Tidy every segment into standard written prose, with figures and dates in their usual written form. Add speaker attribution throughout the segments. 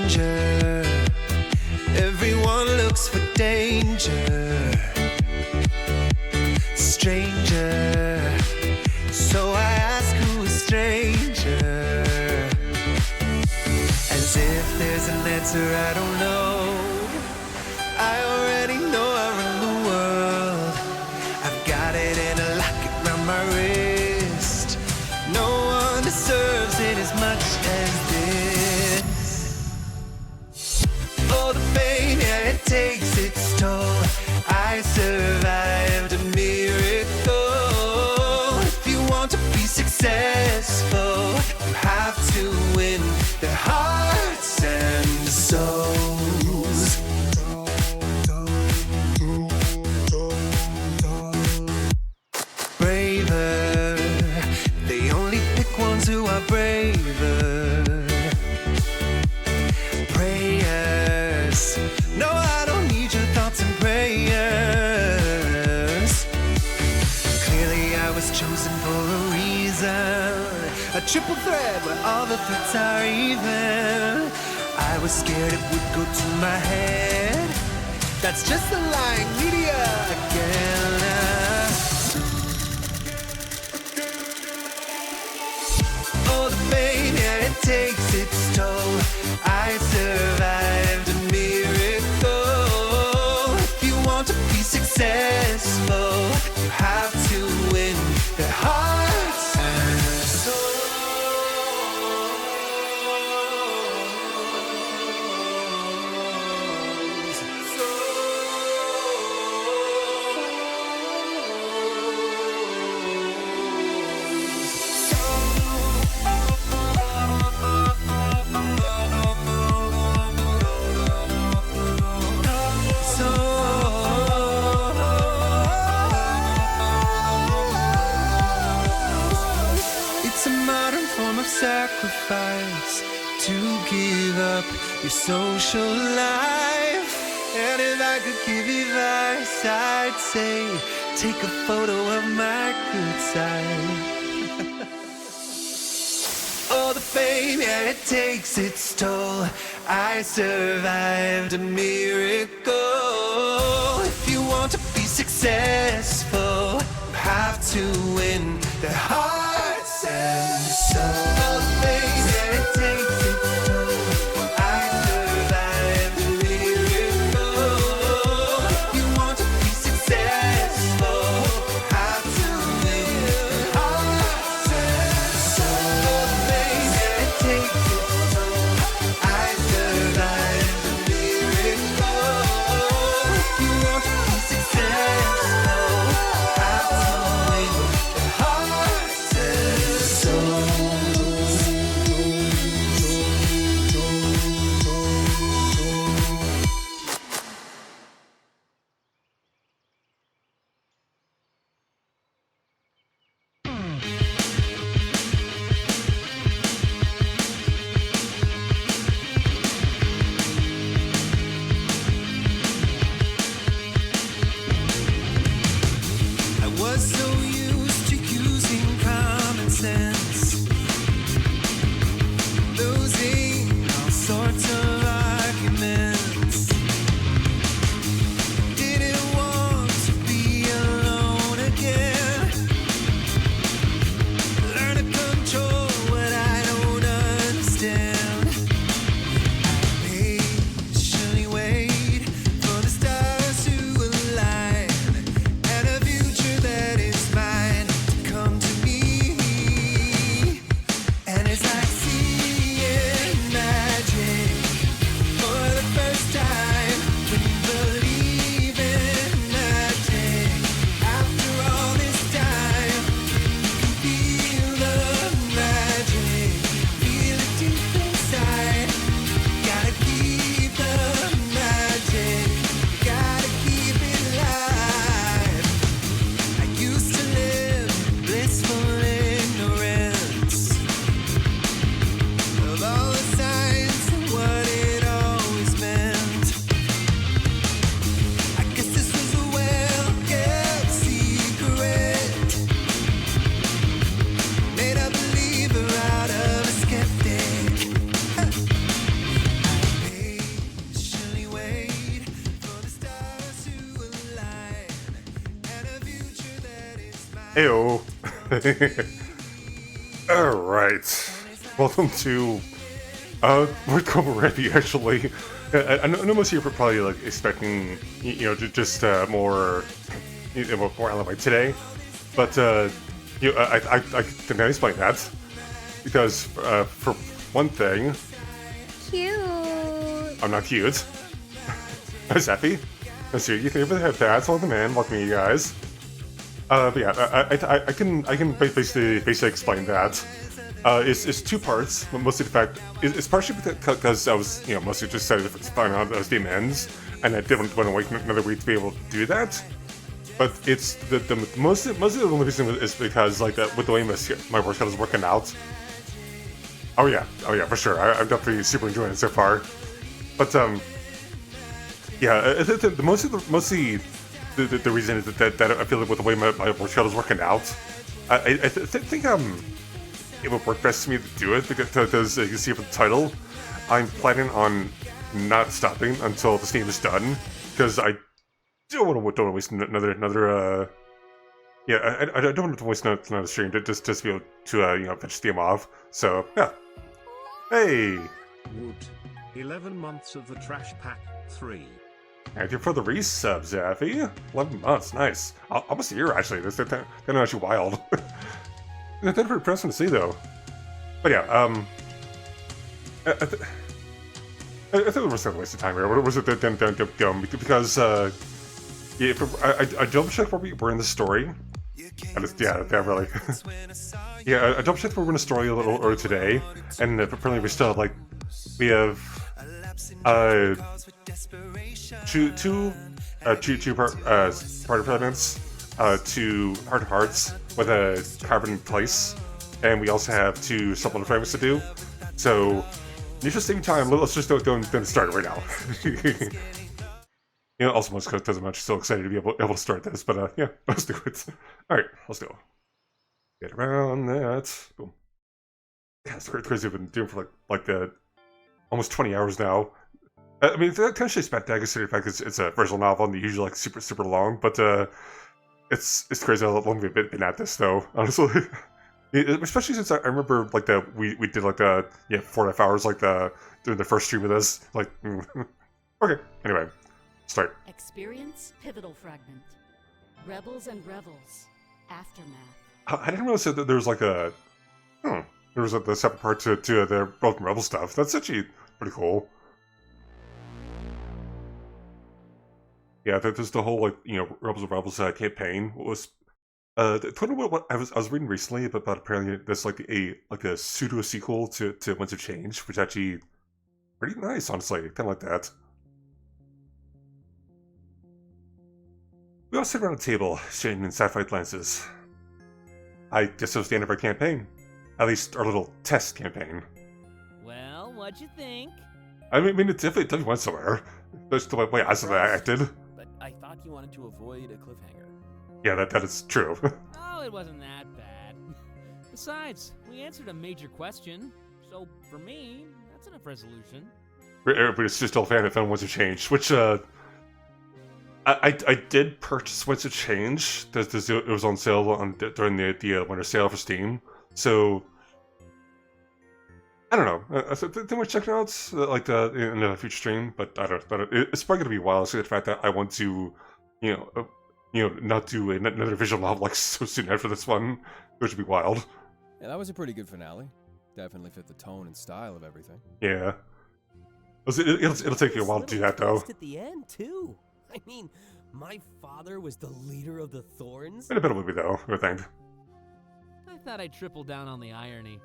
Speaker 1: stranger. Everyone looks for danger. Stranger. So I ask who is stranger. As if there's an answer I don't know. I already know I run the world. I've got it in a locket round my wrist. No one deserves it as much as this. Oh, the pain, yeah, it takes its toll. I survived a miracle. If you want to be successful, you have to win their hearts and souls. Braver, they only pick ones who are braver. Prayers, no, I don't need your thoughts and prayers. Clearly I was chosen for a reason, a triple threat where all the threats are even. I was scared it would go to my head. That's just the lying media again. Oh, the pain, yeah, it takes its toll. I survived a miracle. If you want to be successful, you have to win their hearts and souls. It's a modern form of sacrifice to give up your social life. And if I could give advice, I'd say take a photo of my good side. Oh, the pain, yeah, it takes its toll. I survived a miracle. If you want to be successful, you have to win their hearts and souls. Oh, the pain, yeah, it takes its toll. I survived a miracle. If you want to be successful, you have to win their hearts and souls. Oh, the pain, yeah, it takes its toll. I survived a miracle. If you want to be successful, you have to win their hearts and souls.
Speaker 2: Ew. Alright. Welcome to with Komorebi, actually. I know most of you are probably like expecting, just more, more anime today, but I can explain that because for one thing,
Speaker 3: Cute.
Speaker 2: I'm not cute. I'm happy. Let's see, you think have that? Welcome in, welcome you guys. But yeah, I can basically explain that. It's two parts, but mostly the fact it's partially because I was mostly just excited to find out that was the ends, and I didn't want to wait another week to be able to do that. But it's the mostly the only reason is because like with the way my work schedule is working out. Oh yeah, for sure. I'm definitely super enjoying it so far. But yeah, mostly the reason is that I feel like with the way my work schedule is working out, I think it would work best for me to do it because you can see from the title, I'm planning on not stopping until this game is done because I don't want to waste another yeah, I don't want to waste another stream to just be able to finish the game off. So yeah, hey.
Speaker 4: Woot. 11 months of the Trash Pack 3.
Speaker 2: Thank you for the resub, Zaffy. 11 months, nice. Almost a year, actually. That's actually wild. That's pretty impressive to see, though. But yeah, I thought it was a waste of time here. What was it because, yeah, I double-checked where we're in the story. Yeah, really. Yeah, I double-checked where we're in the story a little earlier today, and apparently we have two party fragments, two heart of hearts with a carbon in place, and we also have two supplemental fragments to do. So, interesting time. Let's just go and start it right now. Also because I'm actually so excited to be able to start this, but yeah, let's do it. Alright, let's go. Get around that. Boom. Yeah, it's crazy. I've been doing for like almost 20 hours now. I mean, that kind of shapes back to considering the fact it's a visual novel and they're usually like super long, but it's crazy how long we've been at this though, honestly. Especially since I remember like we did like 4.5 hours during the first stream of this. Like okay, anyway, start.
Speaker 5: Experience pivotal fragment. Rebels and Revels. Aftermath.
Speaker 2: I didn't realize that there was like a there was the separate part to the Rebel stuff. That's actually pretty cool. Yeah, there's the whole Rebels and Rebels campaign. Was what I was reading recently about apparently there's like a pseudo sequel to Winds of Change, which actually pretty nice, honestly. Kind of like that. We all sit around a table, sharing in sapphire glances. I guess it was the end of our campaign. At least our little test campaign.
Speaker 6: Well, what'd you think?
Speaker 2: I mean, it definitely went somewhere. That's the way I acted.
Speaker 6: But I thought you wanted to avoid a cliffhanger.
Speaker 2: Yeah, that is true.
Speaker 6: Oh, it wasn't that bad. Besides, we answered a major question, so for me, that's enough resolution.
Speaker 2: Everybody's just still a fan of Winds of Change, which I did purchase Winds of Change. It was on sale during the winter sale for Steam, so I don't know. I think we'll check it out in a future stream, but I don't know. It's probably gonna be a while. So the fact that I want to, not do another visual novel like so soon after this one, which would be wild.
Speaker 7: Yeah, that was a pretty good finale. Definitely fit the tone and style of everything.
Speaker 2: Yeah. It'll take you a while to do that, though.
Speaker 8: At the end, too. I mean, my father was the leader of the Thorns.
Speaker 2: In a bit of a movie, though, I think.
Speaker 6: I thought I'd triple down on the irony.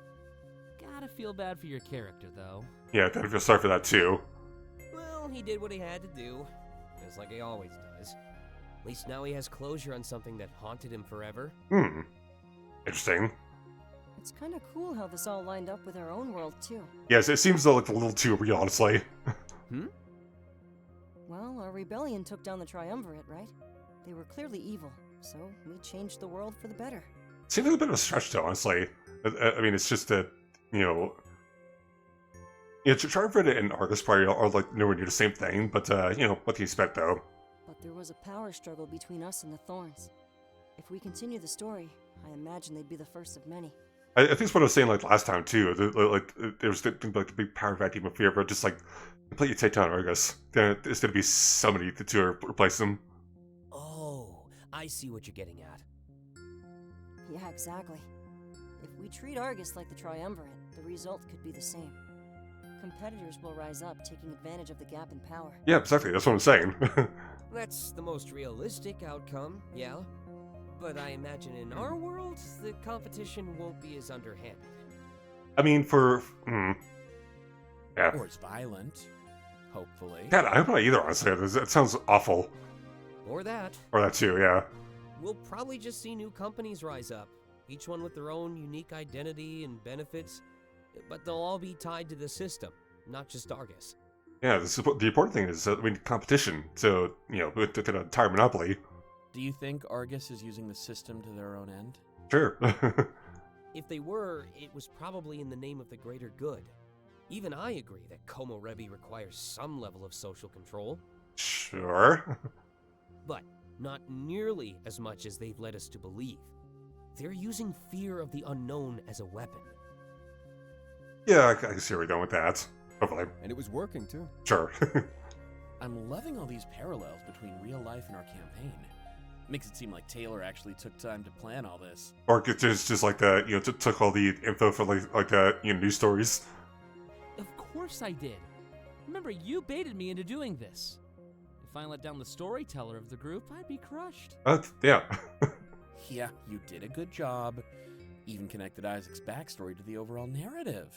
Speaker 6: Gotta feel bad for your character, though.
Speaker 2: Yeah, gotta feel sorry for that, too.
Speaker 8: Well, he did what he had to do, just like he always does. At least now he has closure on something that haunted him forever.
Speaker 2: Interesting.
Speaker 3: It's kind of cool how this all lined up with our own world, too.
Speaker 2: Yes, it seems like a little too real, honestly.
Speaker 3: Well, our rebellion took down the Triumvirate, right? They were clearly evil, so we changed the world for the better.
Speaker 2: Seems like a bit of a stretch, though, honestly. I mean, it's just that, Triumvirate and Argus probably are like nowhere near the same thing, but, what do you expect, though?
Speaker 3: But there was a power struggle between us and the Thorns. If we continue the story, I imagine they'd be the first of many.
Speaker 2: I think it's what I was saying like last time too. There's the big power vacuum of fear, but just like completely take down Argus. There's going to be somebody to replace them.
Speaker 8: Oh, I see what you're getting at.
Speaker 3: Yeah, exactly. If we treat Argus like the Triumvirate, the result could be the same. Competitors will rise up, taking advantage of the gap in power.
Speaker 2: Yeah, exactly. That's what I'm saying.
Speaker 8: That's the most realistic outcome, yeah. But I imagine in our world, the competition won't be as underhanded.
Speaker 2: I mean, yeah.
Speaker 9: Or it's violent, hopefully.
Speaker 2: God, I hope not either, honestly. That sounds awful.
Speaker 8: Or that.
Speaker 2: Or that too, yeah.
Speaker 8: We'll probably just see new companies rise up, each one with their own unique identity and benefits, but they'll all be tied to the system, not just Argus.
Speaker 2: Yeah, the important thing is, competition, so, with an entire monopoly.
Speaker 9: Do you think Argus is using the system to their own end?
Speaker 2: Sure.
Speaker 8: If they were, it was probably in the name of the greater good. Even I agree that Komorebi requires some level of social control.
Speaker 2: Sure.
Speaker 8: But not nearly as much as they've led us to believe. They're using fear of the unknown as a weapon.
Speaker 2: Yeah, I can see where you're going with that. Hopefully.
Speaker 7: And it was working, too.
Speaker 2: Sure.
Speaker 9: I'm loving all these parallels between real life and our campaign. Makes it seem like Taylor actually took time to plan all this.
Speaker 2: Or it's just like that, took all the info for news stories.
Speaker 6: Of course I did. Remember, you baited me into doing this. If I let down the storyteller of the group, I'd be crushed.
Speaker 2: Yeah.
Speaker 9: Yeah, you did a good job. Even connected Isaac's backstory to the overall narrative.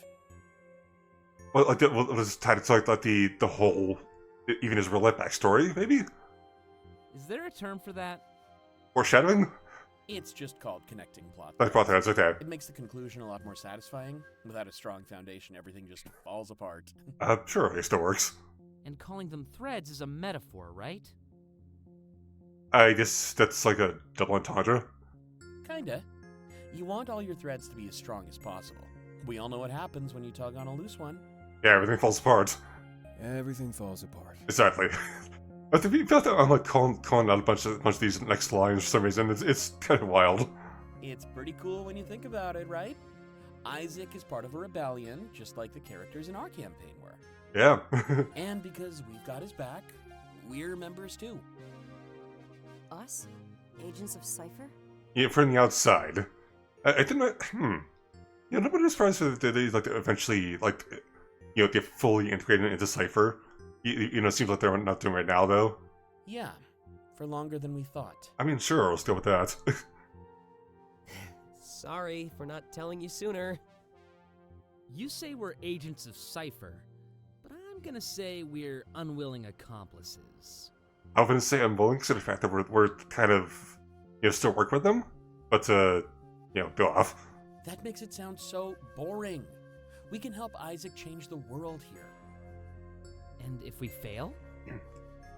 Speaker 2: Well, it was tied to the whole, even his real life backstory, maybe?
Speaker 6: Is there a term for that?
Speaker 2: Foreshadowing?
Speaker 9: It's just called connecting plot.
Speaker 2: That's okay.
Speaker 9: It makes the conclusion a lot more satisfying. Without a strong foundation, everything just falls apart.
Speaker 2: Sure, it still works.
Speaker 6: And calling them threads is a metaphor, right?
Speaker 2: I guess that's like a double entendre.
Speaker 9: Kinda. You want all your threads to be as strong as possible. We all know what happens when you tug on a loose one.
Speaker 2: Yeah, everything falls apart.
Speaker 7: Everything falls apart.
Speaker 2: Exactly. I feel like I'm like calling out a bunch of these next lines for some reason. It's kind of wild.
Speaker 9: It's pretty cool when you think about it, right? Isaac is part of a rebellion, just like the characters in our campaign were.
Speaker 2: Yeah.
Speaker 9: And because we've got his back, we're members too.
Speaker 3: Us? Agents of Cypher?
Speaker 2: Yeah, from the outside. I didn't. Nobody was surprised that they eventually get fully integrated into Cypher. It seems like they're not doing right now, though.
Speaker 9: Yeah, for longer than we thought.
Speaker 2: I mean, sure, let's go with that.
Speaker 8: Sorry for not telling you sooner.
Speaker 6: You say we're agents of Cypher, but I'm gonna say we're unwilling accomplices.
Speaker 2: I was going to say I'm willing to the fact that we're kind of, still work with them, but go off.
Speaker 9: That makes it sound so boring. We can help Isaac change the world here.
Speaker 6: And if we fail?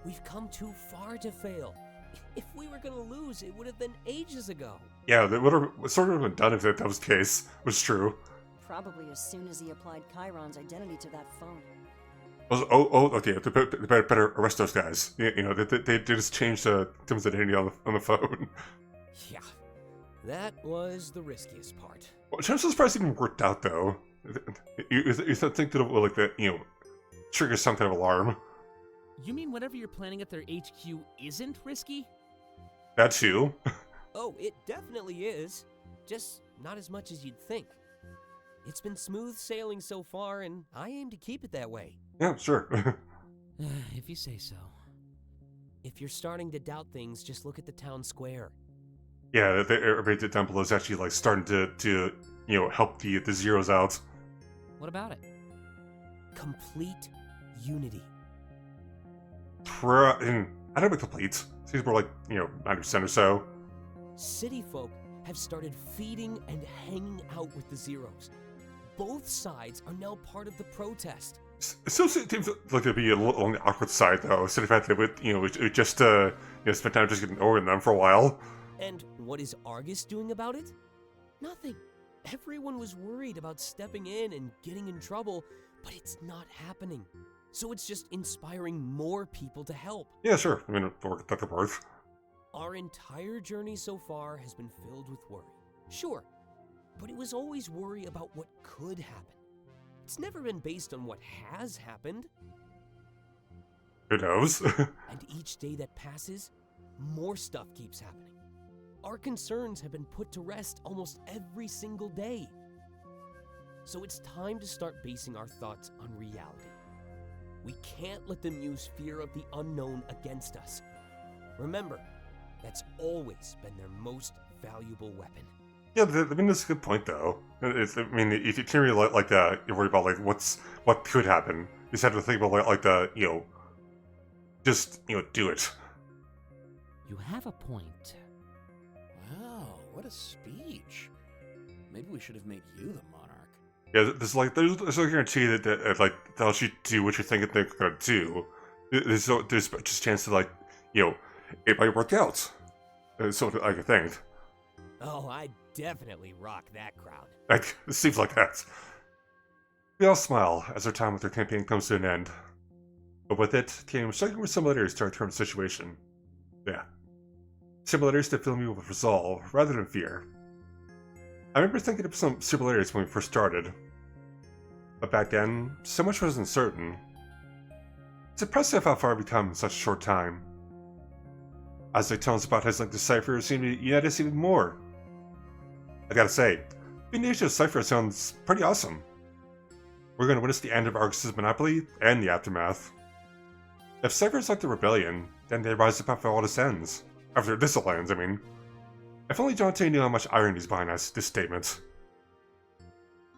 Speaker 8: We've come too far to fail. If we were gonna lose, it would have been ages ago.
Speaker 2: Yeah, that would have sort of been done if that was the case. It was true.
Speaker 3: Probably as soon as he applied Chiron's identity to that phone.
Speaker 2: Okay. They better arrest those guys. They just changed Tim's identity on the phone.
Speaker 8: Yeah, that was the riskiest part.
Speaker 2: Well, I'm so surprised it even worked out, though. You think that it will, trigger some kind of alarm?
Speaker 6: You mean whatever you're planning at their HQ isn't risky?
Speaker 2: That too.
Speaker 8: Oh, it definitely is. Just not as much as you'd think. It's been smooth sailing so far, and I aim to keep it that way.
Speaker 2: Yeah, sure.
Speaker 6: If you say so.
Speaker 8: If you're starting to doubt things, just look at the town square.
Speaker 2: Yeah, everybody at the temple is actually starting to help the Zeros out.
Speaker 6: What about it?
Speaker 8: Complete unity.
Speaker 2: I don't know complete. Seems more like 90% or so.
Speaker 8: City folk have started feeding and hanging out with the Zeros. Both sides are now part of the protest.
Speaker 2: It still seems like it'd be a little on the awkward side, though. So the fact that we just spent time just ignoring them for a while.
Speaker 8: And what is Argus doing about it? Nothing. Everyone was worried about stepping in and getting in trouble, but it's not happening. So it's just inspiring more people to help.
Speaker 2: Yeah, sure. I mean, that could work.
Speaker 8: Our entire journey so far has been filled with worry. Sure, but it was always worry about what could happen. It's never been based on what has happened.
Speaker 2: Who knows?
Speaker 8: And each day that passes, more stuff keeps happening. Our concerns have been put to rest almost every single day. So it's time to start basing our thoughts on reality. We can't let them use fear of the unknown against us. Remember, that's always been their most valuable weapon.
Speaker 2: Yeah, I mean, that's a good point, though. I mean, if you can't really, you're worried about, what could happen. You just have to think about, just, do it.
Speaker 6: You have a point.
Speaker 9: Wow, what a speech. Maybe we should have made you the monarch.
Speaker 2: Yeah, there's no guarantee that they'll actually do what you think they're gonna do. There's just a chance that, it might work out. So, I think.
Speaker 8: Oh, I'd definitely rock that crowd.
Speaker 2: It seems like that. We all smile as our time with their campaign comes to an end. But with it came striking similarities to our current situation. Yeah. Similarities that fill me with resolve rather than fear. I remember thinking of some similarities when we first started. But back then, so much was uncertain. It's impressive how far we've come in such a short time. As they tell us about his Decipher seem to unite us even more. I gotta say, being the Decipher sounds pretty awesome. We're gonna witness the end of Argus' monopoly and the aftermath. If Cypher's like the rebellion, then they rise up after all this ends. After this all ends, I mean. If only Dante knew how much irony is behind this statement.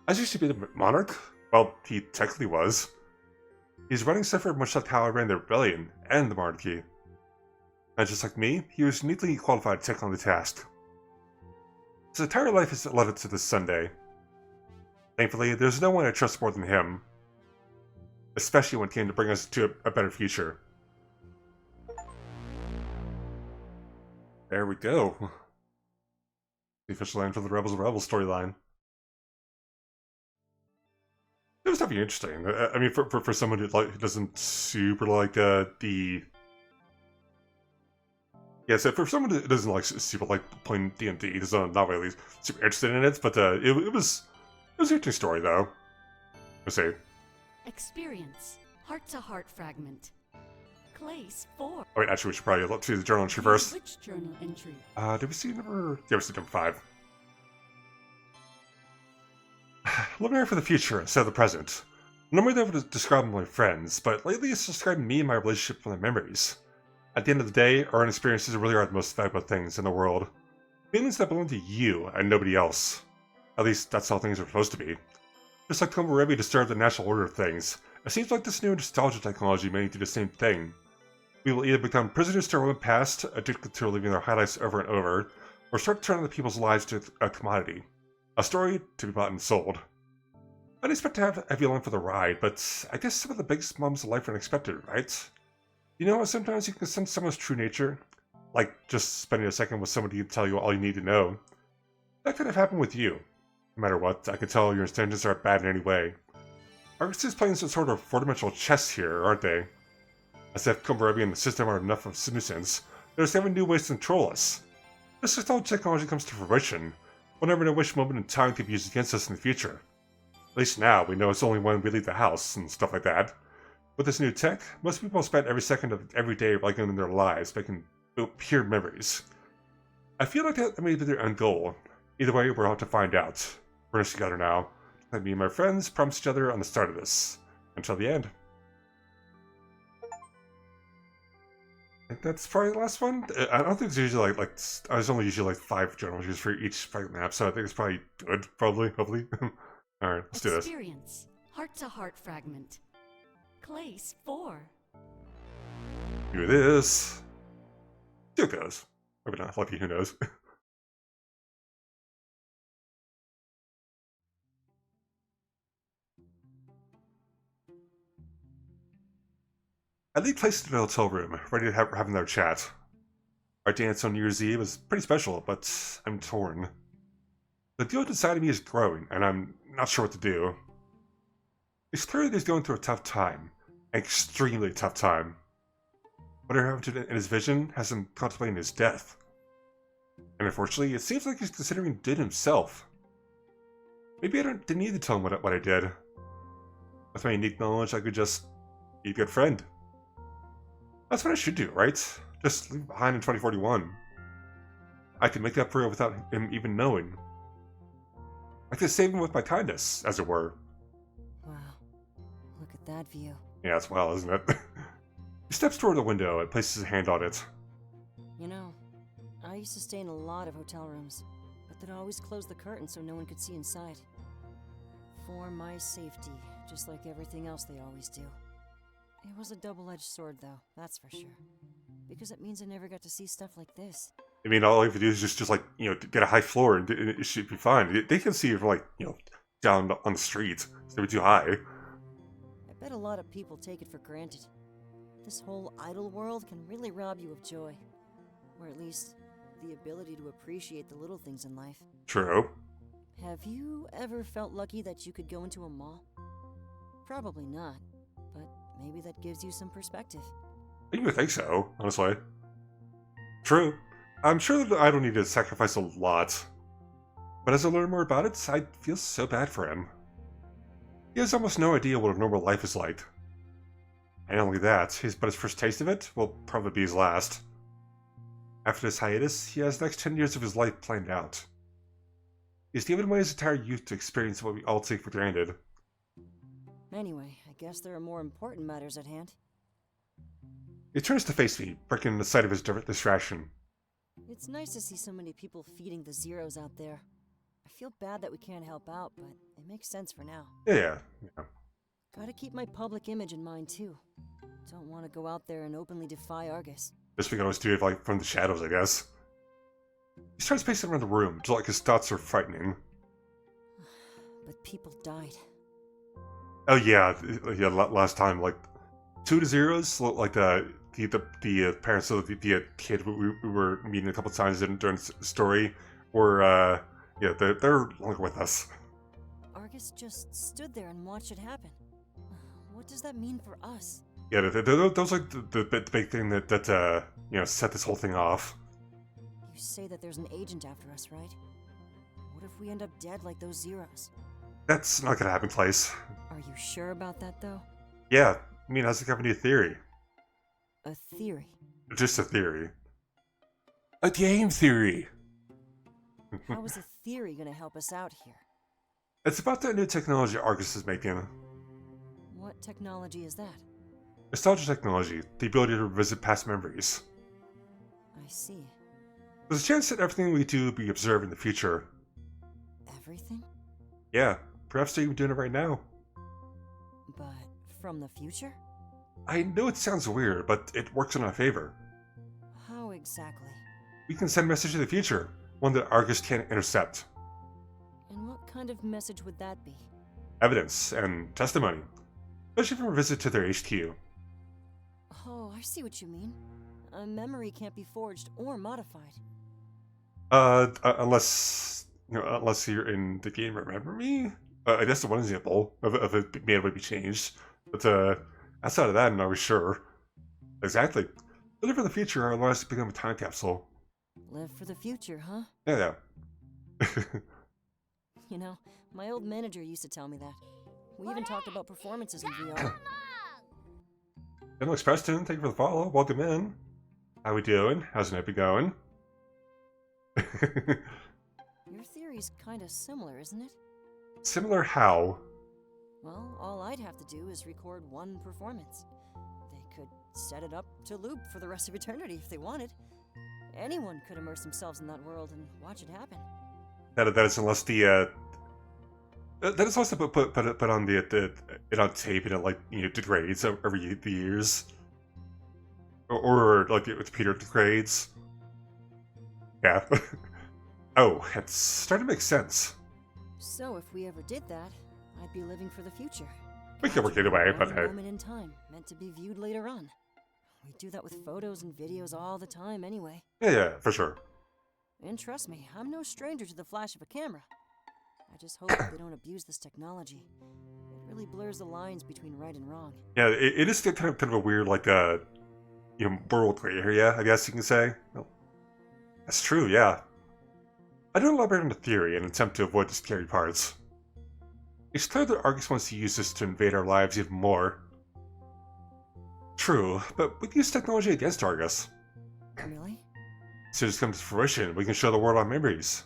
Speaker 2: As used to be the monarch, well, he technically was. He's running Cypher much like how I ran the rebellion and the monarchy. And just like me, he was uniquely qualified to take on the task. His entire life has led up to this Sunday. Thankfully, there's no one I trust more than him. Especially when it came to bring us to a better future. There we go. The official end for the Rebels storyline. It was definitely interesting. I mean, for someone who doesn't super like the. Yeah, so for someone who doesn't super like playing D&D, is not really super interested in it, but it was an interesting story though. Let's say.
Speaker 5: Experience. Heart-to-heart fragment. Place 4.
Speaker 2: Oh wait, actually, we should probably look to the journal entry first.
Speaker 5: Which journal entry?
Speaker 2: Did we see number? Yeah, we see number 5. Living for the future instead of the present. Normally they would describe my friends, but lately it's describing me and my relationship with my memories. At the end of the day, our own experiences really are the most valuable things in the world. Feelings that belong to you and nobody else. At least that's how things are supposed to be. Just like Komorebi disturbed the natural order of things, it seems like this new nostalgia technology may do the same thing. We will either become prisoners to our own past, addicted to reliving their highlights over and over, or start turning the people's lives to a commodity. A story to be bought and sold. I didn't expect to have heavy along for the ride, but I guess some of the biggest moments of life are unexpected, right? You know, sometimes you can sense someone's true nature, like just spending a second with somebody to tell you all you need to know. That could have happened with you. No matter what, I can tell your intentions aren't bad in any way. Argus is playing some sort of four-dimensional chess here, aren't they? As if Komorebi and the system are enough of a nuisance, they're discovering new ways to control us. This nostalgia technology comes to fruition. We'll never know which moment in time could be used against us in the future. At least now, we know it's only when we leave the house and stuff like that. With this new tech, most people spend every second of every day in their lives making pure memories. I feel like that may be their end goal. Either way, we're out to find out. We're in this together now. Like me and my friends promised each other on the start of this. Until the end. I think that's probably the last one. I don't think it's usually there's only usually 5 journal entries for each fight map, so I think it's probably good, hopefully. Alright, let's do this.
Speaker 5: Experience. Heart-to-heart fragment. Place 4.
Speaker 2: Do this. See how it goes. Maybe not. Lucky, who knows. I leave place to the hotel room, ready to have another chat. Our dance on New Year's Eve was pretty special, but I'm torn. The guilt inside of me is growing, and I'm not sure what to do. It's clear that he's going through a tough time, an extremely tough time. Whatever happened to in his vision has him contemplating his death. And unfortunately, it seems like he's considering doing it himself. Maybe I didn't need to tell him what I did. With my unique knowledge, I could just be a good friend. That's what I should do, right? Just leave behind in 2041. I can make up for it without him even knowing. I could save him with my kindness, as it were.
Speaker 3: Wow. Look at that view.
Speaker 2: Yeah, it's well, isn't it? He steps toward the window and places his hand on it.
Speaker 3: You know, I used to stay in a lot of hotel rooms, but they'd always close the curtain so no one could see inside. For my safety, just like everything else they always do. It was a double-edged sword, though, that's for sure. Because it means I never got to see stuff like this.
Speaker 2: I mean, all you have to do is just like, get a high floor and it should be fine. They can see you from, like, down on the street. It's never too high.
Speaker 3: I bet a lot of people take it for granted. This whole idle world can really rob you of joy. Or at least, the ability to appreciate the little things in life.
Speaker 2: True.
Speaker 3: Have you ever felt lucky that you could go into a mall? Probably not, but maybe that gives you some perspective.
Speaker 2: I would think so, honestly. True. I'm sure that I don't need to sacrifice a lot. But as I learn more about it, I feel so bad for him. He has almost no idea what a normal life is like. And not only that, his first taste of it will probably be his last. After this hiatus, he has the next 10 years of his life planned out. He's given away his entire youth to experience what we all take for granted.
Speaker 3: Anyway, I guess there are more important matters at hand.
Speaker 2: He turns to face me, breaking the sight of his distraction.
Speaker 3: It's nice to see so many people feeding the zeros out there. I feel bad that we can't help out, but it makes sense for now.
Speaker 2: Yeah.
Speaker 3: Gotta keep my public image in mind, too. Don't want to go out there and openly defy Argus.
Speaker 2: Just we can always do it, like, from the shadows, I guess. He starts pacing around the room, until, like, his thoughts are frightening.
Speaker 3: But people died.
Speaker 2: Oh, yeah, last time, like, 2 to zeros, like, the parents of the kid we were meeting a couple times during the story were, they're longer with us.
Speaker 3: Argus just stood there and watched it happen. What does that mean for us?
Speaker 2: Yeah, those are the big thing that set this whole thing off.
Speaker 3: You say that there's an agent after us, right? What if we end up dead like those zeros?
Speaker 2: That's not gonna happen, Place.
Speaker 3: Are you sure about that, though?
Speaker 2: Yeah, I mean, how's the company a theory?
Speaker 3: A theory?
Speaker 2: Just a theory. A game theory!
Speaker 3: How is a theory gonna help us out here?
Speaker 2: It's about that new technology Argus is making.
Speaker 3: What technology is that?
Speaker 2: Nostalgia technology, the ability to revisit past memories.
Speaker 3: I see.
Speaker 2: There's a chance that everything we do will be observed in the future.
Speaker 3: Everything?
Speaker 2: Yeah, perhaps they're even doing it right now.
Speaker 3: But from the future?
Speaker 2: I know it sounds weird, but it works in our favor.
Speaker 3: How exactly?
Speaker 2: We can send a message to the future, one that Argus can't intercept.
Speaker 3: And what kind of message would that be?
Speaker 2: Evidence and testimony, especially from a visit to their HQ.
Speaker 3: Oh, I see what you mean. A memory can't be forged or modified.
Speaker 2: Unless you're in the game, remember me? I guess the one example of it being able to be changed. But outside of that, I'm not really sure. Exactly. Live for the future or otherwise become a time capsule.
Speaker 3: Live for the future, huh?
Speaker 2: Yeah.
Speaker 3: You know, my old manager used to tell me that. We even talked about performances in VR.
Speaker 2: Hello, Preston. Thank you for the follow. Welcome in. How we doing? How's the night been going?
Speaker 3: Your theory's kinda similar, isn't it?
Speaker 2: Similar how?
Speaker 3: Well, all I'd have to do is record one performance. They could set it up to loop for the rest of eternity if they wanted. Anyone could immerse themselves in that world and watch it happen.
Speaker 2: That is unless the that is also put on it on tape and it, like, degrades over the years, or like the computer degrades. Yeah. Oh, it's starting to make sense.
Speaker 3: So if we ever did that, I'd be living for the future.
Speaker 2: We can work either way, but
Speaker 3: One
Speaker 2: hey.
Speaker 3: moment in time, meant to be viewed later on. We do that with photos and videos all the time anyway.
Speaker 2: Yeah, for sure.
Speaker 3: And trust me, I'm no stranger to the flash of a camera. I just hope they don't abuse this technology. It really blurs the lines between right and wrong.
Speaker 2: Yeah, it is kind of a weird, like, moral gray area, I guess you can say. Well, that's true, yeah. I don't elaborate on the theory and attempt to avoid the scary parts. It's clear that Argus wants to use this to invade our lives even more. True, but we can use technology against Argus.
Speaker 3: Really?
Speaker 2: So this comes to fruition, we can show the world our memories.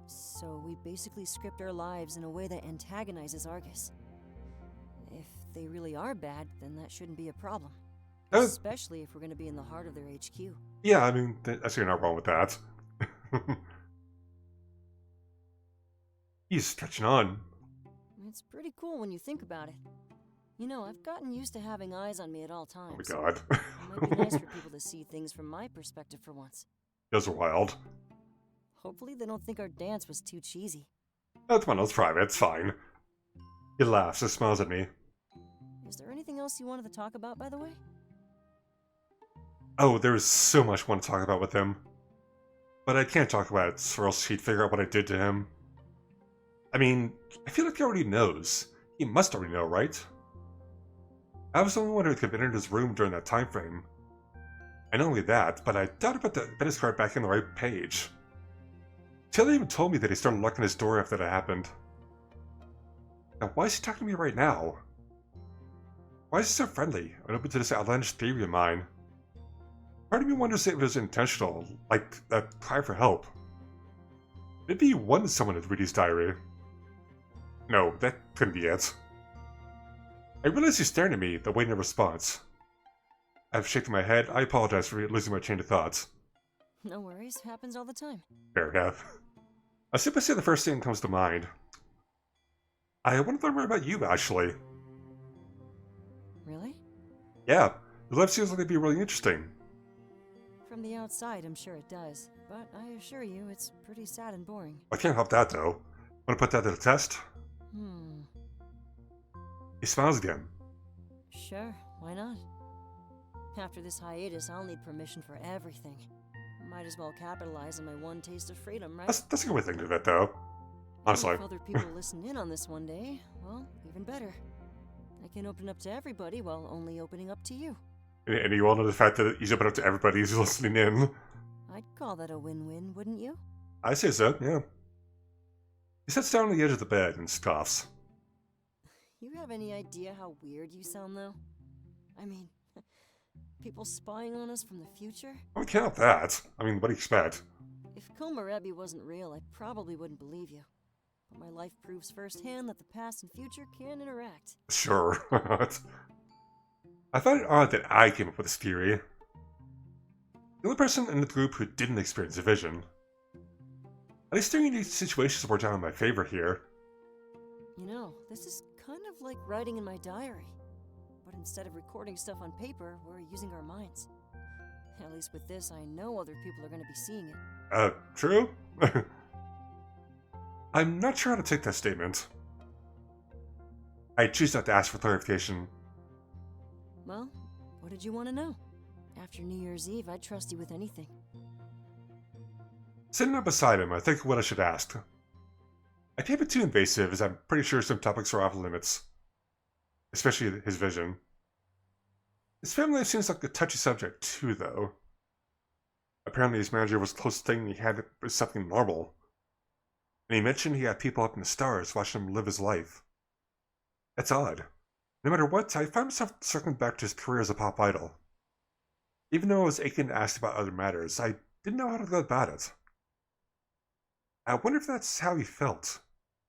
Speaker 3: So we basically script our lives in a way that antagonizes Argus. If they really are bad, then that shouldn't be a problem. Especially if we're going to be in the heart of their HQ.
Speaker 2: Yeah, I mean, that's not wrong with that. He's stretching on.
Speaker 3: It's pretty cool when you think about it. You know, I've gotten used to having eyes on me at all times.
Speaker 2: Oh my god.
Speaker 3: It might be nice for people to see things from my perspective for once.
Speaker 2: Those are wild.
Speaker 3: Hopefully they don't think our dance was too cheesy.
Speaker 2: That's one, let's private, it's fine. He laughs and smiles at me.
Speaker 3: Is there anything else you wanted to talk about, by the way?
Speaker 2: Oh, there is so much I want to talk about with him. But I can't talk about it, or else he'd figure out what I did to him. I mean, I feel like he already knows. He must already know, right? I was the only one who could have entered his room during that time frame. And not only that, but I doubt about the business card back in the right page. Taylor even told me that he started locking his door after that happened. Now, why is he talking to me right now? Why is he so friendly and open to this outlandish theory of mine? Part of me wonders if it was intentional, like a cry for help. Maybe he wanted someone to read his diary. No, that couldn't be it. I realize he's staring at me, but waiting a response. I've shaken my head. I apologize for losing my chain of thoughts.
Speaker 3: No worries, happens all the time.
Speaker 2: Fair enough. I simply say the first thing that comes to mind. I want to learn more about you, actually.
Speaker 3: Really?
Speaker 2: Yeah, your life seems like it'd be really interesting.
Speaker 3: From the outside, I'm sure it does. But I assure you, it's pretty sad and boring.
Speaker 2: I can't help that, though. Want to put that to the test? He smiles again.
Speaker 3: Sure, why not? After this hiatus, I'll need permission for everything. Might as well capitalize on my one taste of freedom, right?
Speaker 2: That's a good way to think of it, though. Honestly.
Speaker 3: If other people listen in on this one day, well, even better. I can open up to everybody while only opening up to you.
Speaker 2: And you all know the fact that he's open up to everybody who's listening in.
Speaker 3: I'd call that a win-win, wouldn't you?
Speaker 2: I say so, yeah. He sits down on the edge of the bed and scoffs.
Speaker 3: You have any idea how weird you sound, though? I mean, people spying on us from the future?
Speaker 2: I can't help that. I mean, what do you expect?
Speaker 3: If Komorebi wasn't real, I probably wouldn't believe you. But my life proves firsthand that the past and future can interact.
Speaker 2: Sure. I find it odd that I came up with this theory. The only person in the group who didn't experience a vision. At least during these situations worked out in my favor here.
Speaker 3: You know, this is kind of like writing in my diary. But instead of recording stuff on paper, we're using our minds. At least with this, I know other people are going to be seeing it.
Speaker 2: True? I'm not sure how to take that statement. I choose not to ask for clarification.
Speaker 3: Well, what did you want to know? After New Year's Eve, I'd trust you with anything.
Speaker 2: Sitting up beside him, I think of what I should ask. I can't be too invasive, as I'm pretty sure some topics are off limits. Especially his vision. His family life seems like a touchy subject, too, though. Apparently his manager was the closest thing he had was something normal. And he mentioned he had people up in the stars watching him live his life. That's odd. No matter what, I found myself circling back to his career as a pop idol. Even though I was aching to ask about other matters, I didn't know how to go about it. I wonder if that's how he felt.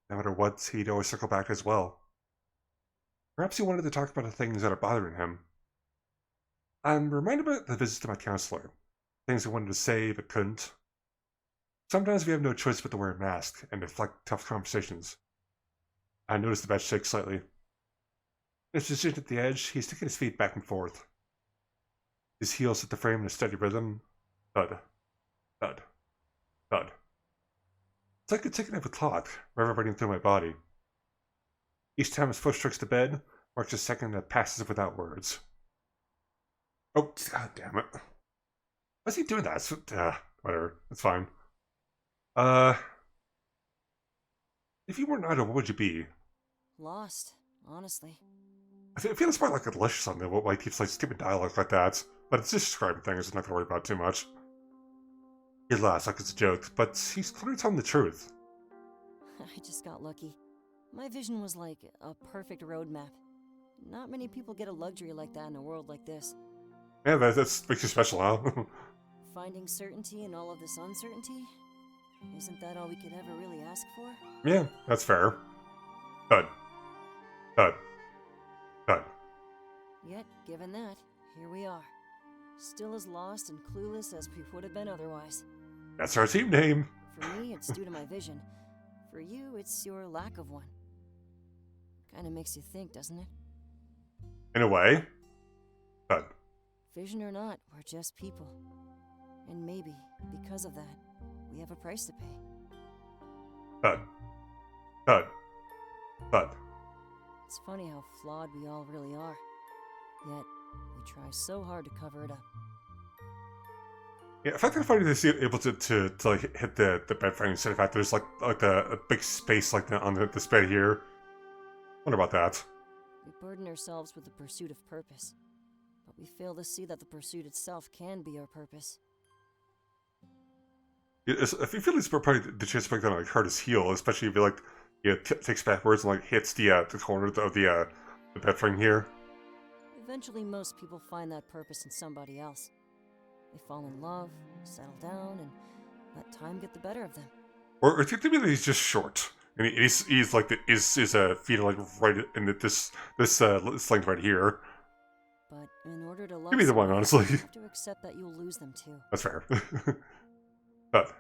Speaker 2: No matter what, he'd always circle back as well. Perhaps he wanted to talk about the things that are bothering him. I'm reminded about the visit to my counselor. Things I wanted to say but couldn't. Sometimes we have no choice but to wear a mask and deflect tough conversations. I noticed the bed shake slightly. In his position at the edge, he's taking his feet back and forth. His heels hit the frame in a steady rhythm. Thud. Thud. Thud. It's like a ticking of a clock, reverberating through my body. Each time his foot strikes the bed, marks a second that passes without words. Oh, god damn it. Why's he doing that? Whatever. It's fine. If you weren't an idol, what would you be?
Speaker 3: Lost, honestly.
Speaker 2: I feel it's probably like a delicious something, why he keeps like skipping dialogue like that. But it's just describing things, I'm not gonna worry about too much. He laughs like it's a joke, but he's clearly telling the truth.
Speaker 3: I just got lucky. My vision was like a perfect roadmap. Not many people get a luxury like that in a world like this.
Speaker 2: Yeah, that's makes you special, huh?
Speaker 3: Finding certainty in all of this uncertainty? Isn't that all we could ever really ask for?
Speaker 2: Yeah, that's fair. Thud. Thud. Thud.
Speaker 3: Yet, given that, here we are. Still as lost and clueless as we would have been otherwise.
Speaker 2: That's our team name.
Speaker 3: For me, it's due to my vision. For you, it's your lack of one. Kinda makes you think, doesn't it?
Speaker 2: In a way. Thud.
Speaker 3: Vision or not, we're just people. And maybe, because of that, we have a price to pay.
Speaker 2: Thud. Thud. Thud.
Speaker 3: It's funny how flawed we all really are. Yet, we try so hard to cover it up.
Speaker 2: Yeah, I find it funny to see it able to like hit the bed frame instead of fact there's like a big space like that on this bed here. Wonder about that.
Speaker 3: We burden ourselves with the pursuit of purpose, but we fail to see that the pursuit itself can be our purpose.
Speaker 2: If you feel it's probably the chance to make that like hurt his heel, especially if you like takes backwards and like hits the corner of the bed frame here.
Speaker 3: Eventually, most people find that purpose in somebody else. They fall in love, settle down, and let time get the better of them.
Speaker 2: Or do you think maybe he's just short? And he's like his feet are like right in this length right here.
Speaker 3: But in order to love
Speaker 2: Give me the one,
Speaker 3: somebody,
Speaker 2: honestly.
Speaker 3: you have to accept that you'll lose them too.
Speaker 2: That's fair. But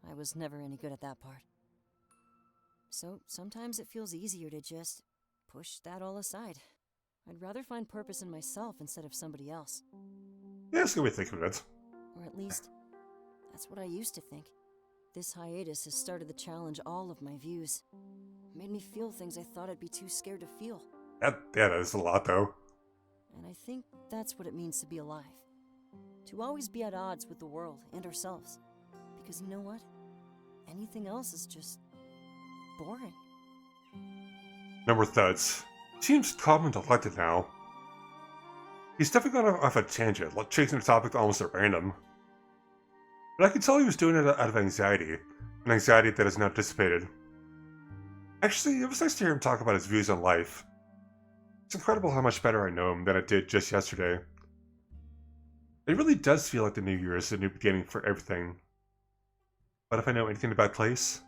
Speaker 3: I was never any good at that part. So sometimes it feels easier to just push that all aside. I'd rather find purpose in myself instead of somebody else.
Speaker 2: yeah, that's a good way to think of it.
Speaker 3: Or at least, that's what I used to think. This hiatus has started to challenge all of my views. Made me feel things I thought I'd be too scared to feel.
Speaker 2: That is a lot though.
Speaker 3: And I think that's what it means to be alive. To always be at odds with the world and ourselves. Because you know what? Anything else is just boring.
Speaker 2: No more thuds. Seems calm and collected now. He's definitely gone off a tangent, like chasing the topic almost at random. But I could tell he was doing it out of anxiety, an anxiety that is now dissipated. Actually, it was nice to hear him talk about his views on life. It's incredible how much better I know him than I did just yesterday. It really does feel like the new year is a new beginning for everything. But if I know anything about Clace,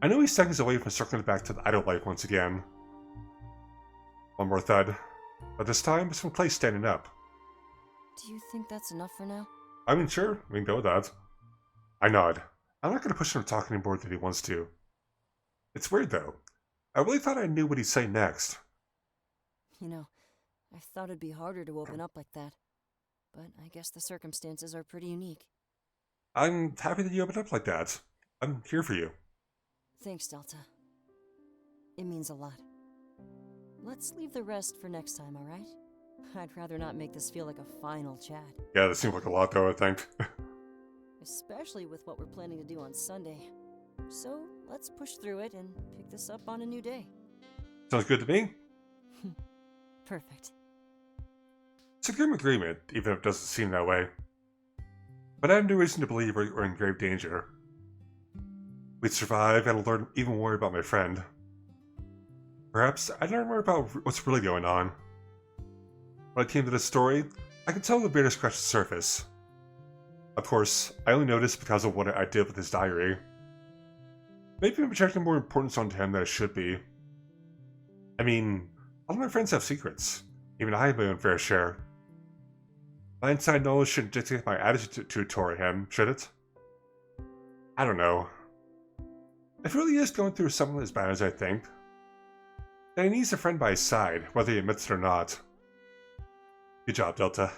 Speaker 2: I know he's seconds away from circling back to the idle life once again. One more thud, but this time it's from Clace standing up.
Speaker 3: Do you think that's enough for now?
Speaker 2: I mean, sure, we can go with that. I nod. I'm not going to push him to talk any more than he wants to. It's weird, though. I really thought I knew what he'd say next.
Speaker 3: You know, I thought it'd be harder to open up like that. But I guess the circumstances are pretty unique.
Speaker 2: I'm happy that you opened up like that. I'm here for you.
Speaker 3: Thanks, Delta. It means a lot. Let's leave the rest for next time, alright? I'd rather not make this feel like a final chat.
Speaker 2: Yeah, that seems like a lot, though, I think.
Speaker 3: Especially with what we're planning to do on Sunday. So, let's push through it and pick this up on a new day.
Speaker 2: Sounds good to me.
Speaker 3: Perfect.
Speaker 2: It's a grim agreement, even if it doesn't seem that way. But I have no reason to believe we're in grave danger. We'd survive and learn even more about my friend. Perhaps I'd learn more about what's really going on. When it came to this story, I could tell the beard scratched the surface. Of course, I only noticed because of what I did with his diary. Maybe I'm projecting more importance onto him than I should be. I mean, all of my friends have secrets. Even I have my own fair share. My inside knowledge shouldn't dictate my attitude toward him, should it? I don't know. If he really is going through something as bad as I think, then he needs a friend by his side, whether he admits it or not. Good job, Delta.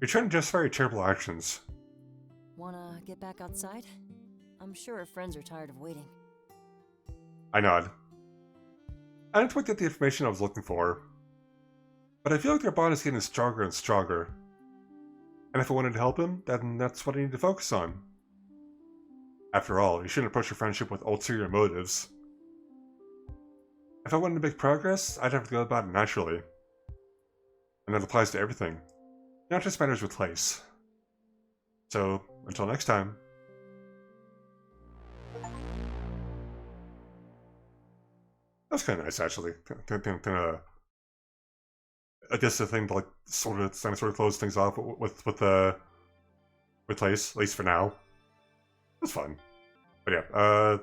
Speaker 2: You're trying to justify your terrible actions.
Speaker 3: Wanna get back outside? I'm sure our friends are tired of waiting.
Speaker 2: I nod. I didn't quite get the information I was looking for, but I feel like their bond is getting stronger and stronger. And if I wanted to help him, then that's what I need to focus on. After all, you shouldn't approach a friendship with ulterior motives. If I wanted to make progress, I'd have to go about it naturally. And that applies to everything, not just matters with Clace. So, until next time. That's kind of nice, actually. I guess the thing to like sort of close things off with place, at least for now. That's fun. But yeah,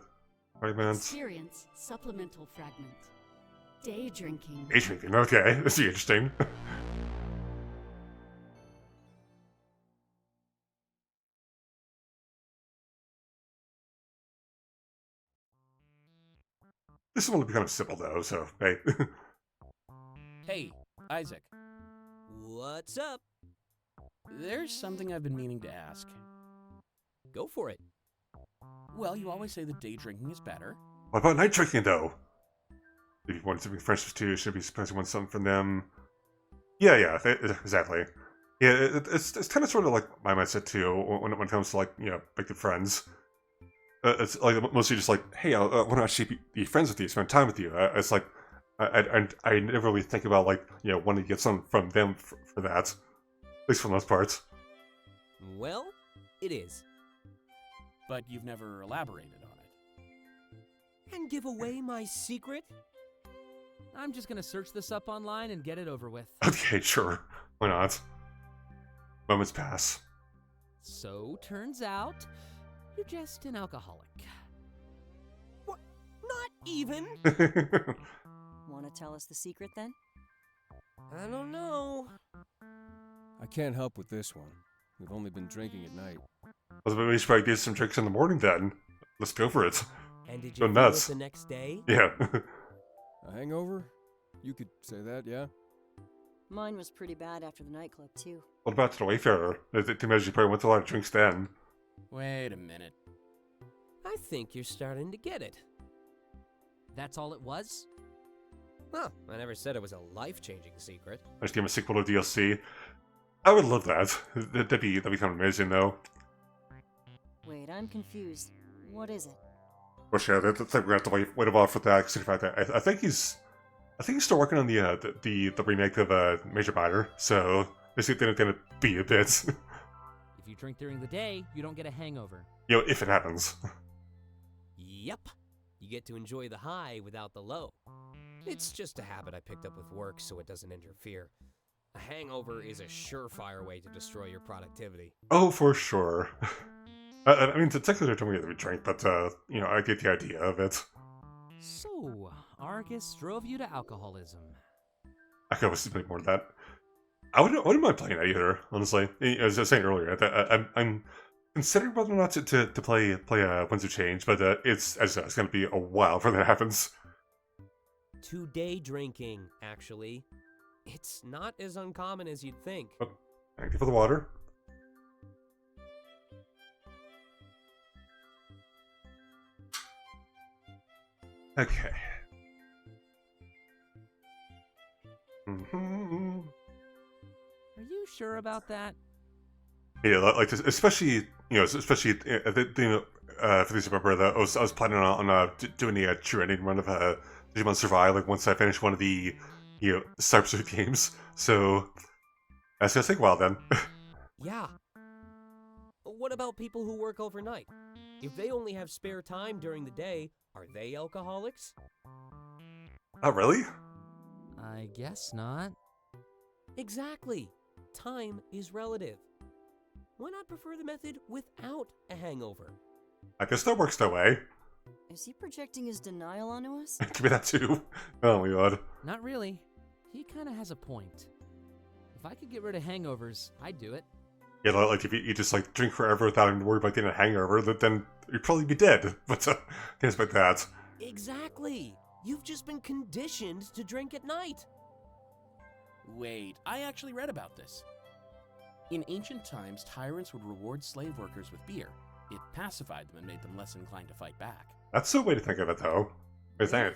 Speaker 2: fragments.
Speaker 5: Experience supplemental fragment. Day drinking.
Speaker 2: Day drinking. Okay, this is interesting. This one will be kind of simple though, so hey.
Speaker 9: Hey, Isaac.
Speaker 8: What's up?
Speaker 9: There's something I've been meaning to ask.
Speaker 8: Go for it.
Speaker 9: Well, you always say that day drinking is better.
Speaker 2: What about night drinking though? If you want to be friends with two, should be supposed to want something from them. Yeah, exactly. Yeah, it's kind of sort of like my mindset too when it comes to like big good friends. It's like mostly just like, hey, I want to actually be friends with you, spend time with you. It's like I never really think about like wanting to get something from them for that, at least for the most part.
Speaker 8: Well, it is.
Speaker 9: But you've never elaborated on it.
Speaker 8: And give away my secret?
Speaker 6: I'm just gonna search this up online and get it over with.
Speaker 2: Okay, sure, why not? Moments pass.
Speaker 6: So, turns out, you're just an alcoholic.
Speaker 8: What? Not even?
Speaker 3: Want to tell us the secret then?
Speaker 8: I don't know.
Speaker 7: I can't help with this one. We've only been drinking at night.
Speaker 2: Well, we should probably get some drinks in the morning then. Let's go for it.
Speaker 8: And did
Speaker 2: Go
Speaker 8: you feel it
Speaker 2: nuts.
Speaker 8: the next day?
Speaker 2: Yeah.
Speaker 7: A hangover? You could say that, yeah?
Speaker 3: Mine was pretty bad after the nightclub, too.
Speaker 2: What about the Wayfarer? I think you probably went to a lot of drinks then.
Speaker 9: Wait a minute.
Speaker 8: I think you're starting to get it.
Speaker 6: That's all it was?
Speaker 8: Well, I never said it was a life-changing secret.
Speaker 2: I just gave him a sequel to DLC. I would love that. That'd be kind of amazing though.
Speaker 3: Wait, I'm confused. What is it?
Speaker 2: Well, yeah, I think we're gonna have to wait a while for that. Considering the fact that I think he's still working on the remake of Major Minor, so this is gonna be a bit.
Speaker 6: If you drink during the day, you don't get a hangover.
Speaker 2: If it happens.
Speaker 8: Yep. You get to enjoy the high without the low. It's just a habit I picked up with work so it doesn't interfere. A hangover is a surefire way to destroy your productivity.
Speaker 2: Oh, for sure. I mean, technically, I don't really drink, but I get the idea of it.
Speaker 6: So, Argus drove you to alcoholism.
Speaker 2: I could always play more than that. I wouldn't mind playing that either, honestly. As I was saying earlier, I'm considering whether or not to play Winds of Change, but it's going to be a while before that happens.
Speaker 8: Day drinking, actually. It's not as uncommon as you'd think.
Speaker 2: Oh, thank you for the water. Okay. Mm-hmm.
Speaker 6: Are you sure about that?
Speaker 2: Yeah, like this, especially for these remember that I was planning on doing a true ending run of Digimon Survive. Like once I finish one of the Cybersuit games, so that's gonna take a while then.
Speaker 8: Yeah. What about people who work overnight? If they only have spare time during the day, are they alcoholics?
Speaker 2: Oh, really?
Speaker 6: I guess not.
Speaker 8: Exactly. Time is relative. Why not prefer the method without a hangover?
Speaker 2: I guess that works that way.
Speaker 3: Is he projecting his denial onto us?
Speaker 2: Give me that too. Oh my god.
Speaker 6: Not really. He kind of has a point. If I could get rid of hangovers, I'd do it.
Speaker 2: Yeah, like if you just like drink forever without having to worry about getting a hangover, then you'd probably be dead. But can't expect that.
Speaker 8: Exactly. You've just been conditioned to drink at night.
Speaker 9: Wait, I actually read about this. In ancient times, tyrants would reward slave workers with beer. It pacified them and made them less inclined to fight back.
Speaker 2: That's the way to think of it, though. What do you think?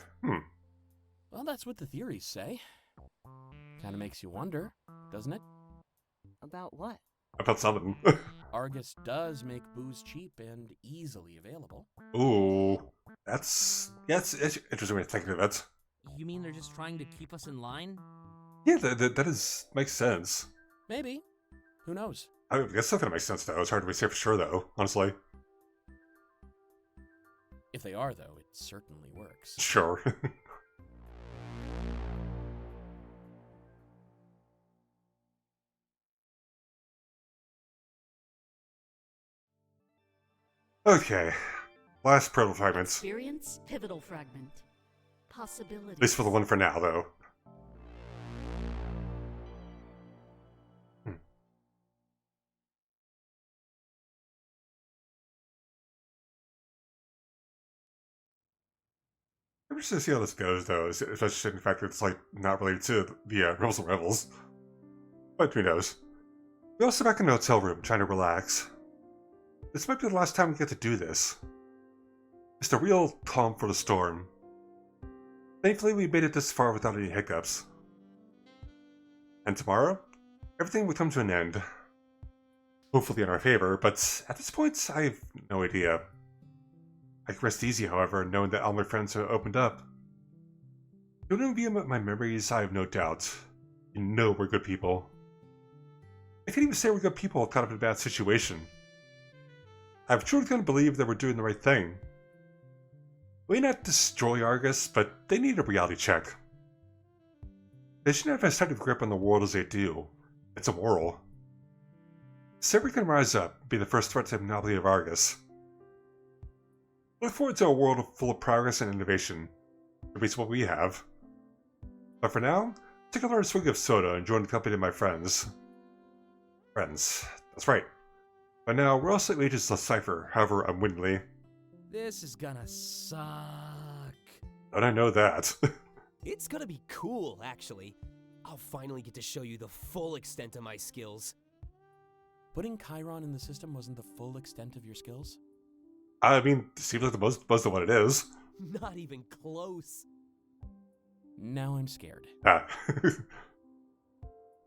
Speaker 9: Well, that's what the theories say. Kinda makes you wonder, doesn't it?
Speaker 3: About what?
Speaker 2: About something.
Speaker 9: Argus does make booze cheap and easily available.
Speaker 2: Ooh, that's interesting way to think of it.
Speaker 6: You mean they're just trying to keep us in line?
Speaker 2: Yeah, that makes sense.
Speaker 9: Maybe. Who knows?
Speaker 2: I guess something that makes sense, though. It's hard to say for sure, though, honestly.
Speaker 9: If they are, though, it certainly works.
Speaker 2: Sure. Okay. Last proto fragments.
Speaker 5: Experience pivotal fragment. Possibility.
Speaker 2: At least for the one for now, though. I'm just to see how this goes, though, especially in the fact that it's, like, not related to the Rebels and Rebels. But who knows. We're also back in the hotel room, trying to relax. This might be the last time we get to do this. It's the real calm for the storm. Thankfully, we made it this far without any hiccups. And tomorrow, everything will come to an end. Hopefully in our favor, but at this point, I have no idea. I can rest easy, however, knowing that all my friends have opened up. Don't view my memories, I have no doubt. You know we're good people. I can't even say we're good people caught up in a bad situation. I've truly come to believe that we're doing the right thing. We may not destroy Argus, but they need a reality check. They shouldn't have as tight of a grip on the world as they do. It's immoral. Saber can rise up and be the first threat to the monopoly of Argus. Look forward to a world full of progress and innovation. At least what we have. But for now, take a large swig of soda and join the company of my friends. Friends. That's right. By now, we're all slightly ages to Cypher, however unwittingly.
Speaker 8: This is gonna suck.
Speaker 2: And I know that.
Speaker 8: It's gonna be cool, actually. I'll finally get to show you the full extent of my skills.
Speaker 9: Putting Chiron in the system wasn't the full extent of your skills?
Speaker 2: I mean, it seems like the most of what it is.
Speaker 8: Not even close.
Speaker 9: Now I'm scared.
Speaker 2: Ah.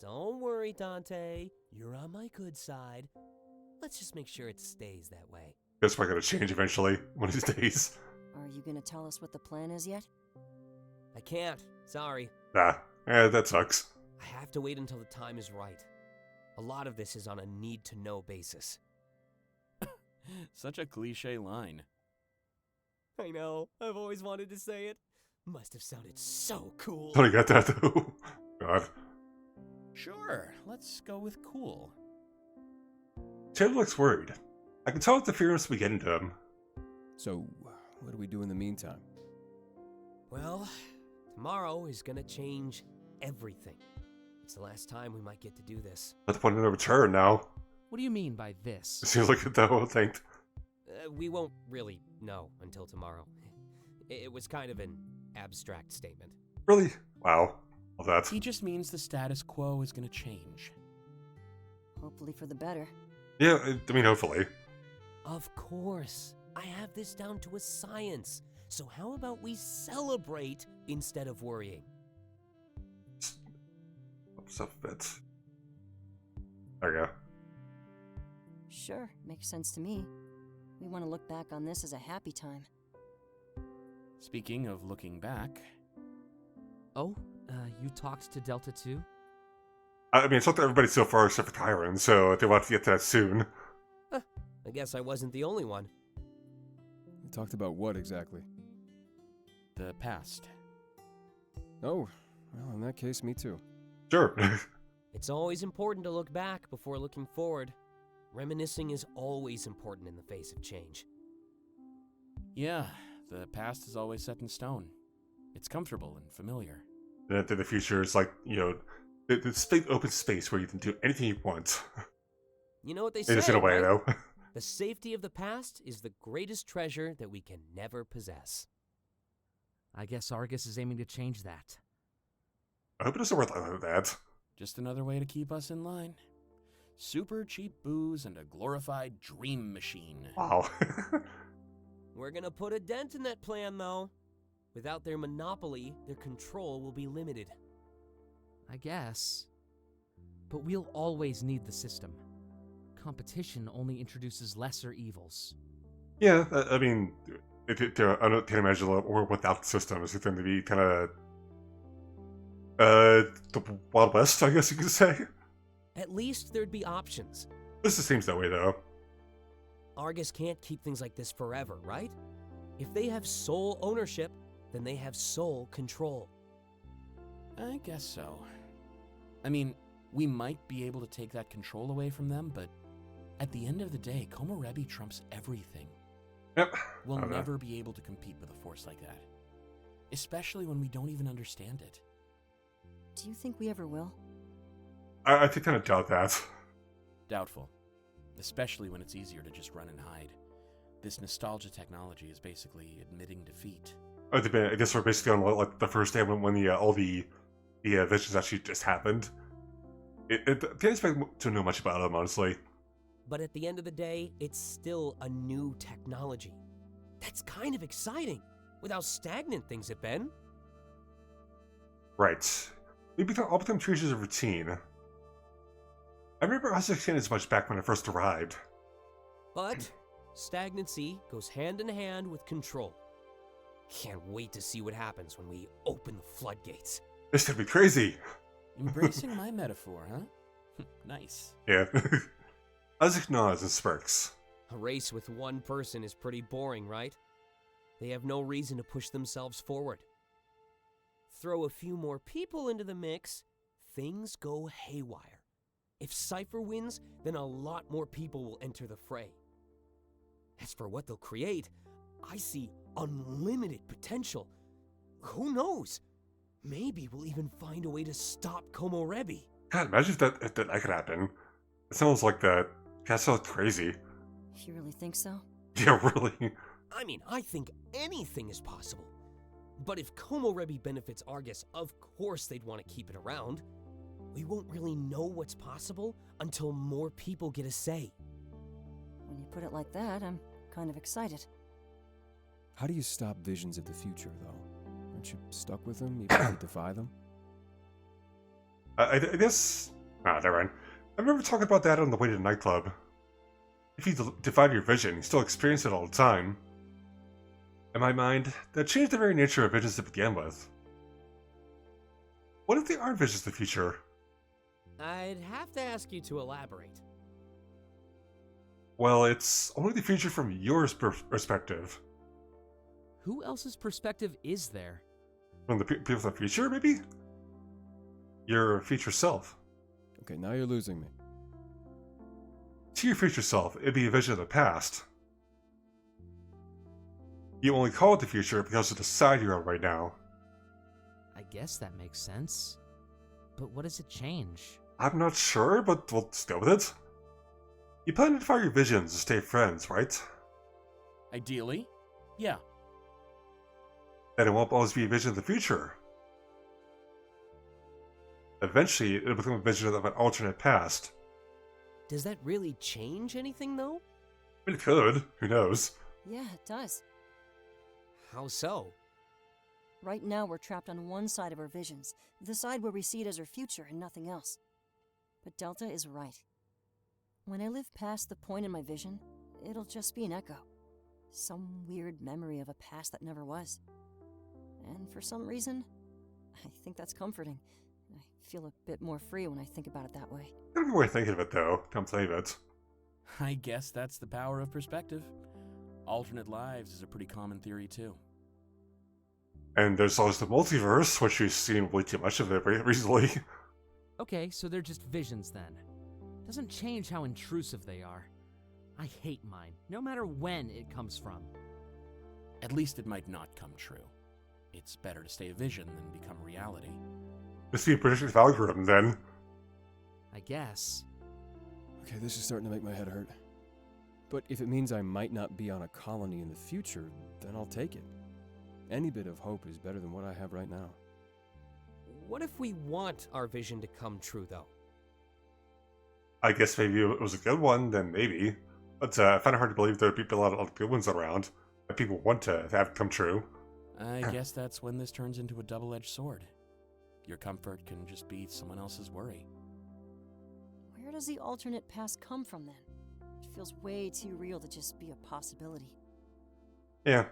Speaker 8: Don't worry, Dante. You're on my good side. Let's just make sure it stays that way.
Speaker 2: Guess we're gonna change eventually, one of these days.
Speaker 3: Are you gonna tell us what the plan is yet?
Speaker 8: I can't. Sorry.
Speaker 2: That sucks.
Speaker 8: I have to wait until the time is right. A lot of this is on a need-to-know basis.
Speaker 9: Such a cliche line.
Speaker 8: I know. I've always wanted to say it. Must have sounded so cool.
Speaker 2: Totally got that, though. God.
Speaker 9: Sure, let's go with cool.
Speaker 2: Taylor looks worried. I can tell with the fears we get into him.
Speaker 7: So, what do we do in the meantime?
Speaker 8: Well, tomorrow is gonna change everything. It's the last time we might get to do this.
Speaker 2: At the point of no return now.
Speaker 6: What do you mean by this?
Speaker 2: It seems like it, though, I think.
Speaker 8: We won't really know until tomorrow. It was kind of an abstract statement.
Speaker 2: Really? Wow. All that.
Speaker 9: He just means the status quo is gonna change.
Speaker 3: Hopefully for the better.
Speaker 2: Yeah, I mean, hopefully.
Speaker 8: Of course. I have this down to a science. So how about we celebrate instead of worrying?
Speaker 2: Stuff bit. There we go.
Speaker 3: Sure, makes sense to me. We want to look back on this as a happy time.
Speaker 9: Speaking of looking back...
Speaker 6: Oh, you talked to Delta 2?
Speaker 2: I mean, it's not that everybody so far except for Chiron, so they want to get to that soon.
Speaker 8: I guess I wasn't the only one.
Speaker 7: We talked about what exactly?
Speaker 9: the past.
Speaker 7: Oh, well, in that case, me too.
Speaker 2: Sure.
Speaker 8: It's always important to look back before looking forward. Reminiscing is always important in the face of change.
Speaker 9: Yeah, the past is always set in stone. It's comfortable and familiar.
Speaker 2: And then the future is like, you know, the open space where you can do anything you want.
Speaker 8: You know what they say,
Speaker 2: Just in a way,
Speaker 8: right?
Speaker 2: though.
Speaker 8: The safety of the past is the greatest treasure that we can never possess.
Speaker 6: I guess Argus is aiming to change that.
Speaker 2: I hope it doesn't work like that.
Speaker 9: Just another way to keep us in line. Super cheap booze and a glorified dream machine.
Speaker 2: Wow.
Speaker 8: We're gonna put a dent in that plan, though. Without their monopoly, their control will be limited.
Speaker 6: I guess. But we'll always need the system. Competition only introduces lesser evils.
Speaker 2: Yeah, I mean, I can't imagine a world without the system. It's going to be kind of the Wild West, I guess you could say.
Speaker 8: At least there'd be options.
Speaker 2: This just seems that way, though.
Speaker 8: Argus can't keep things like this forever, right? If they have sole ownership, then they have sole control.
Speaker 9: I guess so. I mean, we might be able to take that control away from them, but at the end of the day, Komorebi trumps everything.
Speaker 2: Yep.
Speaker 9: We'll
Speaker 2: Okay.
Speaker 9: never be able to compete with a force like that. Especially when we don't even understand it.
Speaker 3: Do you think we ever will?
Speaker 2: I kind of doubt that.
Speaker 9: Doubtful. Especially when it's easier to just run and hide. This nostalgia technology is basically admitting defeat.
Speaker 2: I guess we're basically on like the first day when all the visions actually just happened. Can't expect to know much about them, honestly.
Speaker 8: But at the end of the day, it's still a new technology. That's kind of exciting, with how stagnant things have been.
Speaker 2: Right. All become creatures of routine. I remember us experiencing as much back when I first arrived.
Speaker 8: But stagnancy goes hand in hand with control. Can't wait to see what happens when we open the floodgates.
Speaker 2: This could be crazy.
Speaker 9: Embracing my metaphor, huh? Nice.
Speaker 2: Yeah. Isaac nods and smirks.
Speaker 8: A race with one person is pretty boring, right? They have no reason to push themselves forward. Throw a few more people into the mix, things go haywire. If Cypher wins, then a lot more people will enter the fray. As for what they'll create, I see unlimited potential. Who knows? Maybe we'll even find a way to stop Komorebi.
Speaker 2: God, imagine if that could happen. It sounds like that. That sounds crazy.
Speaker 3: You really think so?
Speaker 2: Yeah, really.
Speaker 8: I mean, I think anything is possible. But if Komorebi benefits Argus, of course they'd want to keep it around. We won't really know what's possible until more people get a say.
Speaker 3: When you put it like that, I'm kind of excited.
Speaker 7: How do you stop visions of the future, though? Aren't you stuck with them, even if you defy them?
Speaker 2: I guess... never mind. I remember talking about that on the way to the nightclub. If you define your vision, you still experience it all the time. In my mind, that changed the very nature of visions to begin with. What if they aren't visions of the future?
Speaker 8: I'd have to ask you to elaborate.
Speaker 2: Well, it's only the future from your perspective.
Speaker 6: Who else's perspective is there?
Speaker 2: From the people of the future, maybe? Your future self.
Speaker 7: Okay, now you're losing me.
Speaker 2: To your future self, it'd be a vision of the past. You only call it the future because of the side you're on right now.
Speaker 6: I guess that makes sense. But what does it change?
Speaker 2: I'm not sure, but we'll just go with it. You plan to define your visions to stay friends, right?
Speaker 9: Ideally, yeah.
Speaker 2: Then it won't always be a vision of the future. Eventually, it'll become a vision of an alternate past.
Speaker 8: Does that really change anything, though?
Speaker 2: It could. Who knows?
Speaker 3: Yeah, it does.
Speaker 8: How so?
Speaker 3: Right now, we're trapped on one side of our visions, the side where we see it as our future and nothing else. But Delta is right. When I live past the point in my vision, it'll just be an echo. Some weird memory of a past that never was. And for some reason, I think that's comforting. I feel a bit more free when I think about it that way.
Speaker 2: Not a good way of thinking of it, though. Come save it.
Speaker 9: I guess that's the power of perspective. Alternate lives is a pretty common theory, too.
Speaker 2: And there's also the multiverse, which we've seen way too much of it recently.
Speaker 6: Okay, so they're just visions then. Doesn't change how intrusive they are. I hate mine, no matter when it comes from.
Speaker 9: At least it might not come true. It's better to stay a vision than become reality.
Speaker 2: This be a predictive algorithm, then.
Speaker 6: I guess.
Speaker 7: Okay, this is starting to make my head hurt. But if it means I might not be on a colony in the future, then I'll take it. Any bit of hope is better than what I have right now.
Speaker 8: What if we want our vision to come true, though?
Speaker 2: I guess maybe it was a good one, then maybe. But I find it hard to believe there would be a lot of good ones around that people want to have come true.
Speaker 9: I guess that's when this turns into a double-edged sword. Your comfort can just be someone else's worry.
Speaker 3: Where does the alternate past come from then? It feels way too real to just be a possibility.
Speaker 2: Yeah.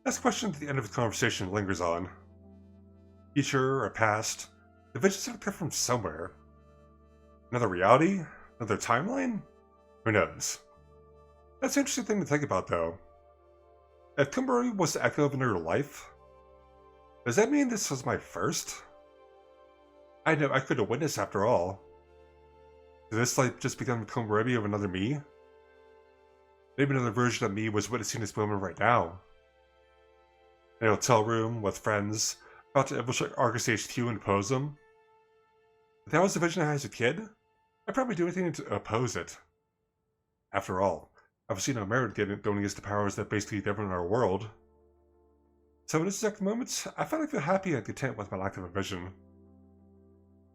Speaker 2: That question at the end of the conversation lingers on. Future or past, the visions have to come from somewhere. Another reality? Another timeline? Who knows? That's an interesting thing to think about, though. If Komorebi was the echo of another life, does that mean this was my first? I know I could have witnessed after all. Did this life just become the Komorebi of another me? Maybe another version of me was witnessing this moment right now. In a hotel room with friends, about to infiltrate Argus HQ and oppose them. If that was the vision I had as a kid, I'd probably do anything to oppose it. After all, I've seen no merit going against the powers that basically govern our world. So in this exact moment, I finally feel happy and content with my lack of a vision.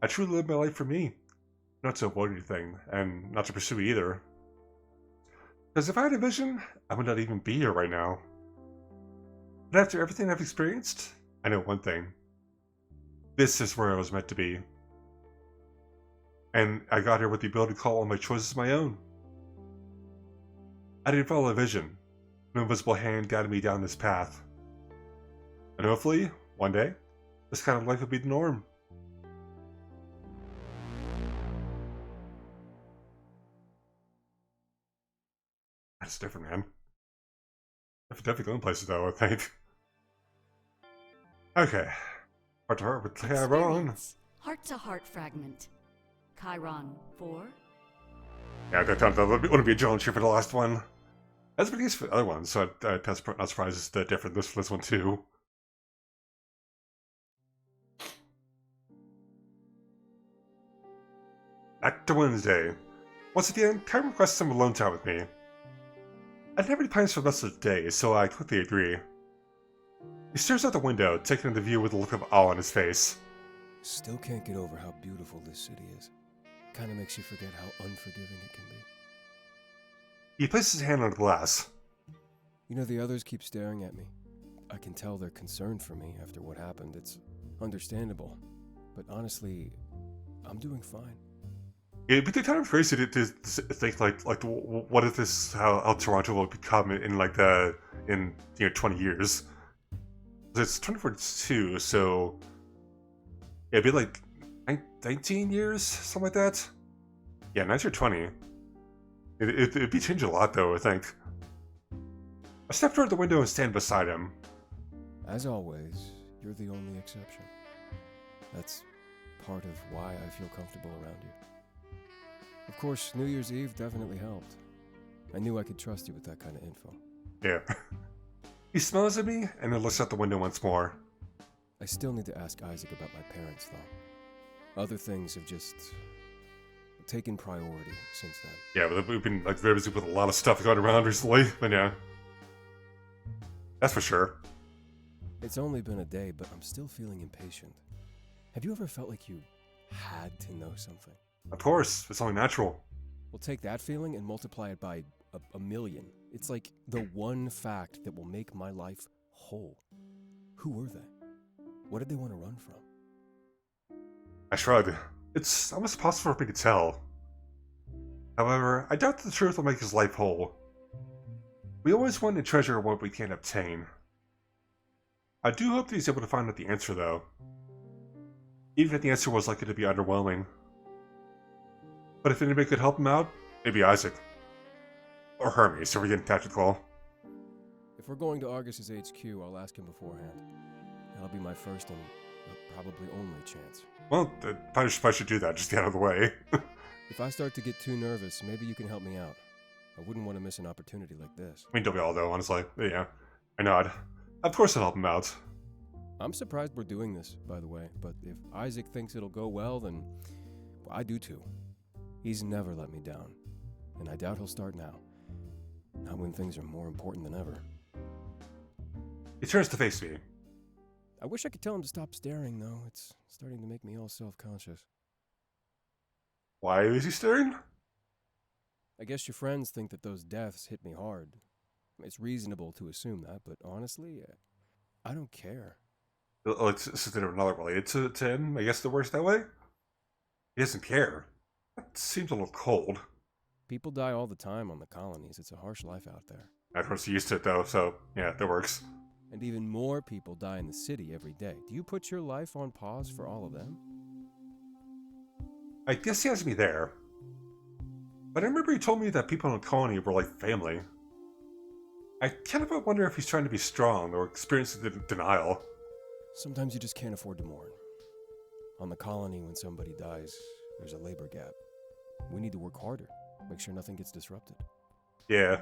Speaker 2: I truly live my life for me, not to avoid anything, and not to pursue either. Because if I had a vision, I would not even be here right now. But after everything I've experienced, I know one thing. This is where I was meant to be. And I got here with the ability to call all my choices my own. I didn't follow a vision. An invisible hand guided me down this path. And hopefully, one day, this kind of life will be the norm. That's different, man. I've definitely gone places, though, I think. Okay. Heart to heart with Chiron.
Speaker 5: Experience. Heart-to-heart fragment. Chiron 4.
Speaker 2: Yeah, that wouldn't be a challenge here for the last one. That's been the case for the other ones, so that's not surprised it's different this one too. Back to Wednesday. Once again, Chiron requests some alone time with me. I didn't have any plans for the rest of the day, so I quickly agree. He stares out the window, taking in the view with a look of awe on his face.
Speaker 7: Still can't get over how beautiful this city is. Kinda makes you forget how unforgiving it can be.
Speaker 2: He places his hand on the glass.
Speaker 7: You know, the others keep staring at me. I can tell they're concerned for me after what happened. It's understandable. But honestly, I'm doing fine.
Speaker 2: It'd be kind of crazy to think like what if this how Toronto will become in 20 years. It's 2042, so yeah, it'd be like 19 years, something like that. Yeah, 19 or 20. It'd be changing a lot, though, I think. I step toward the window and stand beside him.
Speaker 7: As always, you're the only exception. That's part of why I feel comfortable around you. Of course, New Year's Eve definitely helped. I knew I could trust you with that kind of info.
Speaker 2: Yeah. He smiles at me and then looks out the window once more.
Speaker 7: I still need to ask Isaac about my parents, though. Other things have just taken priority since then.
Speaker 2: Yeah, we've been very busy with a lot of stuff going around recently, but yeah. That's for sure.
Speaker 7: It's only been a day, but I'm still feeling impatient. Have you ever felt like you had to know something?
Speaker 2: Of course, it's only natural.
Speaker 7: Well, take that feeling and multiply it by a million. It's like the one fact that will make my life whole. Who were they? What did they want to run from?
Speaker 2: I shrug. It's almost impossible for me to tell. However, I doubt that the truth will make his life whole. We always want to treasure what we can't obtain. I do hope that he's able to find out the answer, though. Even if the answer was likely to be underwhelming. But if anybody could help him out, maybe Isaac. Or Hermes, if we're getting tactical.
Speaker 7: If we're going to Argus's HQ, I'll ask him beforehand. That'll be my first and probably only chance.
Speaker 2: Well, probably should do that, just get out of the way.
Speaker 7: If I start to get too nervous, maybe you can help me out. I wouldn't want to miss an opportunity like this.
Speaker 2: I mean, don't we all, though, honestly. Yeah. I nod. Of course I'll help him out.
Speaker 7: I'm surprised we're doing this, by the way, but if Isaac thinks it'll go well, then I do too. He's never let me down, and I doubt he'll start now. Not when things are more important than ever.
Speaker 2: He turns to face me.
Speaker 7: I wish I could tell him to stop staring, though. It's starting to make me all self-conscious.
Speaker 2: Why is he staring?
Speaker 7: I guess your friends think that those deaths hit me hard. It's reasonable to assume that, but honestly, I don't care.
Speaker 2: Oh, it's not related to him? I guess it works that way? He doesn't care. That seems a little cold.
Speaker 7: People die all the time on the colonies. It's a harsh life out there.
Speaker 2: Everyone's used to it, though, so yeah, that works.
Speaker 7: And even more people die in the city every day. Do you put your life on pause for all of them?
Speaker 2: I guess he has me there. But I remember he told me that people in the colony were like family. I kind of wonder if he's trying to be strong or experiencing the denial.
Speaker 7: Sometimes you just can't afford to mourn. On the colony, when somebody dies, there's a labor gap. We need to work harder, make sure nothing gets disrupted.
Speaker 2: Yeah,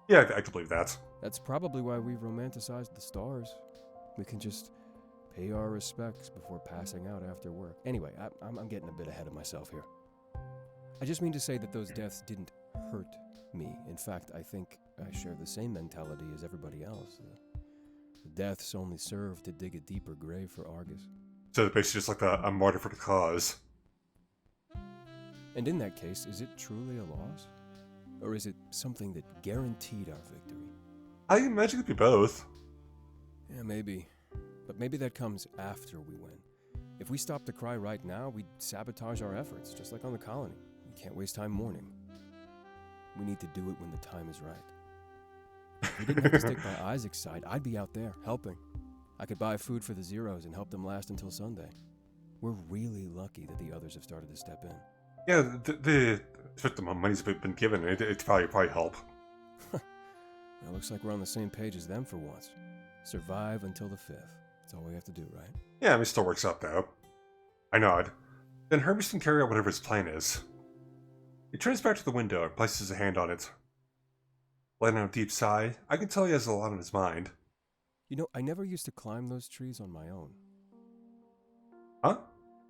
Speaker 2: I can believe that.
Speaker 7: That's probably why we've romanticized the stars. We can just pay our respects before passing out after work. Anyway, I'm getting a bit ahead of myself here. I just mean to say that those deaths didn't hurt me. In fact, I think I share the same mentality as everybody else. The deaths only serve to dig a deeper grave for Argus.
Speaker 2: So basically just like a martyr for the cause.
Speaker 7: And in that case, is it truly a loss? Or is it something that guaranteed our victory?
Speaker 2: I imagine it could be both.
Speaker 7: Yeah, maybe. But maybe that comes after we win. If we stop the cry right now, we'd sabotage our efforts, just like on the colony. We can't waste time mourning. We need to do it when the time is right. If we didn't have to stick by Isaac's side, I'd be out there, helping. I could buy food for the Zeros and help them last until Sunday. We're really lucky that the others have started to step in.
Speaker 2: Yeah, the money's been given. It'd probably help.
Speaker 7: It looks like we're on the same page as them for once. Survive until the 5th. That's all we have to do, right?
Speaker 2: Yeah, I mean, it still works out though. I nod. Then Hermes can carry out whatever his plan is. He turns back to the window and places a hand on it. Letting out a deep sigh, I can tell he has a lot on his mind.
Speaker 7: You know, I never used to climb those trees on my own.
Speaker 2: Huh?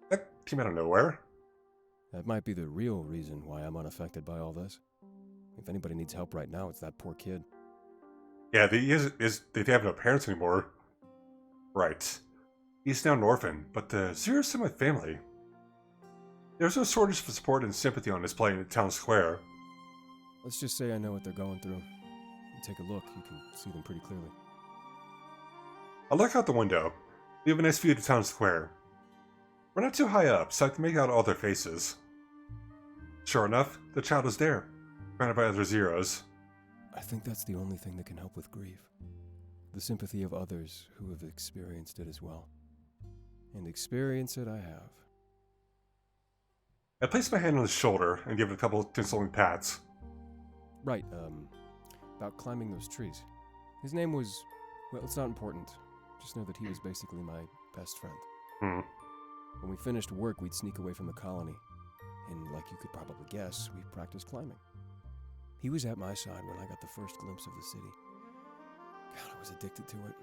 Speaker 2: That came out of nowhere.
Speaker 7: That might be the real reason why I'm unaffected by all this. If anybody needs help right now, it's that poor kid.
Speaker 2: Yeah, they have no parents anymore. Right. He's now an orphan, but the Zero's still my family. There's no shortage of support and sympathy on display in the town square.
Speaker 7: Let's just say I know what they're going through. You take a look, you can see them pretty clearly.
Speaker 2: I look out the window. We have a nice view of the town square. We're not too high up, so I can make out all their faces. Sure enough, the child is there, surrounded by other Zeros.
Speaker 7: I think that's the only thing that can help with grief. The sympathy of others who have experienced it as well. And experience it I have.
Speaker 2: I place my hand on his shoulder and give it a couple of consoling pats.
Speaker 7: Right, about climbing those trees. His name was, well, it's not important. Just know that he was basically my best friend. When we finished work, we'd sneak away from the colony. And like you could probably guess, we practiced climbing. He was at my side when I got the first glimpse of the city. God, I was addicted to it.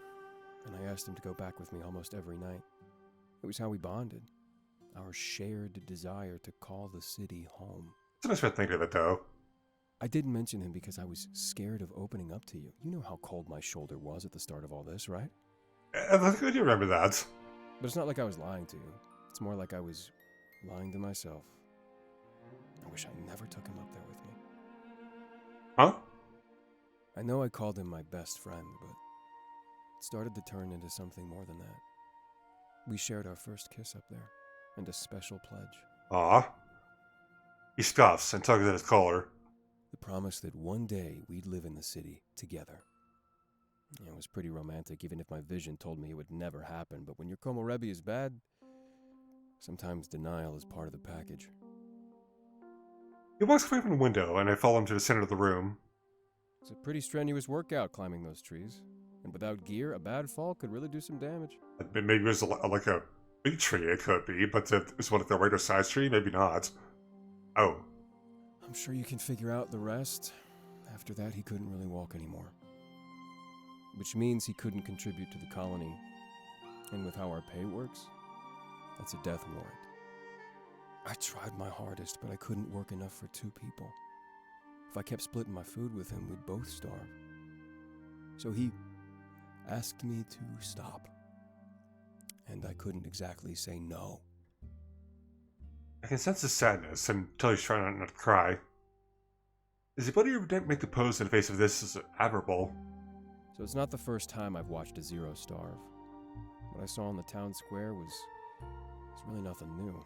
Speaker 7: And I asked him to go back with me almost every night. It was how we bonded. Our shared desire to call the city home.
Speaker 2: It's a nice way to think of it, though.
Speaker 7: I didn't mention him because I was scared of opening up to you. You know how cold my shoulder was at the start of all this, right?
Speaker 2: I think I do remember that.
Speaker 7: But it's not like I was lying to you. It's more like I was lying to myself. I wish I never took him up there with me.
Speaker 2: Huh?
Speaker 7: I know I called him my best friend, but it started to turn into something more than that. We shared our first kiss up there, and a special pledge.
Speaker 2: Aw. He scoffs and tugs at his collar.
Speaker 7: The promise that one day we'd live in the city together. It was pretty romantic, even if my vision told me it would never happen. But when your Komorebi is bad, sometimes denial is part of the package.
Speaker 2: He walks away from the window, and I follow him to the center of the room.
Speaker 7: It's a pretty strenuous workout climbing those trees. And without gear, a bad fall could really do some damage.
Speaker 2: Maybe it was like a big tree, it could be, but if it's one of the regular size tree, maybe not. Oh.
Speaker 7: I'm sure you can figure out the rest. After that, he couldn't really walk anymore. Which means he couldn't contribute to the colony. And with how our pay works, that's a death warrant. I tried my hardest, but I couldn't work enough for 2 people. If I kept splitting my food with him, we'd both starve. So he asked me to stop. And I couldn't exactly say no.
Speaker 2: I can sense his sadness until he's trying not to cry. His ability to make the pose in the face of this is admirable.
Speaker 7: So it's not the first time I've watched a Zero starve. What I saw in the town square was really nothing new.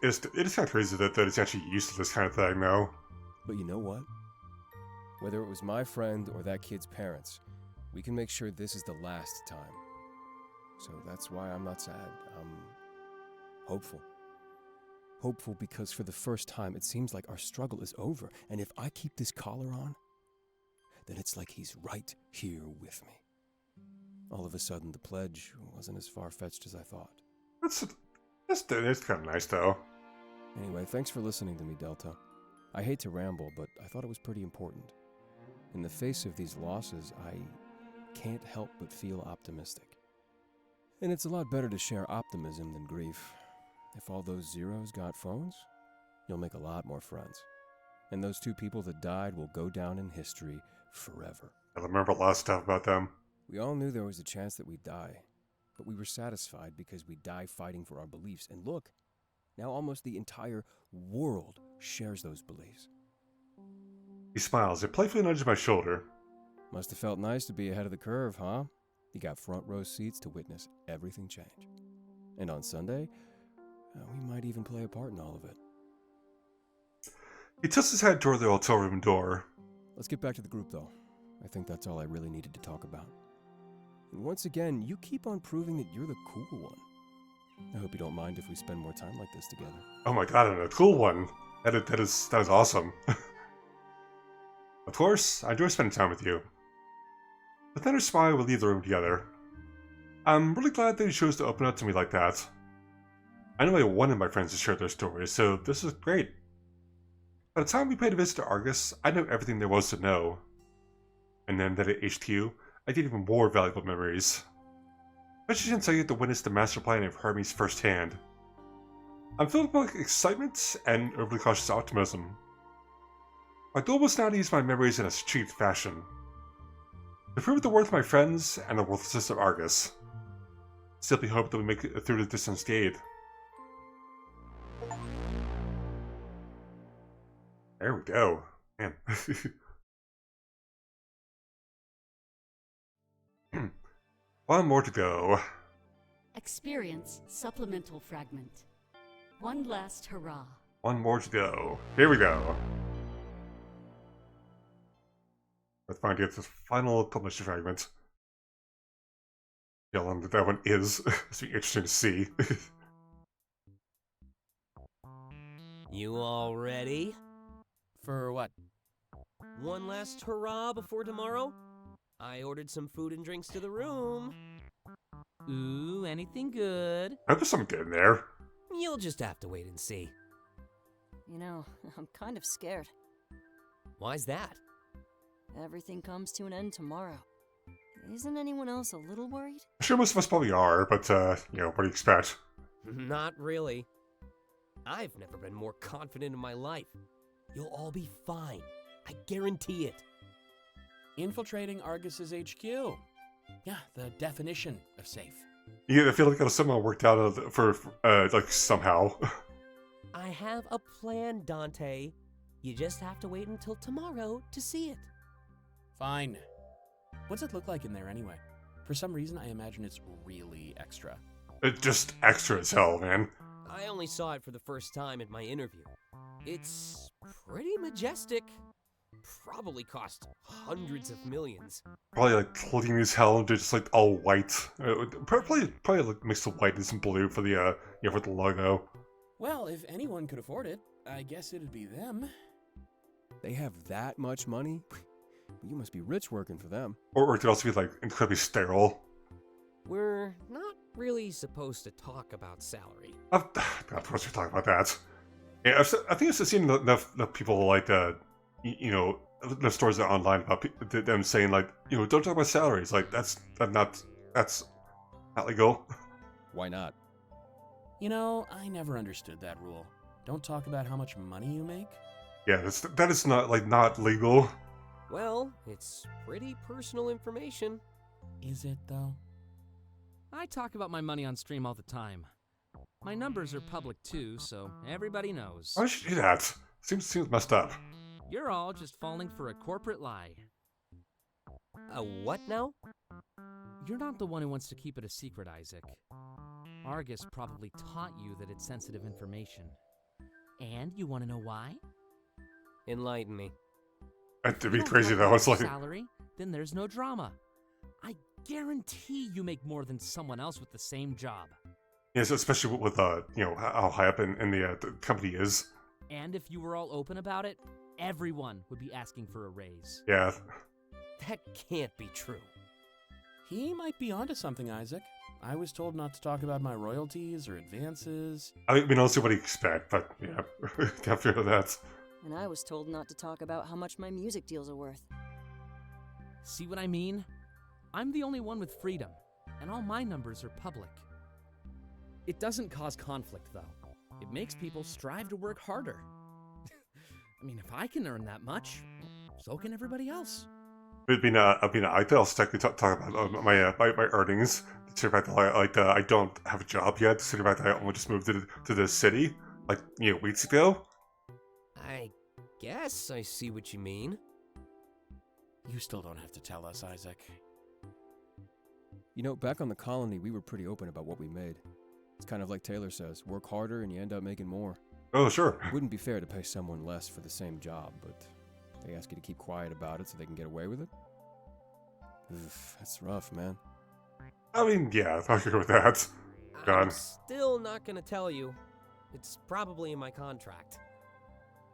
Speaker 2: It is kind of crazy that it's actually used to this kind of thing, though.
Speaker 7: But you know what? Whether it was my friend or that kid's parents, we can make sure this is the last time. So that's why I'm not sad. I'm hopeful. Hopeful because for the first time it seems like our struggle is over, and if I keep this collar on, then it's like he's right here with me. All of a sudden, the pledge wasn't as far-fetched as I thought.
Speaker 2: That's kind of nice, though.
Speaker 7: Anyway, thanks for listening to me, Delta. I hate to ramble, but I thought it was pretty important. In the face of these losses, I can't help but feel optimistic. And it's a lot better to share optimism than grief. If all those zeros got phones, you'll make a lot more friends. And those 2 people that died will go down in history forever.
Speaker 2: I remember a lot of stuff about them.
Speaker 7: We all knew there was a chance that we'd die, but we were satisfied because we'd die fighting for our beliefs. And look, now almost the entire world shares those beliefs.
Speaker 2: He smiles and playfully nudges my shoulder.
Speaker 7: Must have felt nice to be ahead of the curve, huh? You got front row seats to witness everything change. And on Sunday, we might even play a part in all of it.
Speaker 2: He tilts his head toward the hotel room door.
Speaker 7: Let's get back to the group, though. I think that's all I really needed to talk about. And once again, you keep on proving that you're the cool one. I hope you don't mind if we spend more time like this together.
Speaker 2: Oh my god, and a cool one. That is awesome. Of course, I enjoy spending time with you. With another smile, we leave the room together. I'm really glad that you chose to open up to me like that. I know I wanted my friends to share their stories, so this is great. By the time we paid a visit to Argus, I knew everything there was to know. And then that at HQ, I did even more valuable memories. Especially since I get to witness the master plan of Hermes firsthand. I'm filled with excitement and overly cautious optimism. My goal was now to use my memories in a strategic fashion. To prove the worth of my friends and the worthlessness of Argus. Simply hope that we make it through this unscathed. There we go. Man. One more to go.
Speaker 5: Experience supplemental fragment. One last hurrah.
Speaker 2: One more to go. Here we go. Let's find out this final published fragment. How long that one is. It's be interesting to see.
Speaker 8: You all ready?
Speaker 9: For what?
Speaker 8: One last hurrah before tomorrow? I ordered some food and drinks to the room.
Speaker 6: Ooh, anything good?
Speaker 2: I hope there's something good in there.
Speaker 8: You'll just have to wait and see.
Speaker 3: You know, I'm kind of scared.
Speaker 8: Why's that?
Speaker 3: Everything comes to an end tomorrow. Isn't anyone else a little worried?
Speaker 2: I'm sure most of us probably are, but, you know, what do you expect?
Speaker 8: Not really. I've never been more confident in my life. You'll all be fine. I guarantee it.
Speaker 9: Infiltrating Argus's HQ. Yeah, the definition of safe.
Speaker 2: Yeah, I feel like that was somehow worked out like, somehow.
Speaker 8: I have a plan, Dante. You just have to wait until tomorrow to see it.
Speaker 9: Fine. What's it look like in there anyway? For some reason, I imagine it's really extra.
Speaker 2: It's just extra as hell, man.
Speaker 8: I only saw it for the first time at my interview. It's pretty majestic. Probably cost hundreds of millions.
Speaker 2: Probably like clean as hell, just like all white. Probably like mixed with white and some blue for the you know, for the logo.
Speaker 9: Well, if anyone could afford it, I guess it'd be them.
Speaker 7: They have that much money? You must be rich working for them.
Speaker 2: Or it could also be like incredibly sterile.
Speaker 8: We're not really supposed to talk about salary.
Speaker 2: Of course, we're talking about that. Yeah, I think I've seen enough people like you know, the stories that are online about them saying like, you know, don't talk about salaries. Like that's not legal.
Speaker 7: Why not?
Speaker 9: You know, I never understood that rule. Don't talk about how much money you make.
Speaker 2: Yeah, that is not legal.
Speaker 8: Well, it's pretty personal information.
Speaker 9: Is it though?
Speaker 6: I talk about my money on stream all the time. My numbers are public too, so everybody knows.
Speaker 2: Why should you do that? Seems messed up.
Speaker 6: You're all just falling for a corporate lie.
Speaker 8: A what now?
Speaker 6: You're not the one who wants to keep it a secret, Isaac. Argus probably taught you that it's sensitive information. And you want to know why?
Speaker 8: Enlighten me.
Speaker 2: That'd be
Speaker 6: You don't
Speaker 2: crazy
Speaker 6: talk
Speaker 2: though.
Speaker 6: about
Speaker 2: It's like,
Speaker 6: salary, then there's no drama. I guarantee you make more than someone else with the same job.
Speaker 2: Yes, especially with you know, how high up in the company is.
Speaker 6: And if you were all open about it, everyone would be asking for a raise.
Speaker 2: Yeah.
Speaker 8: That can't be true.
Speaker 9: He might be onto something, Isaac. I was told not to talk about my royalties or advances.
Speaker 2: I mean, I'll see what you expect, but yeah, after that.
Speaker 3: And I was told not to talk about how much my music deals are worth.
Speaker 6: See what I mean? I'm the only one with freedom, and all my numbers are public. It doesn't cause conflict, though. It makes people strive to work harder. I mean, if I can earn that much, so can everybody else.
Speaker 2: I mean, I think I'll technically talk about my earnings. Considering the fact that I don't have a job yet. Considering the fact that I only just moved to the city, like, you know, weeks ago.
Speaker 8: I guess I see what you mean.
Speaker 9: You still don't have to tell us, Isaac.
Speaker 7: You know, back on the colony, we were pretty open about what we made. It's kind of like Taylor says, work harder and you end up making more.
Speaker 2: Oh, sure.
Speaker 7: It wouldn't be fair to pay someone less for the same job, but they ask you to keep quiet about it so they can get away with it? Oof, that's rough, man.
Speaker 2: I mean, yeah, I agree with that.
Speaker 8: I'm
Speaker 2: Done.
Speaker 8: still not gonna tell you. It's probably in my contract.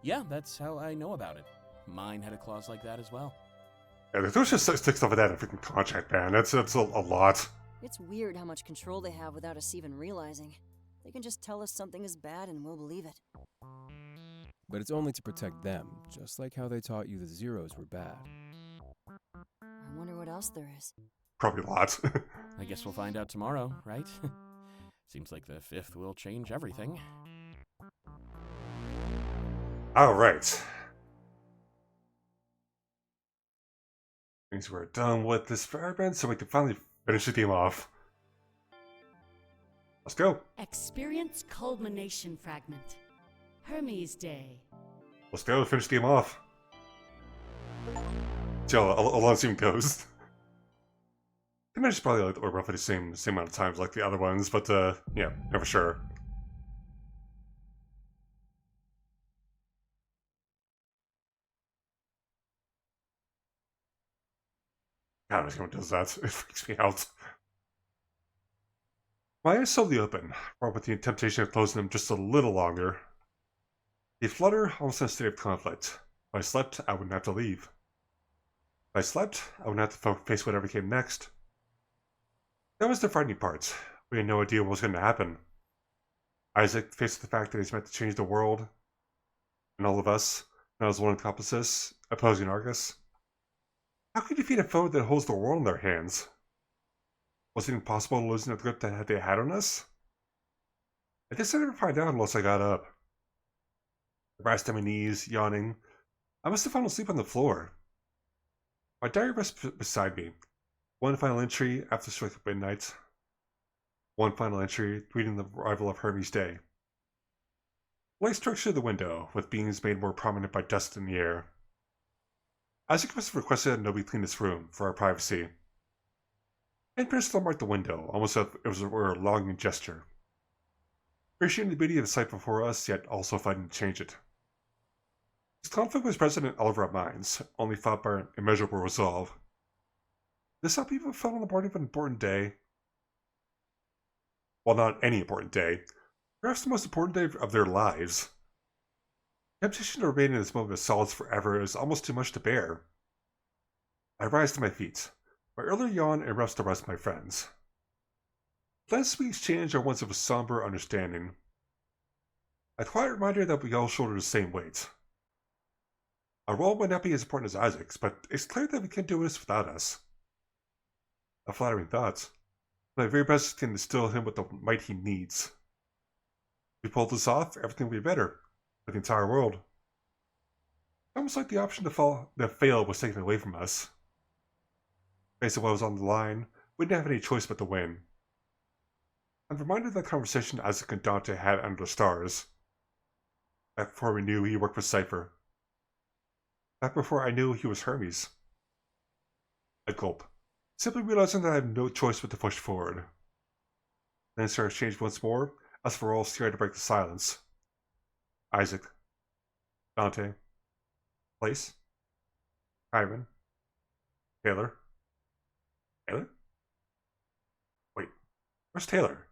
Speaker 9: Yeah, that's how I know about it. Mine had a clause like that as well.
Speaker 2: Yeah, there's just stick stuff like that in a freaking contract, man. That's a lot.
Speaker 3: It's weird how much control they have without us even realizing. They can just tell us something is bad and we'll believe it.
Speaker 7: But it's only to protect them, just like how they taught you the zeros were bad.
Speaker 3: I wonder what else there is.
Speaker 2: Probably a lot.
Speaker 9: I guess we'll find out tomorrow, right? Seems like the 5th will change everything.
Speaker 2: Alright. Means we're done with this experiment, so we can finally finish the game off. Let's go.
Speaker 5: Experience culmination fragment. Hermes Day.
Speaker 2: Let's go, finish the game off. See how a long this even goes. I imagine it's probably like roughly the same amount of times like the other ones, but yeah, never sure. God, this game does that. It freaks me out. My eyes slowly open, brought with the temptation of closing them just a little longer. They flutter, almost in a state of conflict. If I slept, I wouldn't have to leave. If I slept, I wouldn't have to face whatever came next. That was the frightening part. We had no idea what was going to happen. Isaac, faced with the fact that he's meant to change the world, and all of us, now as one accomplices, opposing Argus. How could you defeat a foe that holds the world in their hands? Was it impossible losing the grip that they had on us? I guess I'd never find out unless I got up. I rested on my knees, yawning. I must have fallen asleep on the floor. My diary rests beside me. One final entry after striking midnight. One final entry greeting the arrival of Hermes Day. Light strikes through the window, with beams made more prominent by dust in the air. Isaac must have requested that nobody clean this room for our privacy. And still marked the window, almost as if it were a longing gesture. Appreciating the beauty of the sight before us, yet also fighting to change it. This conflict was present in all of our minds, only fought by an immeasurable resolve. This how people felt on the morning of an important day. Well, not any important day. Perhaps the most important day of their lives. The temptation to remain in this moment of solace forever is almost too much to bear. I rise to my feet. My earlier yawn interrupts the rest of my friends. The glances we exchange are ones of a somber understanding. A quiet reminder that we all shoulder the same weight. Our role might not be as important as Isaac's, but it's clear that we can't do this without us. A flattering thought. My very best can instill him with the might he needs. If we pull this off, everything will be better for the entire world. Almost like the option to fail was taken away from us. Based on what was on the line, we didn't have any choice but to win. I'm reminded of that conversation Isaac and Dante had under the stars. Back before we knew he worked with Cypher. Back before I knew he was Hermes. I gulp, simply realizing that I have no choice but to push forward. Then stars changed once more, as we're all scared to break the silence. Isaac. Dante. Place. Ivan. Taylor. Taylor? Wait, where's Taylor?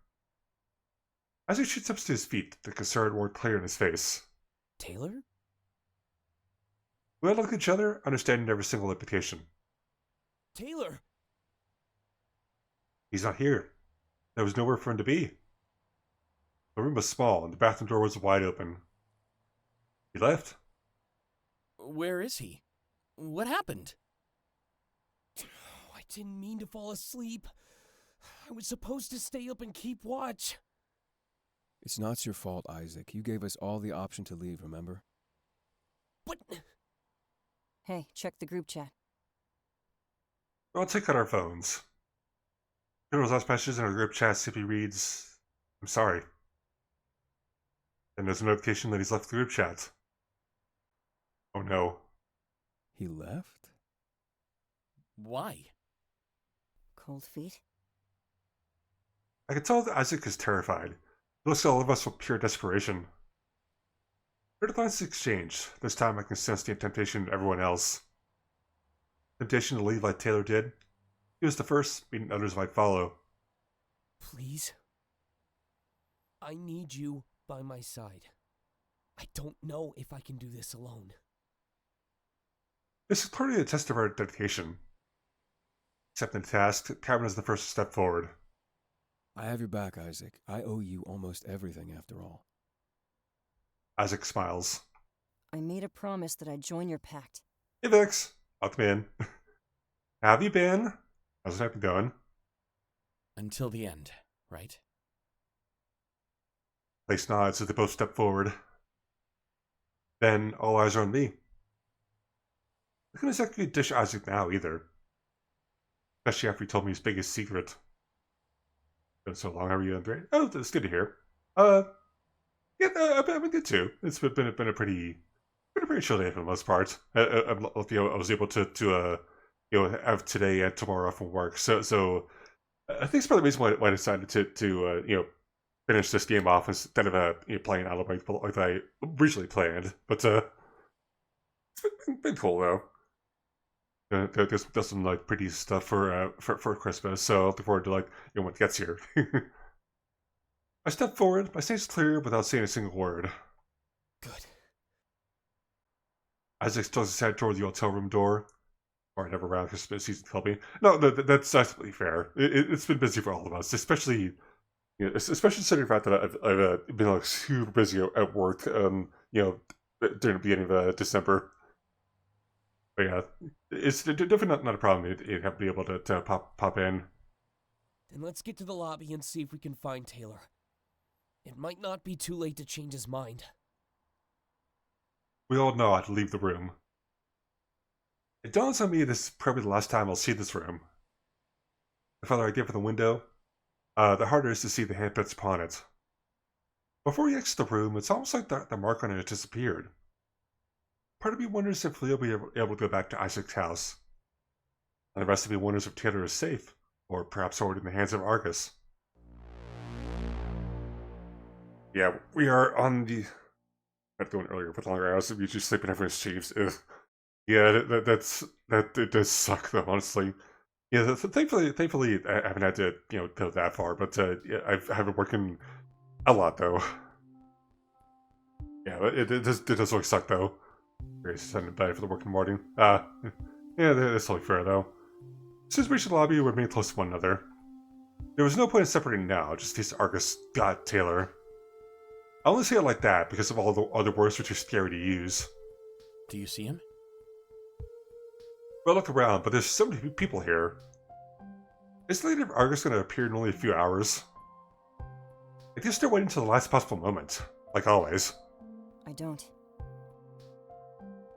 Speaker 2: As he shoots up to his feet, the concern more clear in his face.
Speaker 8: Taylor?
Speaker 2: We all look at each other, understanding every single implication.
Speaker 8: Taylor!
Speaker 2: He's not here. There was nowhere for him to be. The room was small, and the bathroom door was wide open. He left.
Speaker 9: Where is he? What happened?
Speaker 8: I didn't mean to fall asleep. I was supposed to stay up and keep watch.
Speaker 7: It's not your fault, Isaac. You gave us all the option to leave, remember?
Speaker 8: What?
Speaker 3: Hey, check the group chat.
Speaker 2: We'll take out our phones. General's last messages in our group chat simply reads, "I'm sorry." And there's a notification that he's left the group chat. Oh no.
Speaker 7: He left?
Speaker 9: Why?
Speaker 3: Cold feet?
Speaker 2: I can tell that Isaac is terrified. He looks at all of us with pure desperation. We're the last exchange. This time I can sense the temptation of everyone else. Temptation to leave like Taylor did. He was the first, meaning others might follow.
Speaker 8: Please? I need you by my side. I don't know if I can do this alone.
Speaker 2: This is clearly a test of our dedication. Accepting the task, Cameron is the first step forward.
Speaker 7: I have your back, Isaac. I owe you almost everything, after all.
Speaker 2: Isaac smiles.
Speaker 3: I made a promise that I'd join your pact.
Speaker 2: Hey Vix, welcome in. How have you been? How's it been going?
Speaker 9: Until the end, right?
Speaker 2: Lace nods as they both step forward. Then all eyes are on me. I couldn't exactly dish Isaac now either. Especially after he told me his biggest secret. It's been so long, how are you, Andre? Oh, that's good to hear. Yeah, I've been good too. It's been a pretty chill day for the most part. I was able to have today and tomorrow off from work. So I think it's probably the reason why I decided to finish this game off instead of playing out like I originally planned. But it's been cool though. There's some like pretty stuff for Christmas, so looking forward to when it gets here. I step forward, my state's clear without saying a single word.
Speaker 8: Good.
Speaker 2: Isaac tilts his head toward the hotel room door. Or never around Christmas season to help me. No, that's absolutely fair. It's been busy for all of us, especially considering the fact that I've been super busy at work. During the beginning of December. But yeah, it's definitely not a problem. It have to be able to pop in.
Speaker 8: Then let's get to the lobby and see if we can find Taylor. It might not be too late to change his mind.
Speaker 2: We all know how to leave the room. It dawns on me this is probably the last time I'll see this room. The farther I get from the window, the harder it is to see the handprints upon it. Before we exit the room, it's almost like the mark on it has disappeared. Part of me wonders if Leo will be able to go back to Isaac's house. And the rest of me wonders if Taylor is safe, or perhaps already in the hands of Argus. Yeah, we are on the... I had to go in earlier, but longer hours of usually sleeping everyone's chiefs. Ugh. Yeah, it does suck though, honestly. Yeah, thankfully, I haven't had to go that far, but yeah, I've been working a lot though. Yeah, it does really suck though. Very sudden bad for the working morning. Yeah, that's totally fair though. Since we reached the lobby, we remained close to one another. There was no point in separating now, just in case Argus got Taylor. I only say it like that because of all the other words which are scary to use.
Speaker 9: Do you see him?
Speaker 2: Well, look around, but there's so many people here. Is the lady of Argus going to appear in only a few hours? I guess they're waiting until the last possible moment, like always.
Speaker 3: I don't.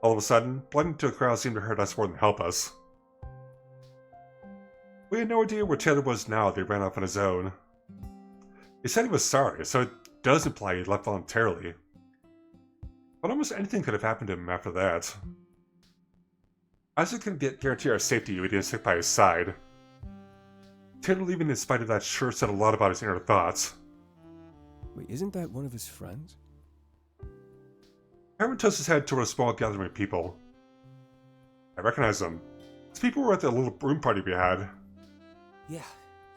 Speaker 2: All of a sudden, blending into a crowd seemed to hurt us more than help us. We had no idea where Taylor was now. They ran off on his own. He said he was sorry, so it does imply he left voluntarily. But almost anything could have happened to him after that. Isaac couldn't guarantee our safety if he didn't stick by his side. Taylor leaving in spite of that sure said a lot about his inner thoughts.
Speaker 7: Wait, isn't that one of his friends?
Speaker 2: Cameron tossed his head toward a small gathering of people. I recognize them. These people were at the little room party we had.
Speaker 8: Yeah,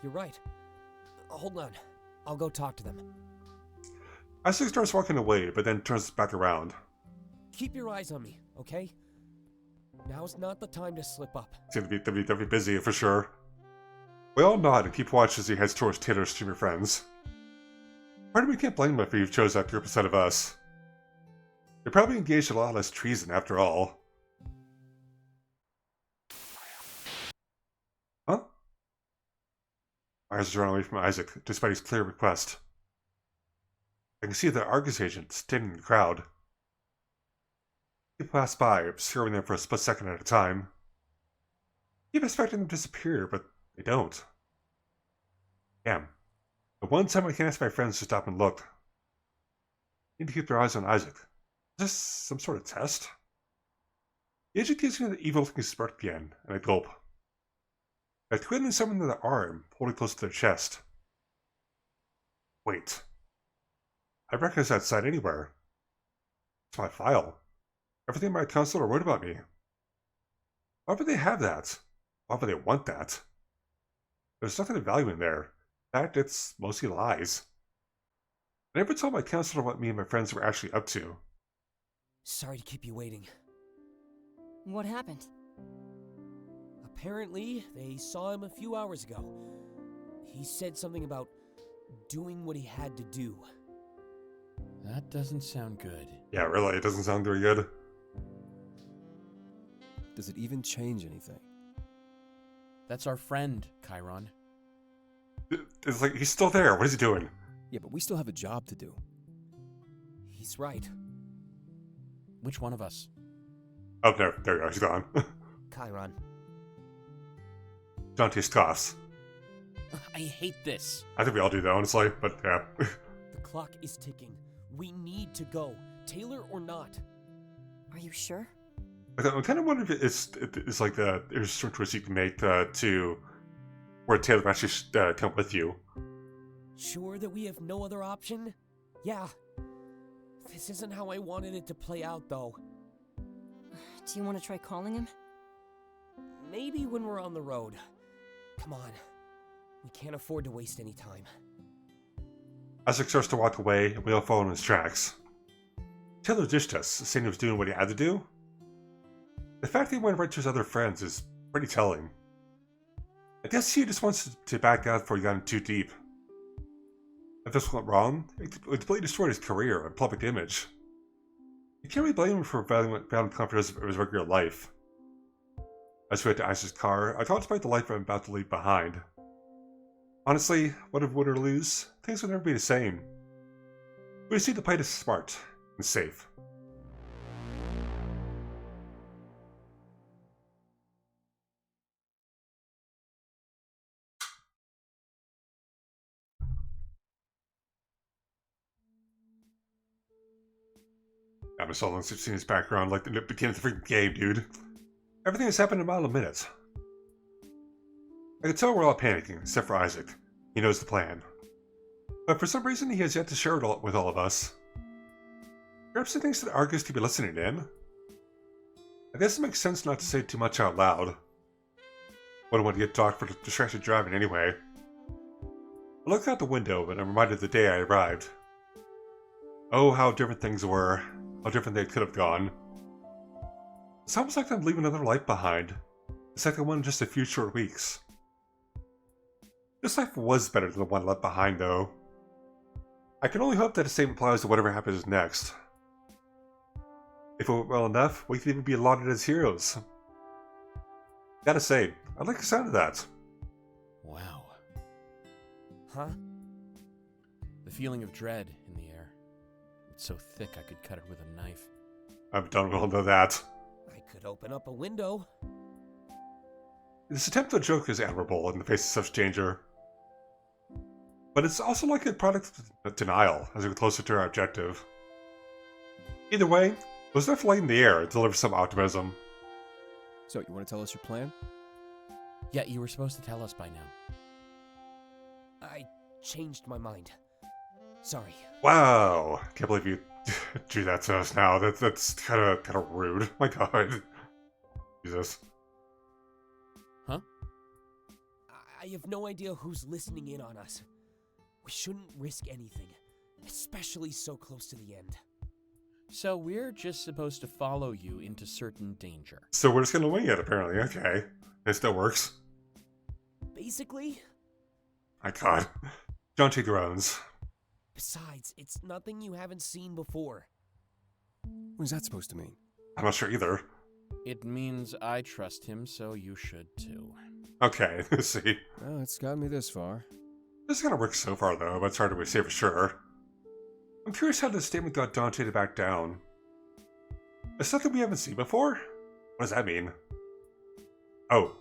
Speaker 8: you're right. Hold on. I'll go talk to them.
Speaker 2: Isaac starts walking away, but then turns back around.
Speaker 8: Keep your eyes on me, okay? Now's not the time to slip up.
Speaker 2: He's gonna be busy for sure. We all nod and keep watch as he heads towards Taylor's stream of friends. Part of me can't blame him if he chose that group instead of us. They're probably engaged in a lot less treason after all. Huh? Myers is running away from Isaac, despite his clear request. I can see the Argus agent standing in the crowd. He passed by, obscuring them for a split second at a time. Keep expecting them to disappear, but they don't. Damn. The one time I can ask my friends to stop and look. Need to keep their eyes on Isaac. Is this some sort of test? The agent gives me the evil-looking smirk again, and I gulp. I quickly summon their arm, holding close to their chest. Wait. I recognize that sign anywhere. It's my file. Everything in my counselor wrote about me. Why would they have that? Why would they want that? There's nothing of value in there. In fact, it's mostly lies. I never told my counselor what me and my friends were actually up to.
Speaker 8: Sorry to keep you waiting.
Speaker 3: What happened?
Speaker 8: Apparently, they saw him a few hours ago. He said something about doing what he had to do.
Speaker 9: That doesn't sound good.
Speaker 2: Yeah, really, it doesn't sound very good.
Speaker 7: Does it even change anything?
Speaker 9: That's our friend, Chiron.
Speaker 2: It's like, he's still there. What is he doing?
Speaker 7: Yeah, but we still have a job to do.
Speaker 8: He's right.
Speaker 9: Which one of us?
Speaker 2: Oh, there you go. He's gone.
Speaker 8: Chiron.
Speaker 2: Dante's coughs.
Speaker 9: I hate this.
Speaker 2: I think we all do, though, honestly, but yeah.
Speaker 8: The clock is ticking. We need to go, Taylor or not.
Speaker 3: Are you sure?
Speaker 2: I kind of wonder if it's like there's some twist you can make to where Taylor actually come with you.
Speaker 8: Sure that we have no other option? Yeah. This isn't how I wanted it to play out, though.
Speaker 3: Do you want to try calling him?
Speaker 8: Maybe when we're on the road. Come on. We can't afford to waste any time.
Speaker 2: Isaac starts to walk away, and we all follow in his tracks. Taylor dished us, saying he was doing what he had to do. The fact that he went right to his other friends is pretty telling. I guess he just wants to back out before he got in too deep. If this went wrong, it completely destroyed his career and public image. You can't really blame him for valuing confidence of his regular life. As we head to Isaac's car, I contemplate the life I'm about to leave behind. Honestly, whether win or lose, things will never be the same. We just need to play this smart and safe. I'm just all seeing his background like the beginning of the freaking game, dude. Everything has happened in about a minute. I can tell we're all panicking, except for Isaac. He knows the plan. But for some reason, he has yet to share it with all of us. Perhaps he thinks that Argus could be listening in. I guess it makes sense not to say too much out loud. Wouldn't want to get docked for distracted driving anyway. I look out the window and I'm reminded of the day I arrived. Oh, how different things were. How different they could have gone. It's almost like I'm leaving another life behind. It's like I went in just a few short weeks. This life was better than the one left behind, though. I can only hope that the same applies to whatever happens next. If it went well enough, we could even be lauded as heroes. Gotta say, I like the sound of that.
Speaker 9: Wow.
Speaker 8: Huh?
Speaker 9: The feeling of dread in the air. It's so thick I could cut it with a knife.
Speaker 2: I've done well know that.
Speaker 8: I could open up a window.
Speaker 2: This attempt at a joke is admirable in the face of such danger. But it's also like a product of denial as we get closer to our objective. Either way, there's enough light in the air to deliver some optimism.
Speaker 7: So, you want to tell us your plan?
Speaker 9: Yeah, you were supposed to tell us by now.
Speaker 8: I changed my mind. Sorry.
Speaker 2: Wow, can't believe you do that to us now. That's kind of rude. My God, Jesus.
Speaker 9: Huh?
Speaker 8: I have no idea who's listening in on us. We shouldn't risk anything. especially so close to the end.
Speaker 9: So we're just supposed to follow you into certain danger.
Speaker 2: So we're just gonna wing it, apparently. Okay. It still works.
Speaker 8: Basically.
Speaker 2: My god. Dante groans.
Speaker 8: Besides, it's nothing you haven't seen before.
Speaker 7: What is that supposed to mean?
Speaker 2: I'm not sure either.
Speaker 9: It means I trust him, so you should too.
Speaker 2: Okay, let's see.
Speaker 7: Well, it's got me this far.
Speaker 2: This is gonna work so far, though, but it's hard to say for sure. I'm curious how this statement got Dante to back down. It's something we haven't seen before? What does that mean? Oh.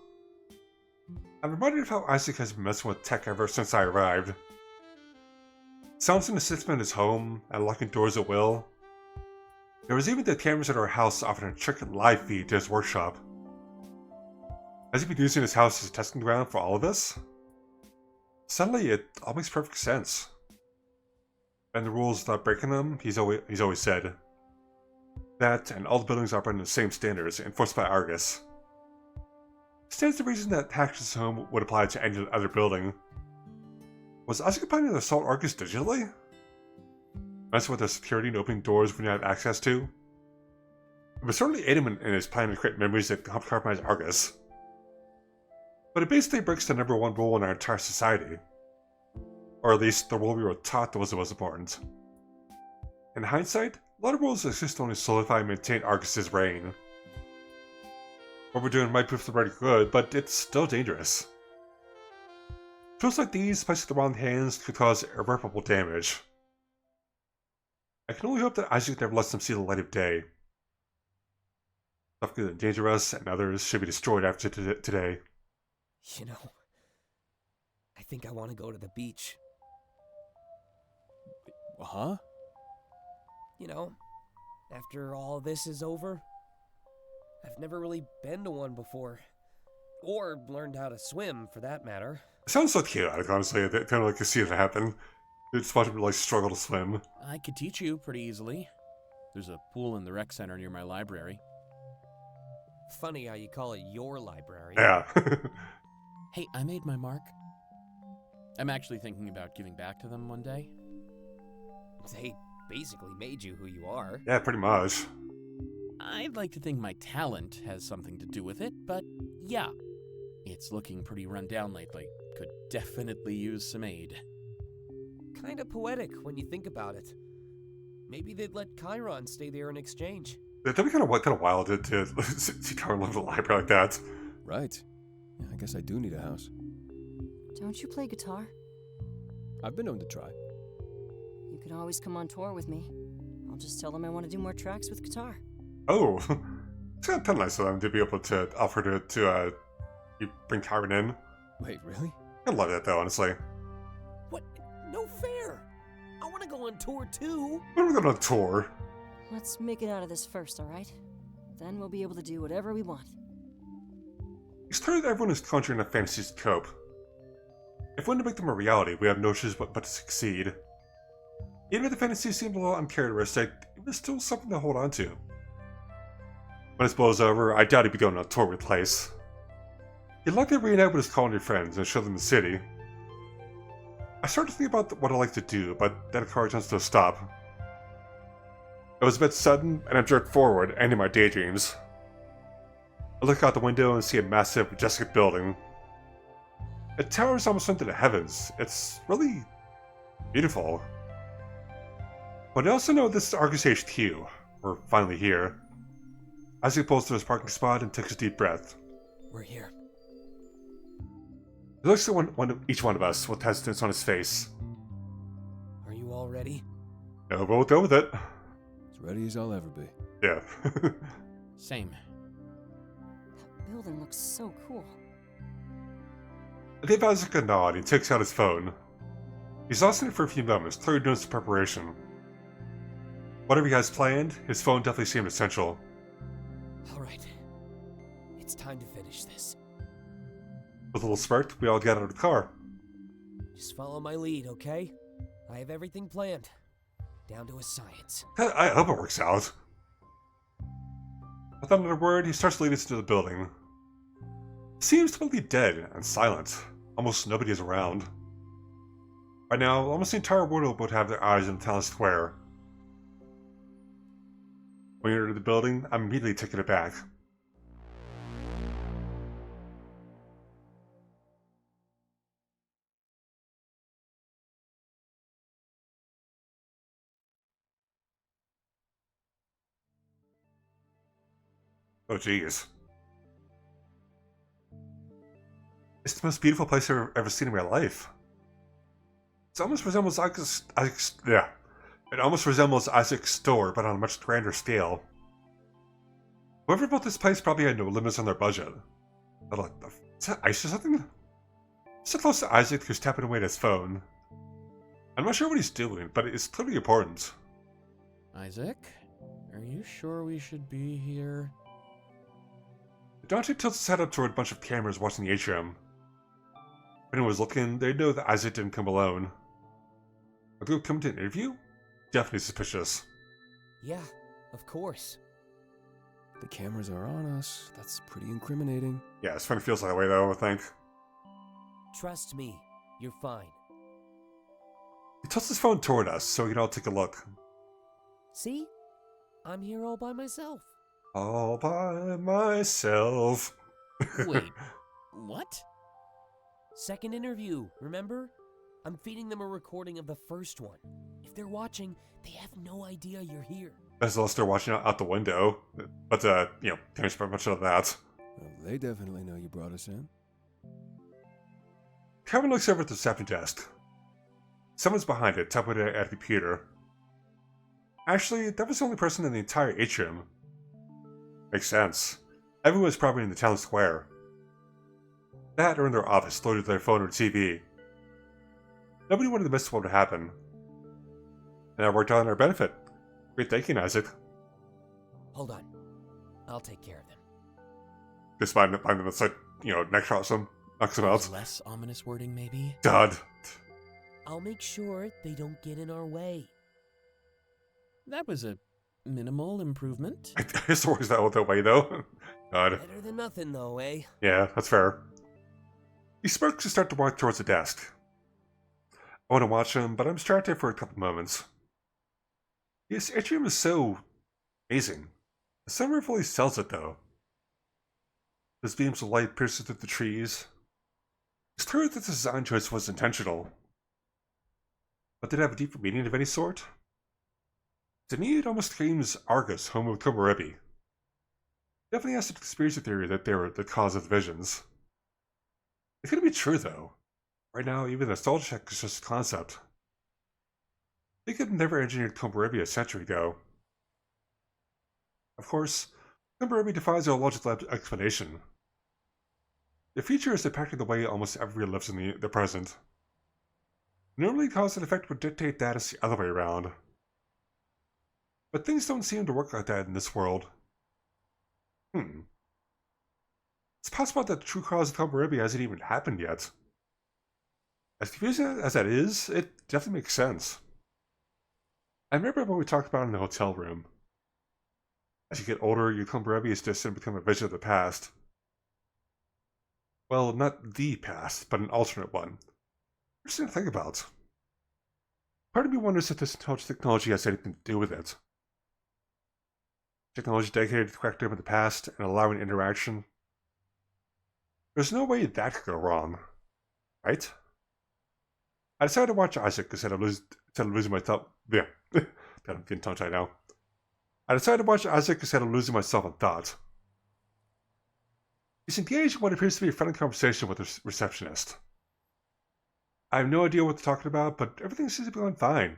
Speaker 2: I'm reminded of how Isaac has been messing with tech ever since I arrived. Silencing the system in his home and locking doors at will. There was even the cameras at our house offering a trick live feed to his workshop. Has he been using his house as a testing ground for all of this? Suddenly, it all makes perfect sense. And the rules without breaking them, he's always said. That, and all the buildings operate in the same standards enforced by Argus. Stands to reason that Hax's home would apply to any other building. Was Isaac planning to assault Argus digitally? Mess with the security and opening doors we didn't have access to? It was certainly aid him in his plan to create memories that compromise Argus. But it basically breaks the #1 rule in our entire society. Or at least the rule we were taught that was the most important. In hindsight, a lot of rules exist to only solidify and maintain Argus's reign. What we're doing might prove to be pretty good, but it's still dangerous. Tools like these, placed in the wrong hands, could cause irreparable damage. I can only hope that Isaac never lets them see the light of day. Stuff could endanger us, and others should be destroyed after today.
Speaker 8: You know, I think I want to go to the beach.
Speaker 7: Huh?
Speaker 8: You know, after all this is over. I've never really been to one before. Or learned how to swim, for that matter.
Speaker 2: It sounds so chaotic, honestly. I kind of like to see it happen. It's watching me struggle to swim.
Speaker 9: I could teach you pretty easily. There's a pool in the rec center near my library.
Speaker 8: Funny how you call it your library.
Speaker 2: Yeah.
Speaker 9: Hey, I made my mark. I'm actually thinking about giving back to them one day.
Speaker 8: They basically made you who you are.
Speaker 2: Yeah, pretty much.
Speaker 9: I'd like to think my talent has something to do with it, but yeah. It's looking pretty run down lately. Could definitely use some aid.
Speaker 8: Kinda poetic when you think about it. Maybe they'd let Chiron stay there in exchange.
Speaker 2: That'd be kind of wild to see Chiron live in a library like that.
Speaker 7: Right. Yeah, I guess I do need a house.
Speaker 3: Don't you play guitar?
Speaker 7: I've been known to try.
Speaker 3: You could always come on tour with me. I'll just tell them I want to do more tracks with guitar.
Speaker 2: Oh, it's kind of nice of them to be able to offer to bring Chiron in.
Speaker 7: Wait, really?
Speaker 2: I love that though, honestly.
Speaker 8: What? No fair! I want to go on tour too!
Speaker 2: When are we going on tour?
Speaker 3: Let's make it out of this first, alright? Then we'll be able to do whatever we want.
Speaker 2: It's clear that everyone is conjuring up fantasies to cope. If we want to make them a reality, we have no choice but to succeed. Even if the fantasies seemed a little uncharacteristic, it was still something to hold on to. When this blows over, I doubt he'd be going on tour with Place. He'd likely reunite with his colony friends and show them the city. I started to think about what I'd like to do, but then encouragement to stop. It was a bit sudden, and I jerked forward, ending my daydreams. I look out the window and see a massive, majestic building. It towers almost into the heavens. It's really beautiful. But I also know this is Argus HQ. We're finally here. Isaac pulls to his parking spot and takes a deep breath.
Speaker 8: We're here.
Speaker 2: He looks at each one of us with hesitance on his face.
Speaker 8: Are you all ready?
Speaker 2: No, we'll go with it.
Speaker 7: As ready as I'll ever be.
Speaker 2: Yeah.
Speaker 9: Same.
Speaker 3: That building looks so cool.
Speaker 2: I give Isaac a nod and he takes out his phone. He's lost in it for a few moments, clearly doing some preparation. Whatever he has planned, his phone definitely seemed essential.
Speaker 8: Alright. It's time to finish this.
Speaker 2: With a little smirk, we all get out of the car.
Speaker 8: Just follow my lead, okay? I have everything planned. Down to a science.
Speaker 2: I hope it works out. Without another word, he starts leading us into the building. It seems totally dead and silent. Almost nobody is around. By now, almost the entire world would have their eyes on the town square. When we enter the building, I'm immediately taken aback. Oh jeez. It's the most beautiful place I've ever seen in my life. It almost resembles It almost resembles Isaac's store, but on a much grander scale. Whoever built this place probably had no limits on their budget. But like, is that ice or something? So close to Isaac, who's tapping away at his phone. I'm not sure what he's doing, but it's clearly important.
Speaker 9: Isaac, are you sure we should be here?
Speaker 2: Dante tilts his head up toward a bunch of cameras watching the atrium. If anyone was looking, they'd know that Isaac didn't come alone. Are they coming to an interview? Definitely suspicious.
Speaker 8: Yeah, of course.
Speaker 7: The cameras are on us. That's pretty incriminating.
Speaker 2: Yeah, it kind of feels that way though, I think.
Speaker 8: Trust me, you're fine.
Speaker 2: He tilts his phone toward us so we can all take a look.
Speaker 8: See? I'm here all by myself.
Speaker 2: All by myself.
Speaker 9: Wait, what?
Speaker 8: Second interview, remember? I'm feeding them a recording of the first one. If they're watching, they have no idea you're here.
Speaker 2: As well as they're watching out the window. But, can't expect much of that.
Speaker 7: Well, they definitely know you brought us in.
Speaker 2: Kevin looks over at the reception desk. Someone's behind it, typing at a computer. Actually, that was the only person in the entire atrium. Makes sense. Everyone was probably in the town square. That or in their office, loaded to their phone or TV. Nobody wanted to miss what would happen. And that worked out in our benefit. Great thinking, Isaac.
Speaker 8: Hold on. I'll take care of them.
Speaker 2: Just find them inside, neck shots them, knocks them out.
Speaker 9: Less ominous wording, maybe?
Speaker 2: God.
Speaker 8: I'll make sure they don't get in our way.
Speaker 9: That was a minimal improvement.
Speaker 2: I guess it works that way, though. God.
Speaker 8: Better than nothing, though, eh?
Speaker 2: Yeah, that's fair. He smirks and starts to walk towards the desk. I want to watch him, but I'm distracted for a couple moments. This atrium is so amazing. The sun fully sells it, though. Those beams of light piercing through the trees. It's clear that the design choice was intentional. But did it have a deeper meaning of any sort? To me, it almost screams Argus, home of Komorebi. Definitely has a conspiracy theory that they were the cause of the visions. It could be true, though. Right now, even the nostalgia check is just a concept. They could have never engineered Komorebi a century ago. Of course, Komorebi defies our logical explanation. The future is depicted the way almost everyone lives in the present. Normally, cause and effect would dictate that it's the other way around. But things don't seem to work like that in this world. It's possible that the true cause of Komorebi hasn't even happened yet. As confusing as that is, it definitely makes sense. I remember when we talked about it in the hotel room. As you get older, your Komorebi is distant and become a vision of the past. Well, not the past, but an alternate one. Interesting to think about. Part of me wonders if this intelligent technology has anything to do with it. Technology dedicated to correcting in the past and allowing interaction. There's no way that could go wrong, right? I decided to watch Isaac instead of losing my thought. Yeah, God, I'm getting tongue-tied now. I decided to watch Isaac instead of losing myself in thought. He's engaged in what appears to be a friendly conversation with the receptionist. I have no idea what they're talking about, but everything seems to be going fine.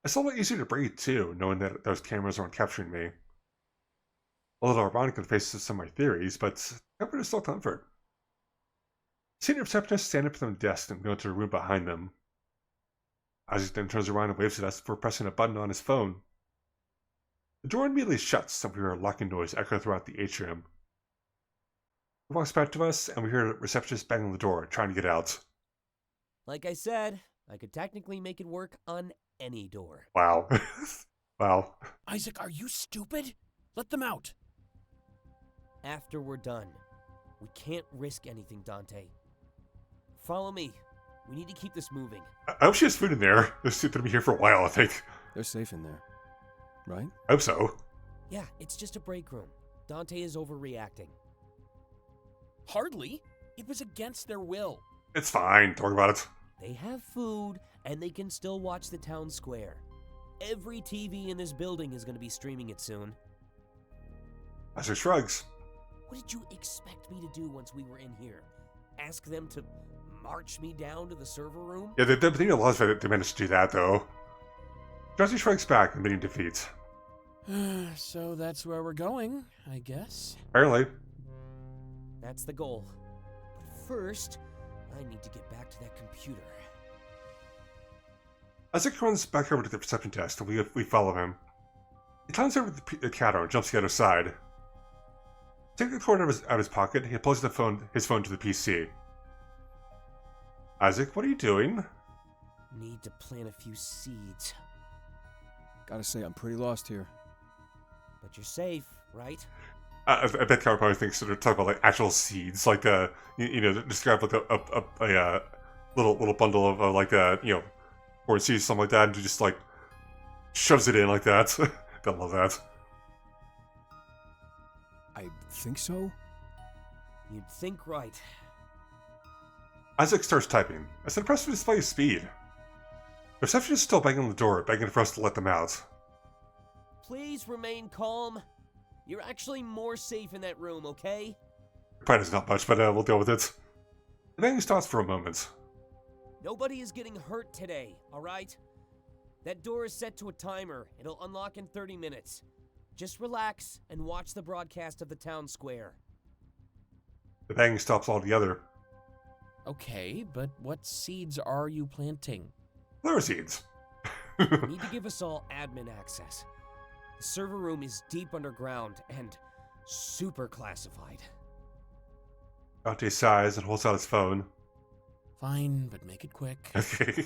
Speaker 2: It's a lot easier to breathe, too, knowing that those cameras aren't capturing me. A little ironic in the face of some of my theories, but comfort is still comfort. Senior receptionist stand up from the desk and go into the room behind them. Isaac then turns around and waves at us for pressing a button on his phone. The door immediately shuts and we hear a locking noise echo throughout the atrium. He walks back to us and we hear the receptionist bang on the door, trying to get out.
Speaker 8: Like I said, I could technically make it work on any door.
Speaker 2: Wow. Wow.
Speaker 9: Isaac, are you stupid? Let them out.
Speaker 8: After we're done. We can't risk anything, Dante. Follow me. We need to keep this moving.
Speaker 2: I hope she has food in there. They're going to be here for a while, I think.
Speaker 7: They're safe in there, right?
Speaker 2: I hope so.
Speaker 8: Yeah, it's just a break room. Dante is overreacting.
Speaker 9: Hardly. It was against their will.
Speaker 2: It's fine. Don't worry about it.
Speaker 8: They have food, and they can still watch the town square. Every TV in this building is going to be streaming it soon.
Speaker 2: Isaac shrugs.
Speaker 8: What did you expect me to do once we were in here? Ask them to march me down to the server room?
Speaker 2: Yeah, they need a lot of it. They managed to do that, though. Jesse shrugs back, admitting defeat.
Speaker 9: So that's where we're going, I guess.
Speaker 2: Apparently.
Speaker 8: That's the goal. But first, I need to get back to that computer.
Speaker 2: Isaac runs back over to the reception desk, and we follow him. He climbs over the counter and jumps to the other side. Taking the cord out of his pocket, he plugs his phone to the PC. Isaac, what are you doing?
Speaker 8: Need to plant a few seeds.
Speaker 7: Gotta say, I'm pretty lost here.
Speaker 8: But you're safe, right?
Speaker 2: I bet Kara probably thinks that they're talking about like actual seeds, like just grab like a little bundle of like corn seeds, something like that, and just like shoves it in like that. I love that.
Speaker 7: I think so.
Speaker 8: You'd think right.
Speaker 2: Isaac starts typing. It's an impressive display of speed. The receptionist is still banging on the door, begging for us to let them out.
Speaker 8: Please remain calm. You're actually more safe in that room, okay?
Speaker 2: Probably does not much, but we'll deal with it. The banging stops for a moment.
Speaker 8: Nobody is getting hurt today, alright? That door is set to a timer. It'll unlock in 30 minutes. Just relax and watch the broadcast of the town square.
Speaker 2: The banging stops altogether.
Speaker 9: Okay, but what seeds are you planting?
Speaker 2: Flower seeds.
Speaker 8: You need to give us all admin access. The server room is deep underground and super classified.
Speaker 2: Dante sighs and holds out his phone.
Speaker 9: Fine, but make it quick.
Speaker 2: Okay.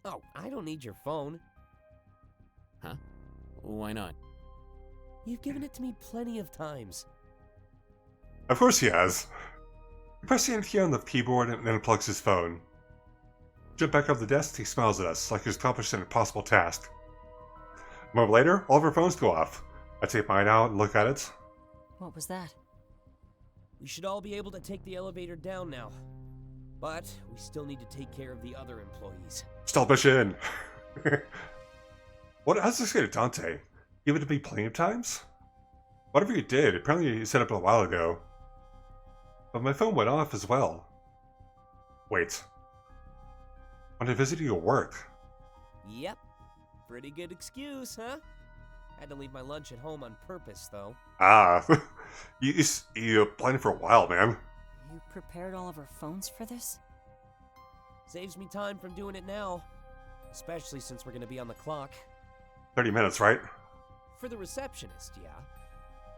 Speaker 8: Oh, I don't need your phone.
Speaker 9: Huh? Why not?
Speaker 8: You've given it to me plenty of times.
Speaker 2: Of course he has. He presses the end key on the keyboard and then unplugs his phone. Jump back off the desk, he smiles at us like he's accomplished an impossible task. A moment later, all of our phones go off. I take mine out and look at it.
Speaker 3: What was that?
Speaker 8: We should all be able to take the elevator down now. But we still need to take care of the other employees.
Speaker 2: Stop mission! How's this get to Dante? Give it to me plenty of times? Whatever you did, apparently you set up a while ago. But my phone went off as well. Wait. When I visited your work?
Speaker 8: Yep. Pretty good excuse, huh? Had to leave my lunch at home on purpose, though.
Speaker 2: Ah. you planned for a while, man.
Speaker 3: You prepared all of our phones for this?
Speaker 8: Saves me time from doing it now. Especially since we're gonna be on the clock.
Speaker 2: 30 minutes, right?
Speaker 8: For the receptionist, yeah.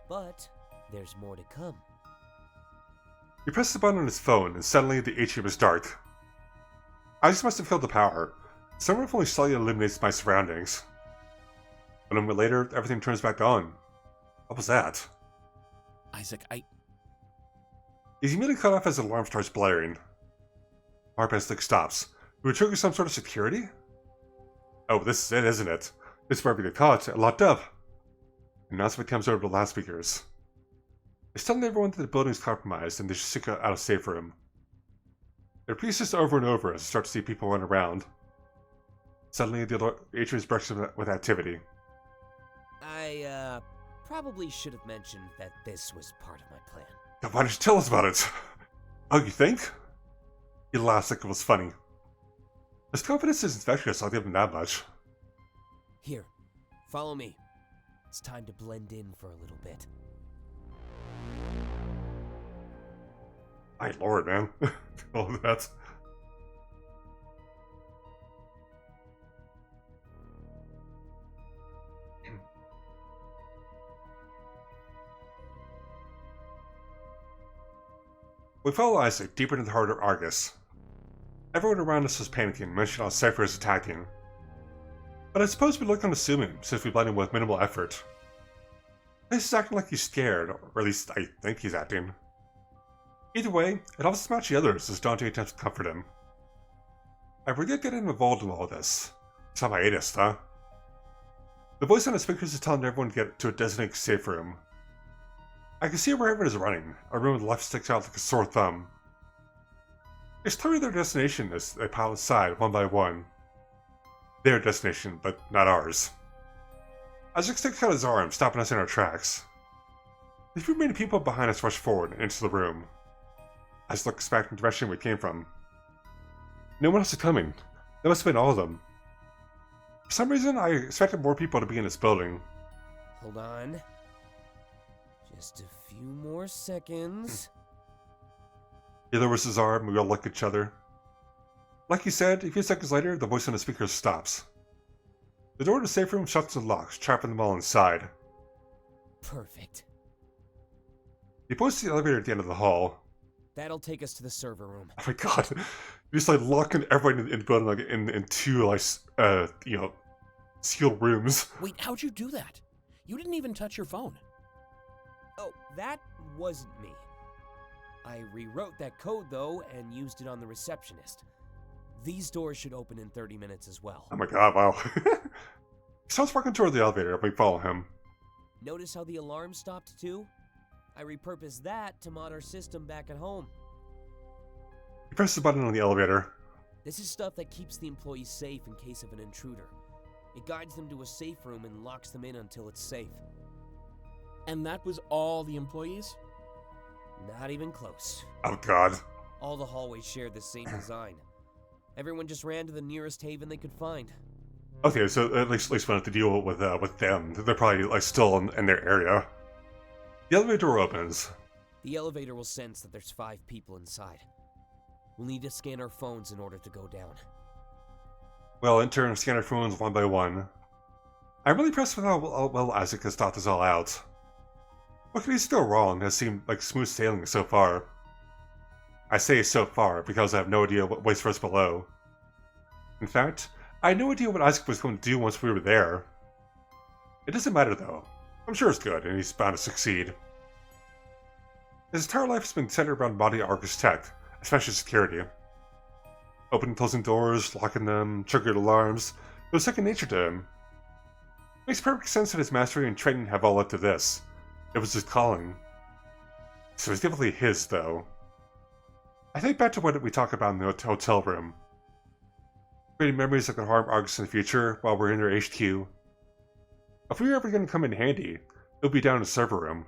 Speaker 8: But there's more to come.
Speaker 2: He presses the button on his phone, and suddenly the atrium is dark. I just must have killed the power. Someone only slightly illuminates my surroundings. A moment later, everything turns back on. What was that?
Speaker 9: Isaac,
Speaker 2: He's immediately cut off as the alarm starts blaring. Heartbeat Lick stops. We trigger some sort of security? Oh, this is it, isn't it? This is where we get caught and locked up. An announcement comes over the loudspeakers. It's telling everyone that the building is compromised and they should seek out a safe room. It repeats this over and over as I start to see people run around. Suddenly, the atrium is bursting with activity.
Speaker 8: I, probably should have mentioned that this was part of my plan.
Speaker 2: Now, why did you tell us about it? Oh, you think? He laughs like it was funny. His confidence is infectious, I'll give him that much.
Speaker 8: Here, follow me. It's time to blend in for a little bit.
Speaker 2: My lord, man. All of that. We follow Isaac deeper into the heart of Argus. Everyone around us was panicking, mentioning how Cypher is attacking. But I suppose we look unassuming, since we blend in with minimal effort. He's acting like he's scared, or at least I think he's acting. Either way, it helps to match the others as Dante attempts to comfort him. I really getting involved in all this. It's not my hiatus, huh? The voice on the speakers is telling everyone to get to a designated safe room. I can see where everyone is running. A room with the left sticks out like a sore thumb. It's clearly their destination as they pile inside one by one. Their destination, but not ours. Isaac sticks out his arm, stopping us in our tracks. The few remaining people behind us rush forward and into the room. Isaac looks back in the direction we came from. No one else is coming. That must have been all of them. For some reason, I expected more people to be in this building.
Speaker 8: Hold on. Just a few more seconds.
Speaker 2: He lowers his arm, we all look at each other. Like he said, a few seconds later, the voice on the speaker stops. The door to the safe room shuts and locks, trapping them all inside.
Speaker 8: Perfect.
Speaker 2: He points to the elevator at the end of the hall.
Speaker 8: That'll take us to the server room.
Speaker 2: Oh my god. He's like locking everyone in the building like in two like sealed rooms.
Speaker 9: Wait, how'd you do that? You didn't even touch your phone.
Speaker 8: Oh, that wasn't me. I rewrote that code, though, and used it on the receptionist. These doors should open in 30 minutes as well.
Speaker 2: Oh my god, wow. He starts walking toward the elevator, and we follow him.
Speaker 8: Notice how the alarm stopped, too? I repurposed that to mod our system back at home.
Speaker 2: He presses the button on the elevator.
Speaker 8: This is stuff that keeps the employees safe in case of an intruder. It guides them to a safe room and locks them in until it's safe.
Speaker 9: And that was all the employees?
Speaker 8: Not even close.
Speaker 2: Oh god.
Speaker 8: All the hallways shared the same design. Everyone just ran to the nearest haven they could find.
Speaker 2: Okay, so at least we don't have to deal with them. They're probably like still in their area. The elevator door opens.
Speaker 8: The elevator will sense that there's 5 people inside. We'll need to scan our phones in order to go down.
Speaker 2: Well, in turn, scan our phones one by one. I'm really impressed with how well Isaac has thought this all out. What could he still wrong? Has seemed like smooth sailing so far. I say so far because I have no idea what waits for us below. In fact, I had no idea what Isaac was going to do once we were there. It doesn't matter though. I'm sure it's good, and he's bound to succeed. His entire life has been centered around body Argus tech, especially security. Opening and closing doors, locking them, triggered alarms, it was second nature to him. Makes perfect sense that his mastery and training have all led to this. It was his calling. So it's definitely his, though. I think back to what we talked about in the hotel room. Creating memories that could harm Argus in the future while we're in their HQ. If we were ever going to come in handy, it would be down in the server room.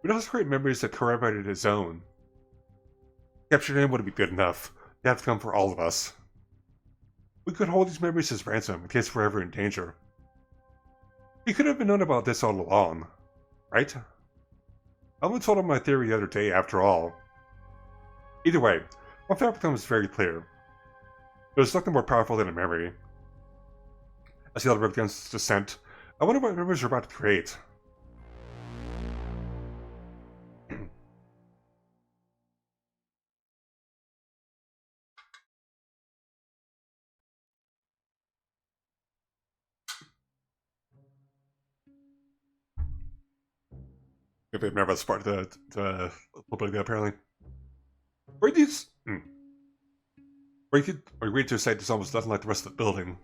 Speaker 2: We'd also create memories that corroborated his own. Capturing him wouldn't be good enough. They'd have to come for all of us. We could hold these memories as ransom in case we're ever in danger. He could have been known about this all along, right? I only told him my theory the other day after all. Either way, one fact becomes very clear. There's nothing more powerful than a memory. As the elevator begins its descent, I wonder what memories we're about to create. Maybe I've never sparked the little bit ago, apparently. Where these? We read to a site that's almost nothing like the rest of the building.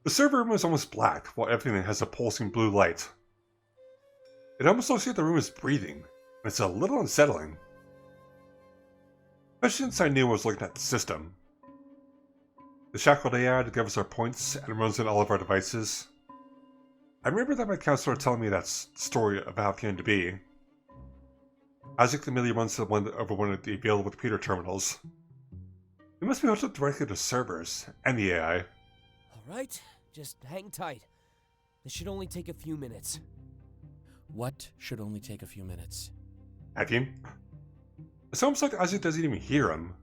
Speaker 2: The server room is almost black, while everything has a pulsing blue light. It almost looks like the room is breathing, and it's a little unsettling. Especially since I knew I was looking at the system. The shackled AI that gives us our points and runs on all of our devices. I remember that my counselor telling me that story of how it came to be. Isaac immediately runs over one of the available computer terminals. It must be hooked up directly to servers and the AI.
Speaker 8: Alright, just hang tight. This should only take a few minutes.
Speaker 9: What should only take a few minutes?
Speaker 2: Have you? It's almost like Isaac doesn't even hear him.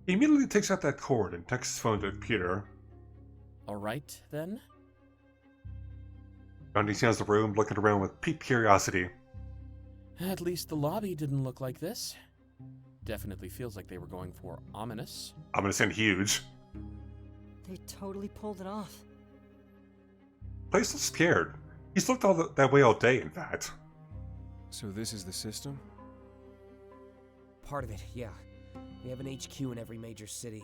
Speaker 2: He immediately takes out that cord and takes his phone to the computer.
Speaker 9: Alright, then.
Speaker 2: He scans the room, looking around with peak curiosity.
Speaker 9: At least the lobby didn't look like this. Definitely feels like they were going for ominous.
Speaker 2: Ominous and huge.
Speaker 3: They totally pulled it off.
Speaker 2: Place looks scared. He's looked that way all day, in fact.
Speaker 7: So this is the system?
Speaker 8: Part of it, yeah. We have an HQ in every major city.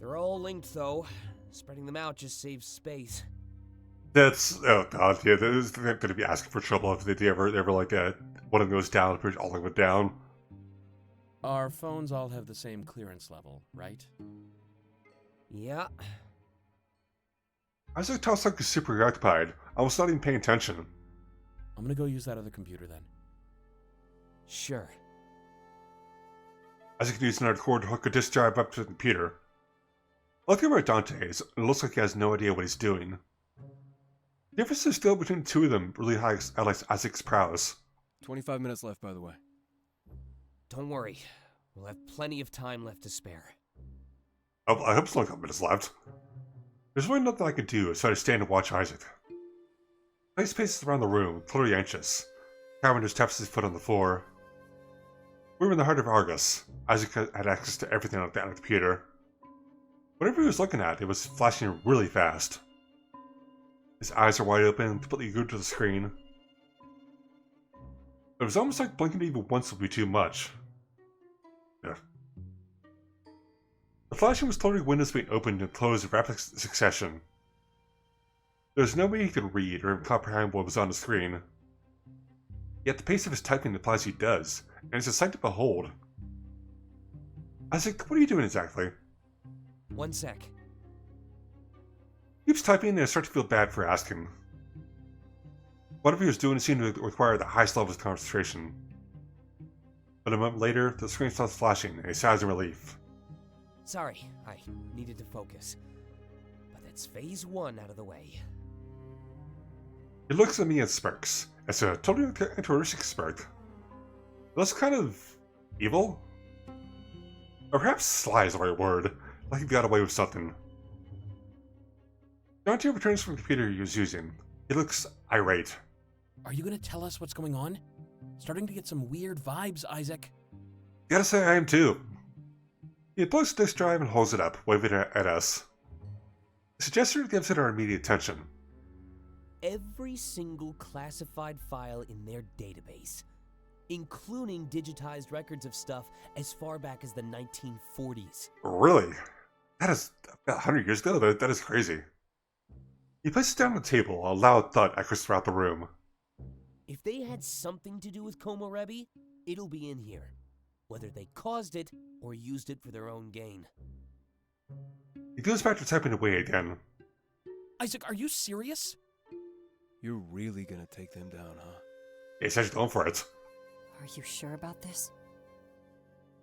Speaker 8: They're all linked, though. Spreading them out just saves space.
Speaker 2: That's, oh god, yeah, that is going to be asking for trouble if they ever like, one of them goes down, pretty much all of them went down.
Speaker 9: Our phones all have the same clearance level, right?
Speaker 8: Yeah.
Speaker 2: Isaac talks like he's super preoccupied. I was not even paying attention.
Speaker 9: I'm gonna go use that other computer then.
Speaker 8: Sure.
Speaker 2: Isaac needs another cord to hook a disk drive up to the computer. Looking over at Dante, it looks like he has no idea what he's doing. The difference is still between the two of them really highlights Isaac's prowess.
Speaker 7: 25 minutes left, by the way.
Speaker 8: Don't worry. We'll have plenty of time left to spare.
Speaker 2: Oh, I hope it's only a couple minutes left. There's really nothing I can do, so I stand and watch Isaac. He paces around the room, clearly anxious. Cameron just taps his foot on the floor. We were in the heart of Argus. Isaac had access to everything on the computer. Whatever he was looking at, it was flashing really fast. His eyes are wide open, completely glued to the screen. It was almost like blinking even once would be too much. Yeah. The flashing was clearly windows being opened and closed in rapid succession. There was no way he could read or even comprehend what was on the screen. Yet the pace of his typing implies he does, and it's a sight to behold. Isaac, what are you doing exactly?
Speaker 8: 1 sec.
Speaker 2: He keeps typing and I start to feel bad for asking. Whatever he was doing seemed to require the highest levels of concentration. But a moment later, the screen starts flashing and he sighs in relief.
Speaker 8: Sorry, I needed to focus. But that's phase 1 out of the way.
Speaker 2: He looks at me and smirks. It's a totally interesting smirk. It looks kind of evil? Or perhaps sly is the right word, like he got away with something. Dante returns from the computer he was using. He looks irate.
Speaker 9: Are you gonna tell us what's going on? Starting to get some weird vibes, Isaac.
Speaker 2: Gotta say I am too. He unplugs the disk drive and holds it up, waving it at us. The gesture gives it our immediate attention.
Speaker 8: Every single classified file in their database, including digitized records of stuff as far back as the 1940s.
Speaker 2: Really? That is about 100 years ago? That is crazy. He places it down on the table, a loud thud echoes throughout the room.
Speaker 8: If they had something to do with Komorebi, it'll be in here. Whether they caused it or used it for their own gain.
Speaker 2: He goes back to typing away again.
Speaker 9: Isaac, are you serious?
Speaker 7: You're really gonna take them down, huh?
Speaker 2: He's actually going for it.
Speaker 3: Are you sure about this?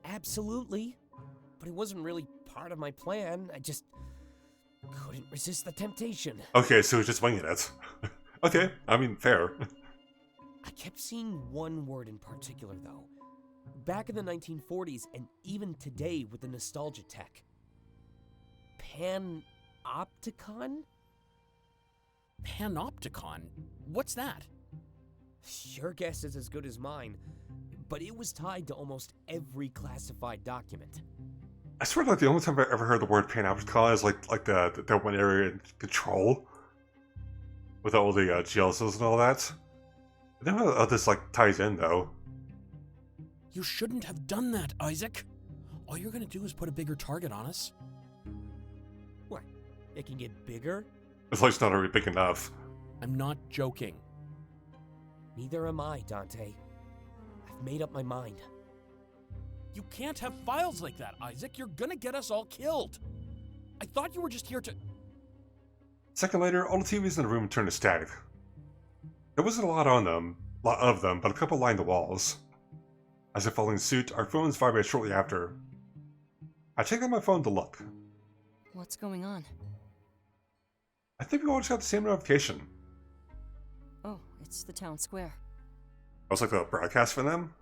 Speaker 8: Absolutely. But it wasn't really part of my plan. I just couldn't resist the temptation.
Speaker 2: Okay, so he's just winging it. Okay, I mean, fair.
Speaker 8: I kept seeing one word in particular, though. Back in the 1940s, and even today with the nostalgia tech. Panopticon?
Speaker 9: Panopticon? What's that?
Speaker 8: Your guess is as good as mine, but it was tied to almost every classified document.
Speaker 2: I swear, like, the only time I ever heard the word panopticon is like that one area in Control. With all the jail cells and all that. I don't know how this, like, ties in, though.
Speaker 9: You shouldn't have done that, Isaac. All you're gonna do is put a bigger target on us.
Speaker 8: What? It can get bigger?
Speaker 2: It's like it's not already big enough.
Speaker 9: I'm not joking.
Speaker 8: Neither am I, Dante. I've made up my mind.
Speaker 9: You can't have files like that, Isaac. You're gonna get us all killed. I thought you were just here to...
Speaker 2: A second later, all the TVs in the room turned to static. There wasn't a lot of them, but a couple lined the walls. As if following suit, our phones vibrated shortly after. I checked on my phone to look.
Speaker 3: What's going on?
Speaker 2: I think we all just got the same notification.
Speaker 3: Oh, it's the town square.
Speaker 2: I was like a broadcast for them?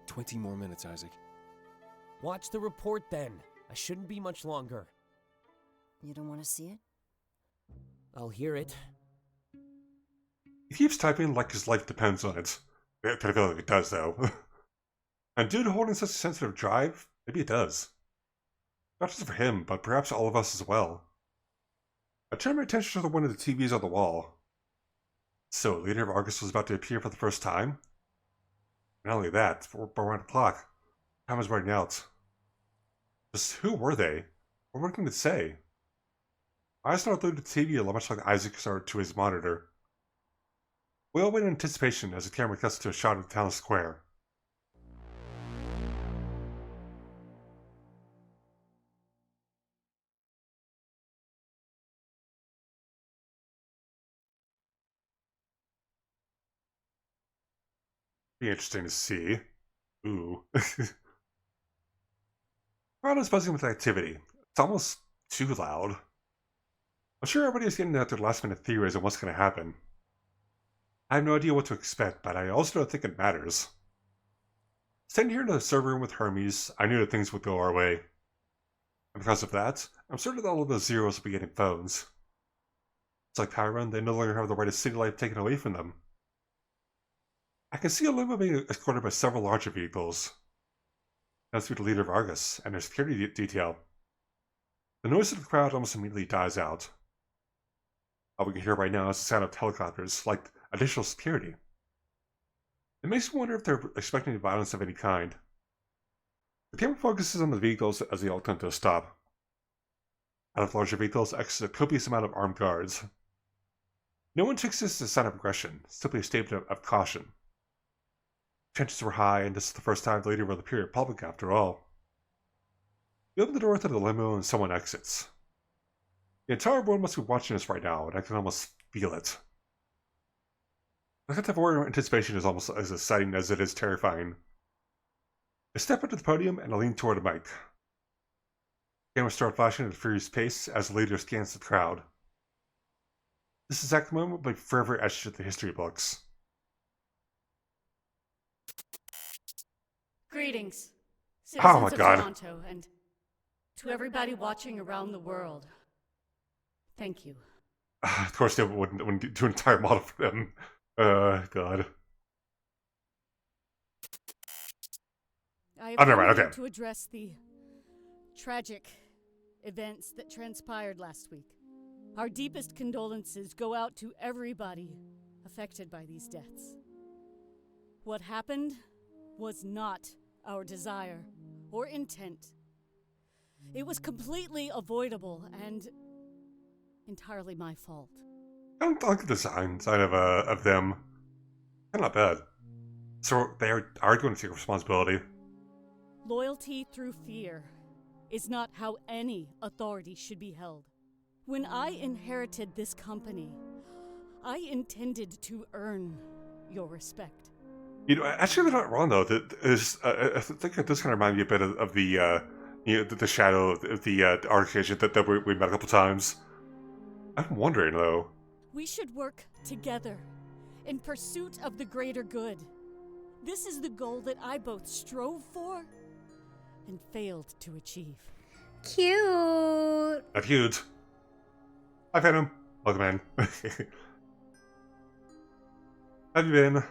Speaker 7: 20 more minutes, Isaac.
Speaker 8: Watch the report then. I shouldn't be much longer.
Speaker 3: You don't want to see it?
Speaker 8: I'll hear it.
Speaker 2: He keeps typing like his life depends on it. I feel like it does, though. And due to holding such a sensitive drive, maybe it does. Not just for him, but perhaps all of us as well. I turned my attention to one of the TVs on the wall. So, Leader of Argus was about to appear for the first time? Not only that, we're around the clock. Time was running out. Just who were they? What can it say? I started glued to the TV much like Isaac started to his monitor. We all wait in anticipation as the camera cuts to a shot of the town square. Be interesting to see. Ooh. Crowd is buzzing with activity. It's almost too loud. I'm sure everybody's getting out their last minute theories on what's going to happen. I have no idea what to expect, but I also don't think it matters. Standing here in the server room with Hermes, I knew that things would go our way. And because of that, I'm certain that all of those zeros will be getting phones. It's like Tyrone, they no longer have the right to city life taken away from them. I can see a limo being escorted by several larger vehicles. That's the leader of Argus and their security detail. The noise of the crowd almost immediately dies out. All we can hear right now is the sound of helicopters, like additional security. It makes me wonder if they're expecting violence of any kind. The camera focuses on the vehicles as they all come to a stop. Out of larger vehicles exits a copious amount of armed guards. No one takes this as a sign of aggression, simply a statement of caution. Chances were high, and this is the first time the leader will appear in public after all. We open the door to the limo and someone exits. The entire world must be watching us right now, and I can almost feel it. The kind of horror anticipation is almost as exciting as it is terrifying. I step up to the podium and I lean toward the mic. Cameras start flashing at a furious pace as the leader scans the crowd. This exact moment will be forever etched into the history books.
Speaker 5: Greetings,
Speaker 2: Oh my
Speaker 5: citizens of
Speaker 2: God.
Speaker 5: Toronto, and to everybody watching around the world. Thank you.
Speaker 2: Of course, they wouldn't do an entire model for them. God.
Speaker 5: I
Speaker 2: Oh,
Speaker 5: have
Speaker 2: never mind,
Speaker 5: come here
Speaker 2: okay.
Speaker 5: to address the tragic events that transpired last week. Our deepest condolences go out to everybody affected by these deaths. What happened was not our desire or intent. It was completely avoidable and entirely my fault.
Speaker 2: I don't like the design side of them. They're not bad. So they are going to take responsibility.
Speaker 5: Loyalty through fear is not how any authority should be held. When I inherited this company, I intended to earn your respect.
Speaker 2: You know, actually, they're not wrong though. I think it does kind of remind me a bit of the, the shadow of the architecture that we met a couple times. I'm wondering though.
Speaker 5: We should work together in pursuit of the greater good. This is the goal that I both strove for and failed to achieve.
Speaker 10: Cute.
Speaker 2: Not huge. Hi, Phantom. Welcome in. Have you been?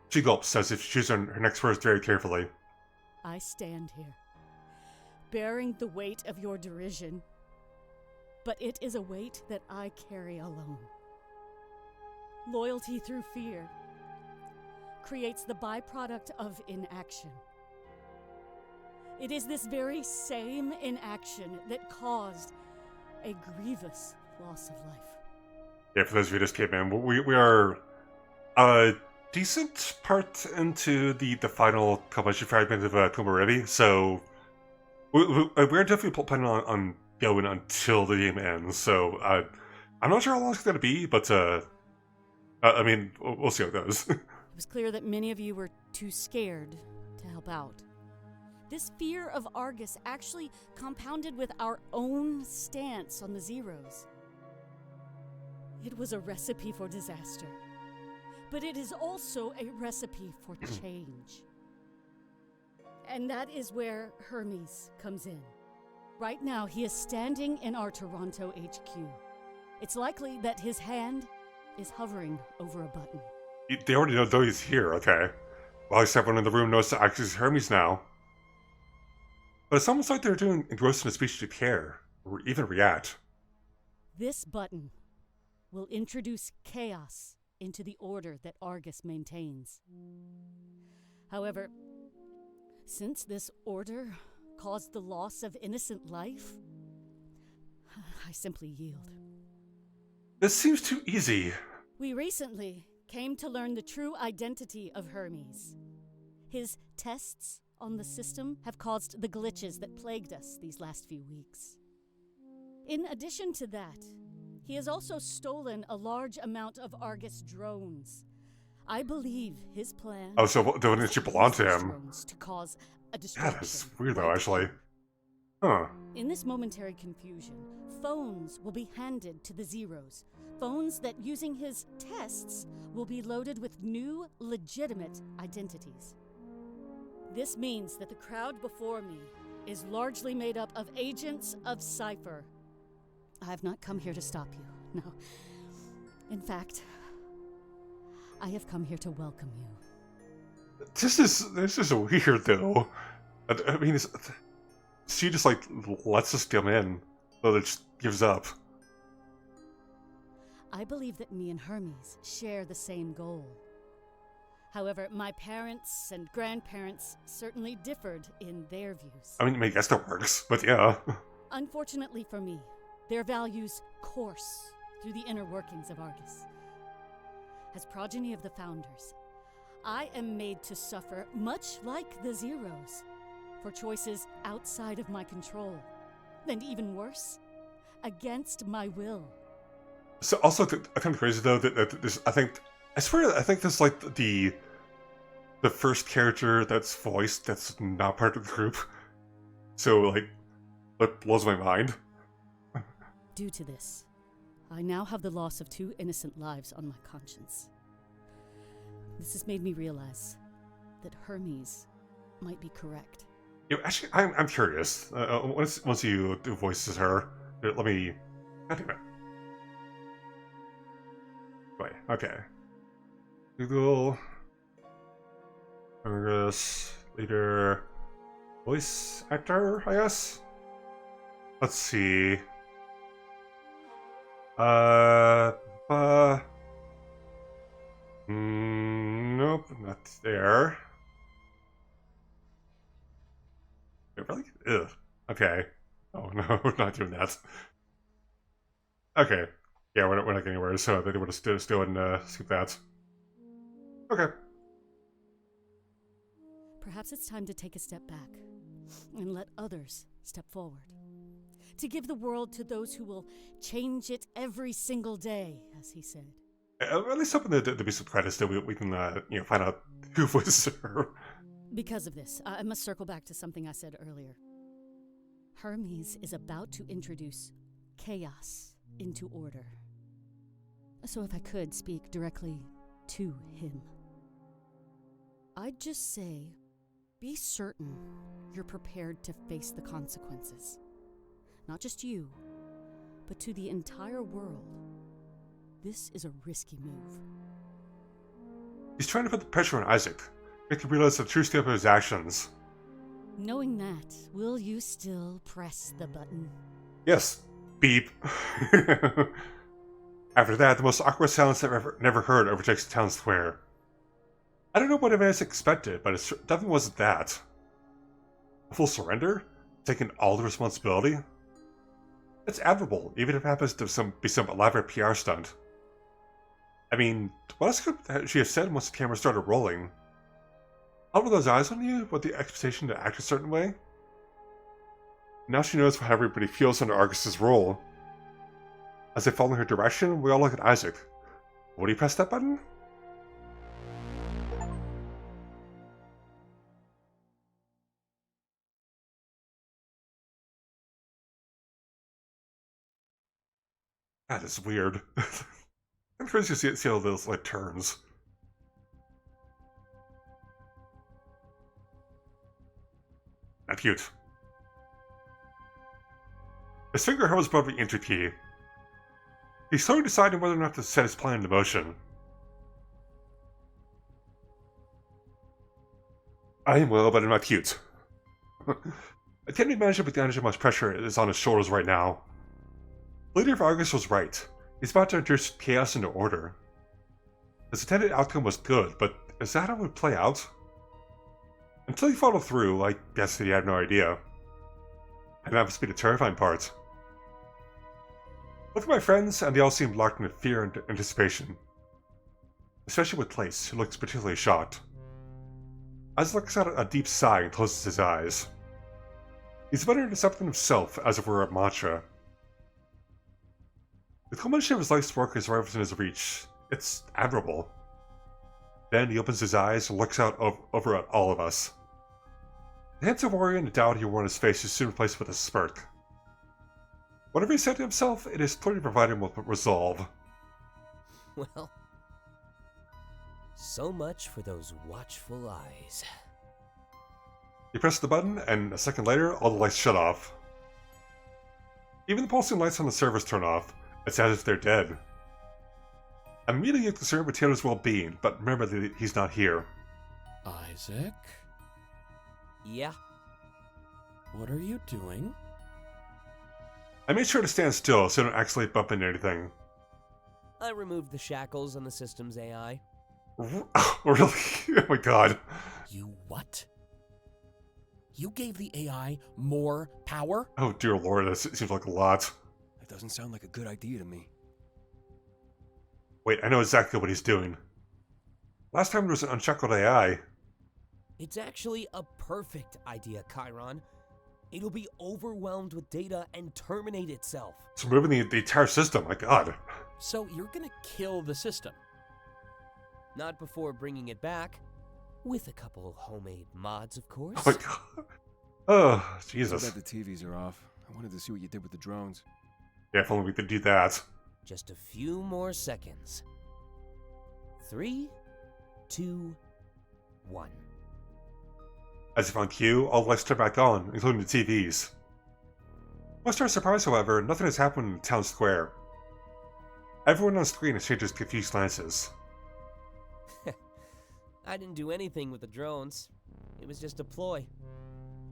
Speaker 2: She gulps as if she chooses her next words very carefully.
Speaker 5: I stand here, bearing the weight of your derision, but it is a weight that I carry alone. Loyalty through fear creates the byproduct of inaction. It is this very same inaction that caused a grievous loss of life.
Speaker 2: Yeah, for those of you who just came in, we are a decent part into the final compilation fragment of Komorebi, so we're definitely planning on going until the game ends. So I'm not sure how long it's going to be, but I mean, we'll see how it goes.
Speaker 5: It was clear that many of you were too scared to help out. This fear of Argus actually compounded with our own stance on the Zeros. It was a recipe for disaster, but it is also a recipe for change. And that is where Hermes comes in. Right now, he is standing in our Toronto HQ. It's likely that his hand is hovering over a button.
Speaker 2: They already know he's here, okay. Well, at least everyone in the room knows to access Hermes now. But it's almost like they're doing engrossed in a speech to care, or even react.
Speaker 5: This button will introduce chaos into the order that Argus maintains. However, since this order caused the loss of innocent life, I simply yield.
Speaker 2: This seems too easy.
Speaker 5: We recently came to learn the true identity of Hermes. His tests on the system have caused the glitches that plagued us these last few weeks. In addition to that, he has also stolen a large amount of Argus drones. I believe his plan.
Speaker 2: Oh, so don't it belong to him?
Speaker 5: Drones to cause a
Speaker 2: Yeah,
Speaker 5: distraction.
Speaker 2: that's weird though, actually. Huh.
Speaker 5: In this momentary confusion, phones will be handed to the Zeros. Phones that, using his tests, will be loaded with new, legitimate identities. This means that the crowd before me is largely made up of agents of Cypher. I have not come here to stop you, no. In fact, I have come here to welcome you.
Speaker 2: This is weird though. I mean, she just like lets us come in, so that just gives up.
Speaker 5: I believe that me and Hermes share the same goal. However, my parents and grandparents certainly differed in their views.
Speaker 2: I mean, I guess that works, but yeah.
Speaker 5: Unfortunately for me, their values course through the inner workings of Argus. As progeny of the Founders, I am made to suffer, much like the Zeros, for choices outside of my control. And even worse, against my will.
Speaker 2: So also, I think crazy though that this. I think this is like the first character that's voiced that's not part of the group. So like, that blows my mind.
Speaker 5: Due to this, I now have the loss of 2 innocent lives on my conscience. This has made me realize that Hermes might be correct.
Speaker 2: You know, actually, I'm curious. Once you do voices her, let me. Anyway. Wait. Okay. Google. Congress leader. Voice actor, I guess. Let's see. Nope, not there. Wait, really? Ugh. Okay. Oh no, we're not doing that. Okay. Yeah, we're not getting anywhere, so they would have still and skip that. Okay.
Speaker 5: Perhaps it's time to take a step back and let others step forward. To give the world to those who will change it every single day, as he said.
Speaker 2: At least hoping that there'll be some credits that we can find out who voices her.
Speaker 5: Because of this, I must circle back to something I said earlier. Hermes is about to introduce chaos into order. So if I could speak directly to him, I'd just say, be certain you're prepared to face the consequences. Not just you, but to the entire world. This is a risky move.
Speaker 2: He's trying to put the pressure on Isaac, make him realize the true scope of his actions.
Speaker 5: Knowing that, will you still press the button?
Speaker 2: Yes. Beep. After that, the most awkward silence I've never heard overtakes the town square. I don't know what Isaac expected, but it definitely wasn't that. A full surrender? Taking all the responsibility? It's admirable, even if it happens to be some elaborate PR stunt. I mean, what else could she have said once the camera started rolling? How were those eyes on you with the expectation to act a certain way? Now she knows how everybody feels under Argus's role. As they follow her direction, we all look at Isaac. Would he press that button? That is weird. I'm curious to see how those like turns. Not cute. His finger hovers above the enter key. He's slowly deciding whether or not to set his plan into motion. I am well, but I'm not cute. I can't imagine how much pressure is on his shoulders right now. The leader of Argus was right. He's about to introduce chaos into order. His intended outcome was good, but is that how it would play out? Until he followed through, I guess that he had no idea. And that must be the terrifying part. Look at my friends, and they all seem locked in fear and anticipation. Especially with Lace, who looks particularly shocked. Isaac lets out a deep sigh and closes his eyes. He's muttering something himself, as if it were a mantra. The culmination of his life's work is right within his reach. It's admirable. Then he opens his eyes and looks out over at all of us. The hints of worry and the doubt he wore on his face is soon replaced with a smirk. Whatever he said to himself, it is clearly provided him with resolve.
Speaker 8: Well, so much for those watchful eyes.
Speaker 2: He pressed the button, and a second later, all the lights shut off. Even the pulsing lights on the servers turn off. It's as if they're dead. I'm immediately concerned with Taylor's well-being, but remember that he's not here.
Speaker 9: Isaac?
Speaker 8: Yeah,
Speaker 9: What are you doing?
Speaker 2: I made sure to stand still so I don't accidentally bump into anything.
Speaker 8: I removed the shackles on the system's AI.
Speaker 2: Oh, really? Oh my god.
Speaker 9: You what? You gave the AI more power?
Speaker 2: Oh dear lord, that seems like a lot.
Speaker 7: That doesn't sound like a good idea to me.
Speaker 2: Wait, I know exactly what he's doing. Last time there was an unshackled AI.
Speaker 8: It's actually a perfect idea, Chiron. It'll be overwhelmed with data and terminate itself.
Speaker 2: It's removing the entire system, my god.
Speaker 9: So you're gonna kill the system?
Speaker 8: Not before bringing it back. With a couple homemade mods, of course.
Speaker 2: Oh my god. Oh,
Speaker 7: So
Speaker 2: Jesus.
Speaker 7: that the TVs are off. I wanted to see what you did with the drones.
Speaker 2: Yeah, if only we could do that.
Speaker 8: Just a few more seconds. 3, 2, 1.
Speaker 2: As if on cue, all the lights turn back on, including the TVs. Much to our surprise, however, nothing has happened in town square. Everyone on the screen exchanges confused glances.
Speaker 8: I didn't do anything with the drones. It was just a ploy.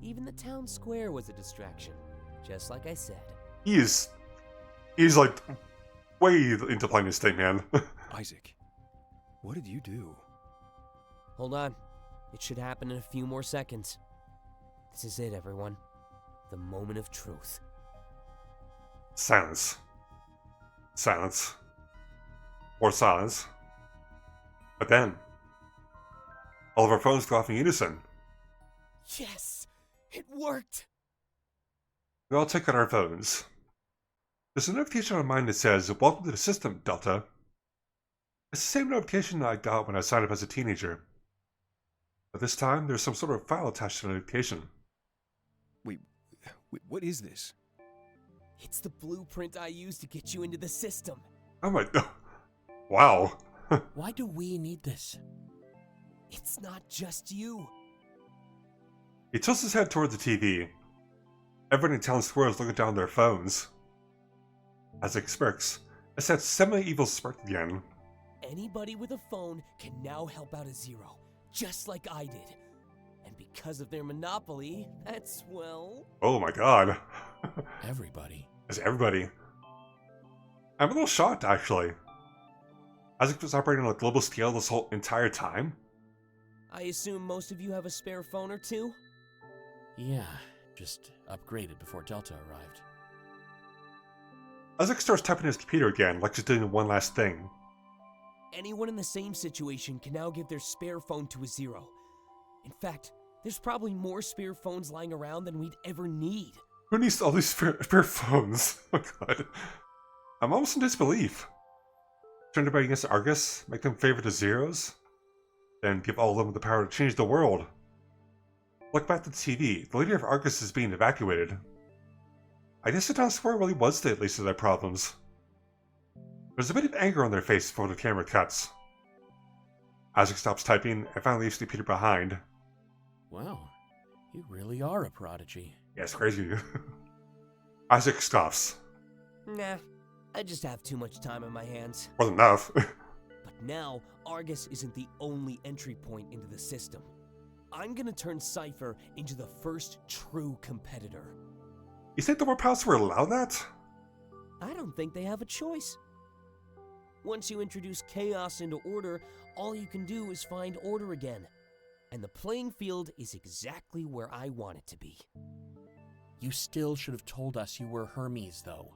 Speaker 8: Even the town square was a distraction, just like I said.
Speaker 2: He's like way into playing this thing, man.
Speaker 7: Isaac, what did you do?
Speaker 8: Hold on. It should happen in a few more seconds. This is it, everyone. The moment of truth.
Speaker 2: Silence. Silence. More silence. But then, all of our phones go off in unison.
Speaker 8: Yes! It worked!
Speaker 2: We all take out our phones. There's a notification on mine that says, "Welcome to the system, Delta." It's the same notification I got when I signed up as a teenager. But this time, there's some sort of file attached to the notification.
Speaker 7: Wait, what is this?
Speaker 8: It's the blueprint I used to get you into the system.
Speaker 2: Oh my... Wow.
Speaker 9: Why do we need this?
Speaker 8: It's not just you.
Speaker 2: He tilts his head toward the TV. Everyone in town square is looking down their phones. Isaac smirks. It's that semi-evil smirk again.
Speaker 8: Anybody with a phone can now help out a Zero, just like I did. And because of their monopoly, that's, well...
Speaker 2: Oh my god.
Speaker 9: Everybody.
Speaker 2: It's everybody. I'm a little shocked, actually. Isaac was operating on a global scale this whole entire time?
Speaker 8: I assume most of you have a spare phone or two?
Speaker 9: Yeah, just upgraded before Delta arrived.
Speaker 2: Isaac starts typing his computer again, like he's doing one last thing.
Speaker 8: Anyone in the same situation can now give their spare phone to a Zero. In fact, there's probably more spare phones lying around than we'd ever need.
Speaker 2: Who needs all these spare phones? Oh god. I'm almost in disbelief. Turn everybody against Argus, make them favor the Zeros, then give all of them the power to change the world. Look back at the TV, the leader of Argus is being evacuated. I guess the town square really was the least of their problems. There's a bit of anger on their face before the camera cuts. Isaac stops typing and finally leaves the computer behind.
Speaker 9: Wow, you really are a prodigy.
Speaker 2: Yeah, it's crazy. Isaac stops.
Speaker 8: Nah, I just have too much time on my hands.
Speaker 2: Wasn't enough.
Speaker 8: But now, Argus isn't the only entry point into the system. I'm gonna turn Cypher into the first true competitor.
Speaker 2: You think the more pals will allow that?
Speaker 8: I don't think they have a choice. Once you introduce chaos into order, all you can do is find order again. And the playing field is exactly where I want it to be.
Speaker 9: You still should have told us you were Hermes, though.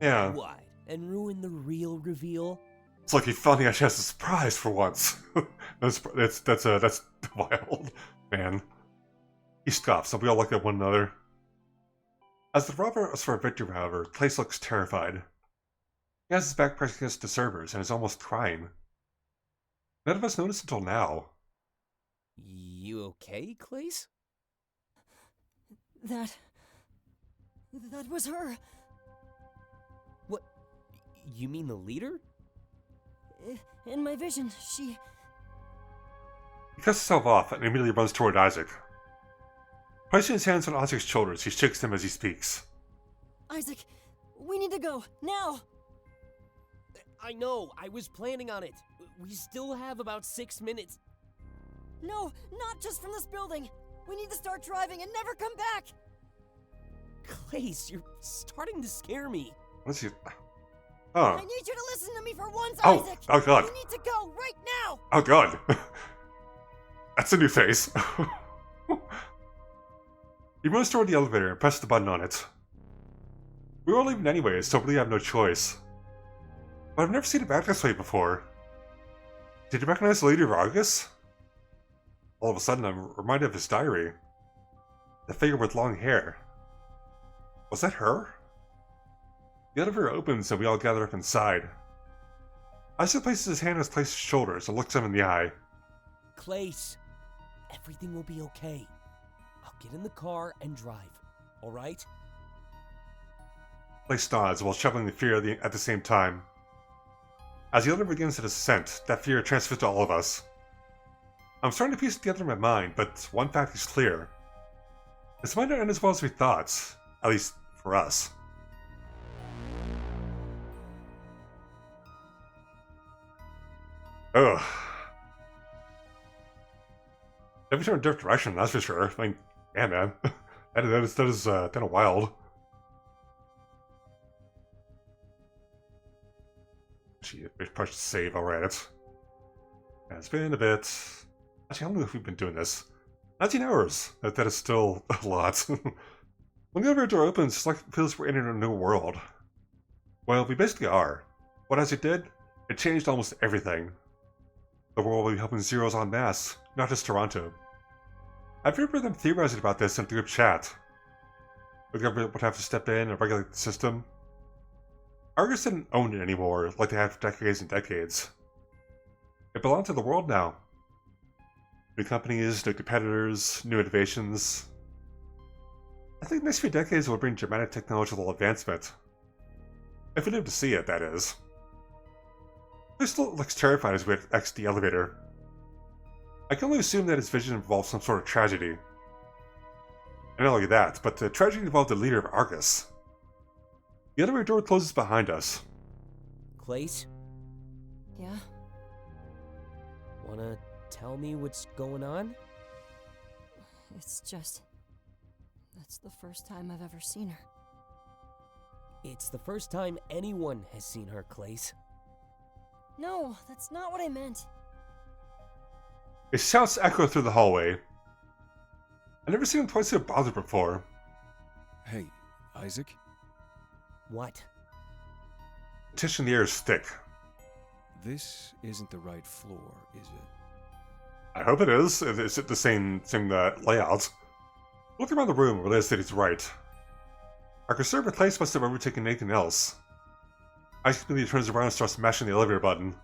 Speaker 2: Yeah.
Speaker 8: What? And ruin the real reveal?
Speaker 2: It's like he finally actually has a surprise for once. That's wild, man. He stops, and we all look at one another. As the robber is for a victory, however, Clace looks terrified. He has his back pressed against the servers and is almost crying. None of us noticed until now.
Speaker 8: You okay, Clace?
Speaker 3: That was her.
Speaker 8: What? You mean the leader?
Speaker 3: In my vision, she...
Speaker 2: He cuts himself off and immediately runs toward Isaac. Placing his hands on Isaac's shoulders, he shakes them as he speaks.
Speaker 3: Isaac, we need to go, now!
Speaker 8: I know, I was planning on it. We still have about 6 minutes.
Speaker 3: No, not just from this building! We need to start driving and never come back!
Speaker 8: Clace, you're starting to scare me.
Speaker 2: What is he?
Speaker 3: I
Speaker 2: Oh.
Speaker 3: need you to listen to me for once,
Speaker 2: Oh,
Speaker 3: Isaac!
Speaker 2: oh god.
Speaker 3: We need to go, right now!
Speaker 2: Oh god. That's a new face. He runs toward the elevator and presses the button on it. We were all leaving anyway, so we really have no choice. But I've never seen him act this way before. Did you recognize the leader of Argus? All of a sudden, I'm reminded of his diary. The figure with long hair. Was that her? The elevator opens and we all gather up inside. Isaac places his hand on Clace's shoulders and looks him in the eye.
Speaker 8: Clace, everything will be okay. I'll get in the car and drive, alright?
Speaker 2: Clace nods while shoveling the fear at the same time. As the elevator begins to descent, that fear transfers to all of us. I'm starting to piece it together in my mind, but one fact is clear. This might not end as well as we thought, at least for us. Ugh. Every turn in a different direction, that's for sure. I mean, yeah, man. that is kind of wild. Gee, we pressed save alright. Yeah, it's been a bit. Actually, I don't know if we've been doing this. 19 hours. That is still a lot. When the elevator door opens, it's like it feels we're entering a new world. Well, we basically are. What as it did, it changed almost everything. The world will be helping zeros en masse, not just Toronto. I've heard them theorizing about this in the group chat. The government would have to step in and regulate the system. Argus didn't own it anymore, like they had for decades and decades. It belonged to the world now. New companies, new competitors, new innovations. I think the next few decades will bring dramatic technological advancement. If we live to see it, that is. He still looks terrified as we exit the elevator. I can only assume that his vision involves some sort of tragedy. And not only that, but the tragedy involved the leader of Argus. The elevator door closes behind us.
Speaker 8: Clace,
Speaker 3: Yeah?
Speaker 8: wanna tell me what's going on?
Speaker 3: It's just... That's the first time I've ever seen her.
Speaker 8: It's the first time anyone has seen her, Clace.
Speaker 3: No, that's not what I meant.
Speaker 2: His shouts echo through the hallway. I've never seen him twice so bothered before.
Speaker 7: Hey, Isaac?
Speaker 8: What?
Speaker 2: The tension in the air is thick.
Speaker 7: This isn't the right floor, is it?
Speaker 2: I hope it is. Is it the same layout? Looking around the room, realize that he's right. Our conservative place must have overtaken anything else. Isaac immediately turns around and starts smashing the elevator button.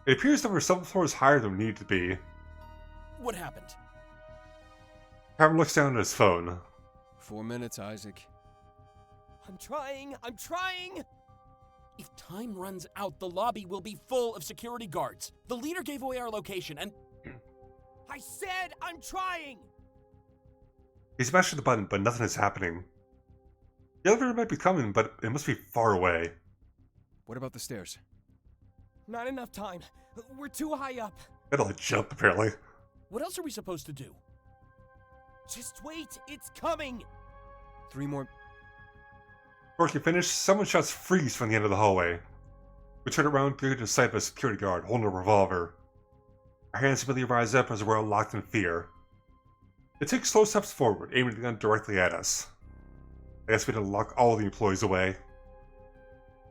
Speaker 2: It appears that we're several floors higher than we need to be.
Speaker 9: What happened?
Speaker 2: Cameron looks down at his phone.
Speaker 7: 4 minutes, Isaac.
Speaker 8: I'm trying!
Speaker 9: If time runs out, the lobby will be full of security guards. The leader gave away our location, and...
Speaker 8: I said I'm trying!
Speaker 2: He smashes the button, but nothing is happening. The elevator might be coming, but it must be far away.
Speaker 7: What about the stairs?
Speaker 8: Not enough time. We're too high up.
Speaker 2: It'll like jump, apparently.
Speaker 9: What else are we supposed to do?
Speaker 8: Just wait, it's coming!
Speaker 7: 3 more.
Speaker 2: Before we can finish, someone shouts freeze from the end of the hallway. We turn around, go to the sight of a security guard holding a revolver. Our hands immediately rise up as we're all locked in fear. They take slow steps forward, aiming the gun directly at us. I guess we had to lock all the employees away.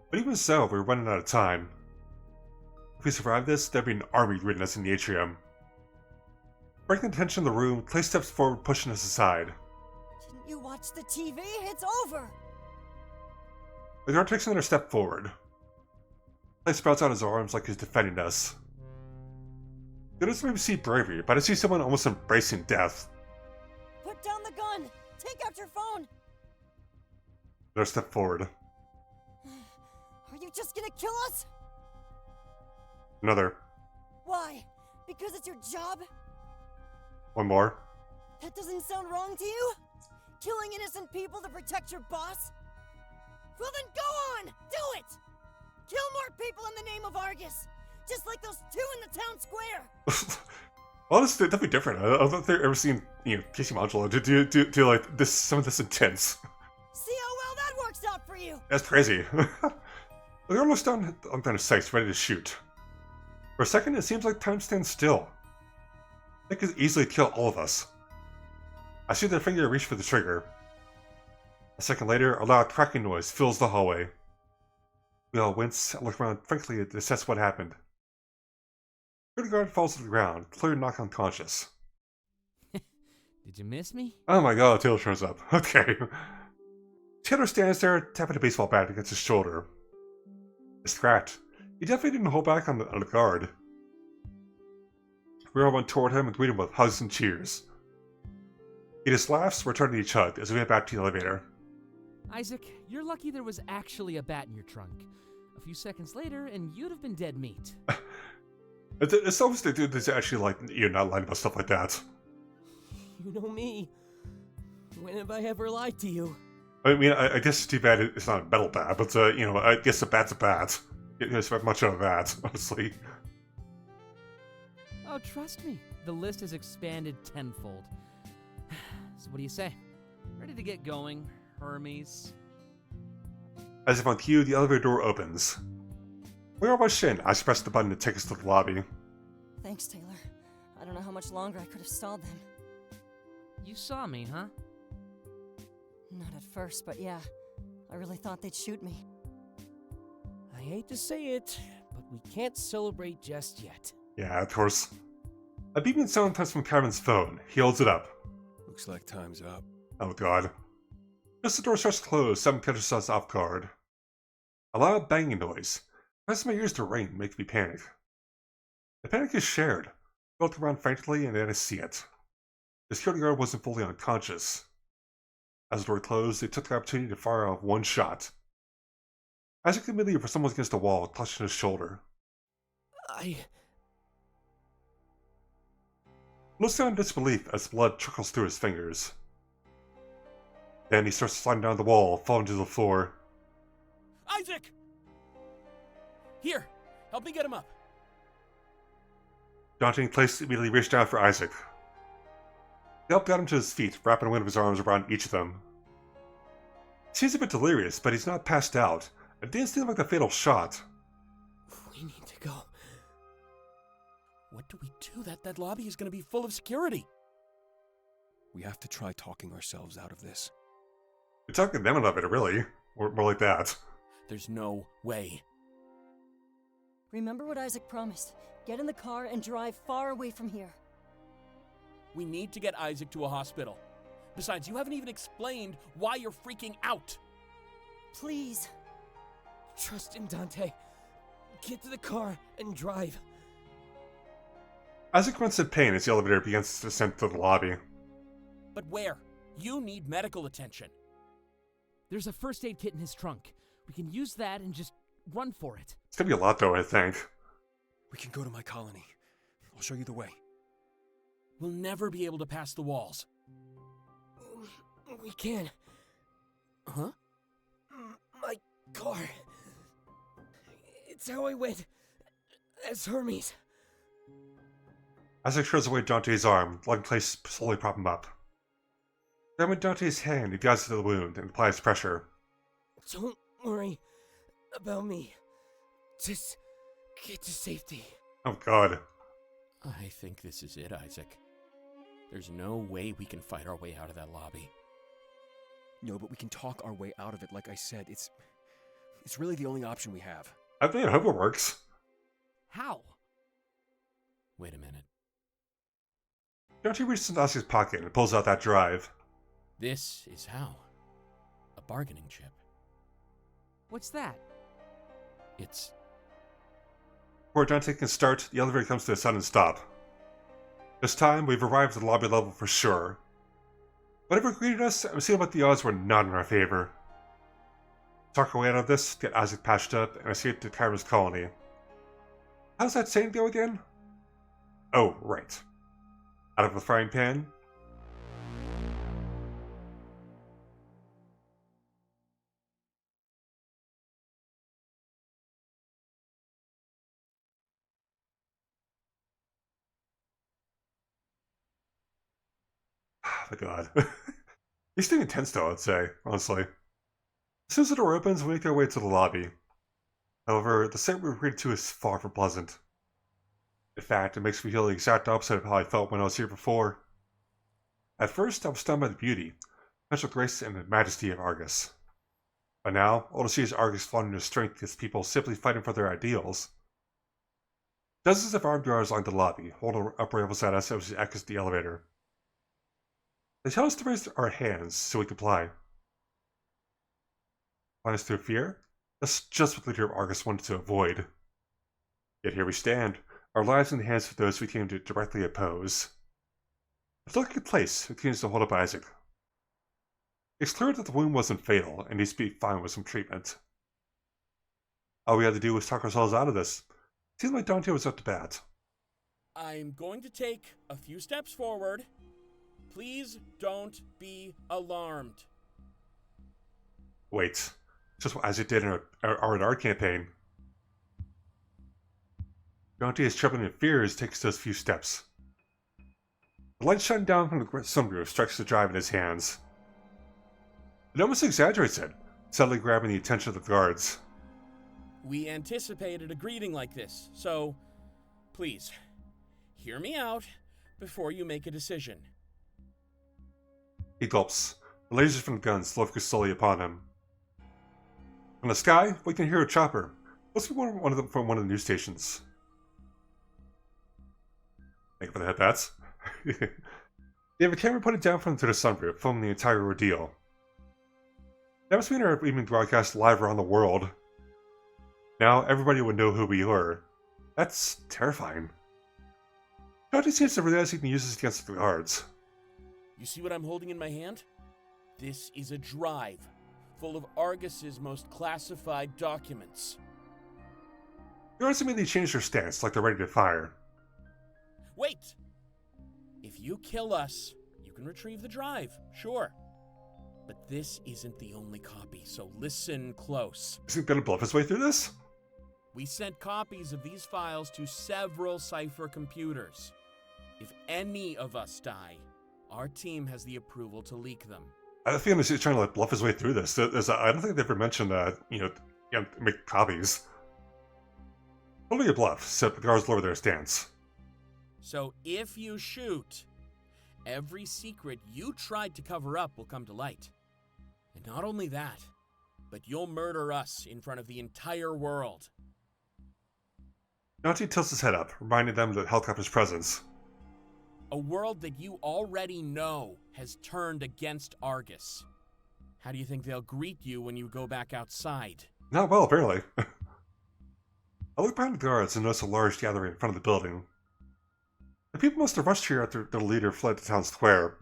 Speaker 2: But even so, we're running out of time. If we survive this, there'd be an army greeting us in the atrium. Breaking the tension in the room, Clay steps forward, pushing us aside.
Speaker 3: Didn't you watch the TV? It's over!
Speaker 2: The guard takes another step forward. Clay sprouts out his arms like he's defending us. It doesn't maybe see bravery, but I see someone almost embracing death.
Speaker 3: Put down the gun! Take out your phone!
Speaker 2: Another step forward.
Speaker 3: Are you just gonna kill us?
Speaker 2: Another.
Speaker 3: Why? Because it's your job?
Speaker 2: One more.
Speaker 3: That doesn't sound wrong to you? Killing innocent people to protect your boss? Well then go on! Do it! Kill more people in the name of Argus! Just like those two in the town square!
Speaker 2: Well, this is definitely different. I don't think I've ever seen, Casey Modula do like this, some of this intense.
Speaker 3: See how well that works out for you!
Speaker 2: That's crazy. They're almost done on their sights, ready to shoot. For a second, it seems like time stands still. They could easily kill all of us. I see their finger reach for the trigger. A second later, a loud cracking noise fills the hallway. We all wince and look around frankly to assess what happened. The guard falls to the ground, clearly knocked unconscious.
Speaker 6: Did you miss me?
Speaker 2: Oh my god, Taylor shows up. Okay. Taylor stands there, tapping a baseball bat against his shoulder. It's cracked. He definitely didn't hold back on the guard. We all went toward him and greeted him with hugs and cheers. He just laughs, returning to each hug as we head back to the elevator.
Speaker 6: Isaac, you're lucky there was actually a bat in your trunk. A few seconds later, and you'd have been dead meat.
Speaker 2: It's almost the dude that's actually like, you're not lying about stuff like that.
Speaker 8: You know me. When have I ever lied to you?
Speaker 2: I mean, I guess it's too bad it's not a metal bat, but, I guess a bat's a bat. You don't expect much out of that, honestly.
Speaker 6: Oh, trust me, the list has expanded tenfold. So what do you say? Ready to get going, Hermes?
Speaker 2: As if on cue, the elevator door opens. We all rush in. I press the button to take us to the lobby.
Speaker 3: Thanks, Taylor. I don't know how much longer I could have stalled them.
Speaker 6: You saw me, huh?
Speaker 3: Not at first, but yeah. I really thought they'd shoot me.
Speaker 8: I hate to say it, but we can't celebrate just yet.
Speaker 2: Yeah, of course. A beeping sound comes from Kevin's phone. He holds it up.
Speaker 7: Looks like time's up.
Speaker 2: Oh god. Just the door starts to close, something catches us off guard. A loud banging noise. Press my ears to ring, makes me panic. The panic is shared. I look around frantically and then I see it. The security guard wasn't fully unconscious. As the door closed, they took the opportunity to fire off one shot. Isaac immediately for someone against the wall, clutching his shoulder. Looks down in disbelief as blood trickles through his fingers. Then he starts sliding down the wall, falling to the floor.
Speaker 9: Isaac! Here, help me get him up.
Speaker 2: Dante and Clay immediately reached out for Isaac. They helped get him to his feet, wrapping one of his arms around each of them. He seems a bit delirious, but he's not passed out. It didn't seem like a fatal shot.
Speaker 8: We need to go.
Speaker 9: What do we do? That lobby is going to be full of security.
Speaker 7: We have to try talking ourselves out of this.
Speaker 2: You're talking them out of it, really. Or more like that.
Speaker 9: There's no way.
Speaker 3: Remember what Isaac promised. Get in the car and drive far away from here.
Speaker 9: We need to get Isaac to a hospital. Besides, you haven't even explained why you're freaking out.
Speaker 3: Please.
Speaker 8: Trust in Dante. Get to the car and drive.
Speaker 2: Isaac grunts in pain as the elevator begins its descent to the lobby.
Speaker 9: But where? You need medical attention.
Speaker 6: There's a first aid kit in his trunk. We can use that and just run for it.
Speaker 2: It's gonna be a lot, though, I think.
Speaker 7: We can go to my colony. I'll show you the way.
Speaker 9: We'll never be able to pass the walls.
Speaker 8: We can.
Speaker 9: Huh?
Speaker 8: My car. It's how I went as Hermes.
Speaker 2: Isaac throws away Dante's arm, letting Clay slowly prop him up. Grabbing Dante's hand, he guides it to the wound and applies pressure.
Speaker 8: Don't worry about me. Just get to safety.
Speaker 2: Oh god.
Speaker 9: I think this is it, Isaac. There's no way we can fight our way out of that lobby.
Speaker 7: No, but we can talk our way out of it, like I said. It's It's really the only option we have.
Speaker 2: I hope it works.
Speaker 6: How?
Speaker 9: Wait a minute.
Speaker 2: Dante reaches into Asuka's pocket and pulls out that drive.
Speaker 9: This is how. A bargaining chip.
Speaker 6: What's that?
Speaker 9: It's
Speaker 2: Before Dante can start, the elevator comes to a sudden stop. This time, we've arrived at the lobby level for sure. Whatever greeted us, I'm seeing what the odds were not in our favor. Talk our way out of this, get Isaac patched up, and escape to Kyra's colony. How's that saying go again? Oh, right. Out of the frying pan. Oh my god. He's getting intense though, I'd say, honestly. As soon as the door opens, we make our way to the lobby. However, the sight we're greeted to is far from pleasant. In fact, it makes me feel the exact opposite of how I felt when I was here before. At first, I was stunned by the beauty, special grace, and the majesty of Argus. But now, all to see is Argus flaunting his strength against people simply fighting for their ideals. Dozens of armed guards line the lobby, holding up rifles at us as we exit the elevator. They tell us to raise our hands so we comply. Blind us through fear? That's just what the leader of Argus wanted to avoid. Yet here we stand, our lives in the hands of those we came to directly oppose. The delicate place continues to hold up Isaac. It's clear that the wound wasn't fatal and needs to be fine with some treatment. All we had to do was talk ourselves out of this. Seemed like Dante was up to bat.
Speaker 9: I'm going to take a few steps forward. Please don't be alarmed.
Speaker 2: Wait, just what Isaac did in our R&R campaign. Dante is trembling in fear as he takes those few steps. The light shining down from the sunroof strikes the drive in his hands. It almost exaggerates it, suddenly grabbing the attention of the guards.
Speaker 9: We anticipated a greeting like this, so please, hear me out before you make a decision.
Speaker 2: He gulps. The lasers from the guns focus slowly upon him. From the sky, we can hear a chopper. Must be one of them from one of the news stations. Thank you for the headbats. They have a camera pointed down from to the sunroof, filming the entire ordeal. That must mean our evening broadcast live around the world. Now everybody would know who we were. That's terrifying. Dante seems to realize he can use this against the guards.
Speaker 9: You see what I'm holding in my hand? This is a drive full of Argus's most classified documents.
Speaker 2: The guards immediately change their stance, like they're ready to fire.
Speaker 9: Wait! If you kill us, you can retrieve the drive, sure. But this isn't the only copy, so listen close.
Speaker 2: Is he gonna bluff his way through this?
Speaker 9: We sent copies of these files to several Cypher computers. If any of us die, our team has the approval to leak them.
Speaker 2: I think he's trying to like bluff his way through this. I don't think they ever mentioned that, make copies. Only a bluff, so the guards lower their stance.
Speaker 9: So if you shoot, every secret you tried to cover up will come to light. And not only that, but you'll murder us in front of the entire world.
Speaker 2: Dante tilts his head up, reminding them of the helicopter's presence.
Speaker 9: A world that you already know has turned against Argus. How do you think they'll greet you when you go back outside?
Speaker 2: Not well, apparently. I look behind the guards and notice a large gathering in front of the building. The people must have rushed here after their leader fled to town square.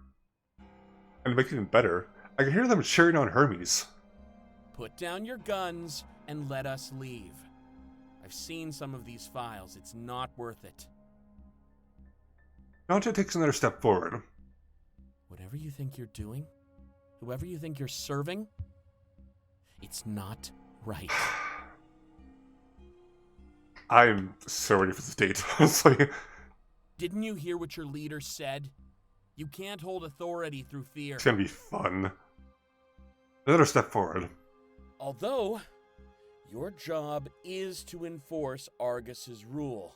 Speaker 2: And to make it even better, I can hear them cheering on Hermes.
Speaker 9: Put down your guns and let us leave. I've seen some of these files. It's not worth it.
Speaker 2: Dante takes another step forward.
Speaker 9: Whatever you think you're doing, whoever you think you're serving, it's not right.
Speaker 2: I'm so ready for this date, honestly.
Speaker 9: Didn't you hear what your leader said? You can't hold authority through fear.
Speaker 2: It's gonna be fun. Another step forward.
Speaker 9: Although, your job is to enforce Argus's rule.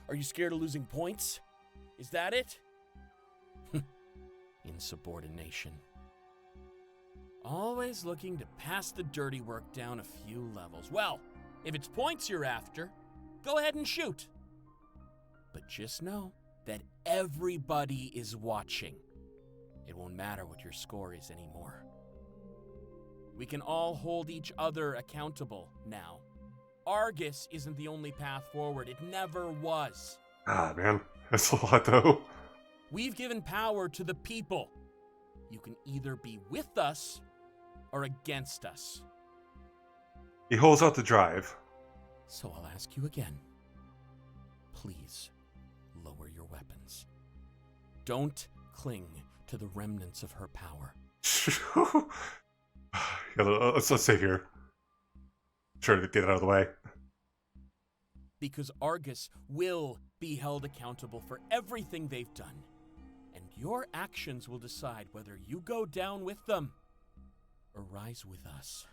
Speaker 9: Are you scared of losing points? Is that it? Insubordination. Always looking to pass the dirty work down a few levels. Well, if it's points you're after, go ahead and shoot. But just know that everybody is watching. It won't matter what your score is anymore. We can all hold each other accountable now. Argus isn't the only path forward. It never was.
Speaker 2: Ah, man. That's a lot, though.
Speaker 9: We've given power to the people. You can either be with us or against us.
Speaker 2: He holds out the drive.
Speaker 9: So I'll ask you again. Please, lower your weapons. Don't cling to the remnants of her power.
Speaker 2: Yeah, let's stay here. Try to get out of the way.
Speaker 9: Because Argus will be held accountable for everything they've done. And your actions will decide whether you go down with them or rise with us.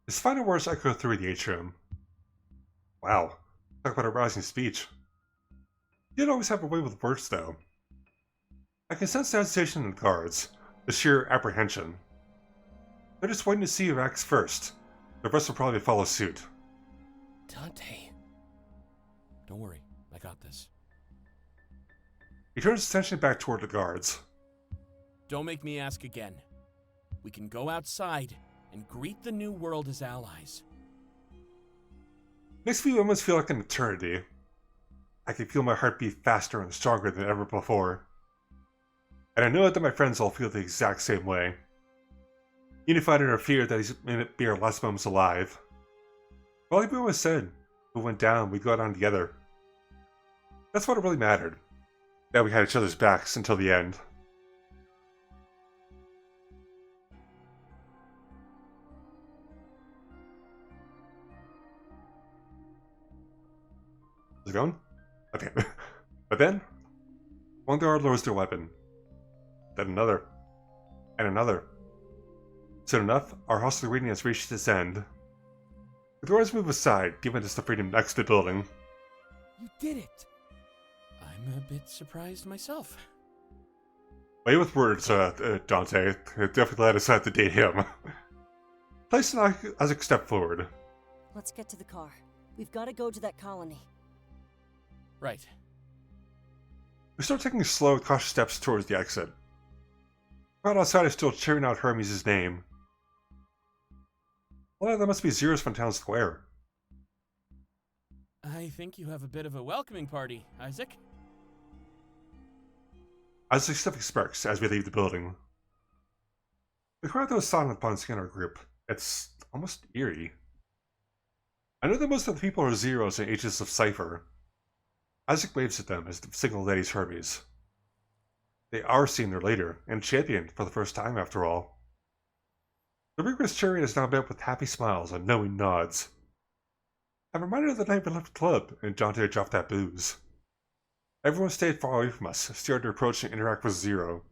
Speaker 2: His final words echo through the atrium. Wow. Talk about a rousing speech. He didn't always have a way with words, though. I can sense the hesitation in the guards, the sheer apprehension. They're just waiting to see who acts first. The rest will probably follow suit.
Speaker 8: Dante.
Speaker 9: Don't worry, I got this.
Speaker 2: He turns his attention back toward the guards.
Speaker 9: Don't make me ask again. We can go outside and greet the new world as allies.
Speaker 2: Next few moments feel like an eternity. I can feel my heart beat faster and stronger than ever before. And I know that my friends all feel the exact same way. Unified in our fear that these may be our last moments alive. Well, like we always said, we went down, we go down together. That's what really mattered. That we had each other's backs until the end. Is it going? Okay. But then, one guard lowers their weapon. Then another. And another. Soon enough, our hostile greeting has reached its end. The guards move aside, giving us the freedom to exit the building.
Speaker 8: You did it!
Speaker 9: I'm a bit surprised myself.
Speaker 2: Way with words, Dante. It definitely led us to date him. Place an Isaac step forward.
Speaker 3: Let's get to the car. We've got to go to that colony.
Speaker 9: Right.
Speaker 2: We start taking slow, cautious steps towards the exit. The crowd outside is still cheering out Hermes' name. Well, that must be Zero's from Town Square.
Speaker 9: I think you have a bit of a welcoming party, Isaac.
Speaker 2: Isaac's stomach sparks as we leave the building. The crowd goes silent upon seeing our group. It's almost eerie. I know that most of the people are Zeros and H's of Cypher. Isaac waves at them as the signal ladies Hermes. They are seeing their leader, and champion for the first time after all. The rigorous chariot is now met with happy smiles and knowing nods. I'm reminded of the night we left the club and Dante dropped that booze. Everyone stayed far away from us, scared to approach and interact with Zero.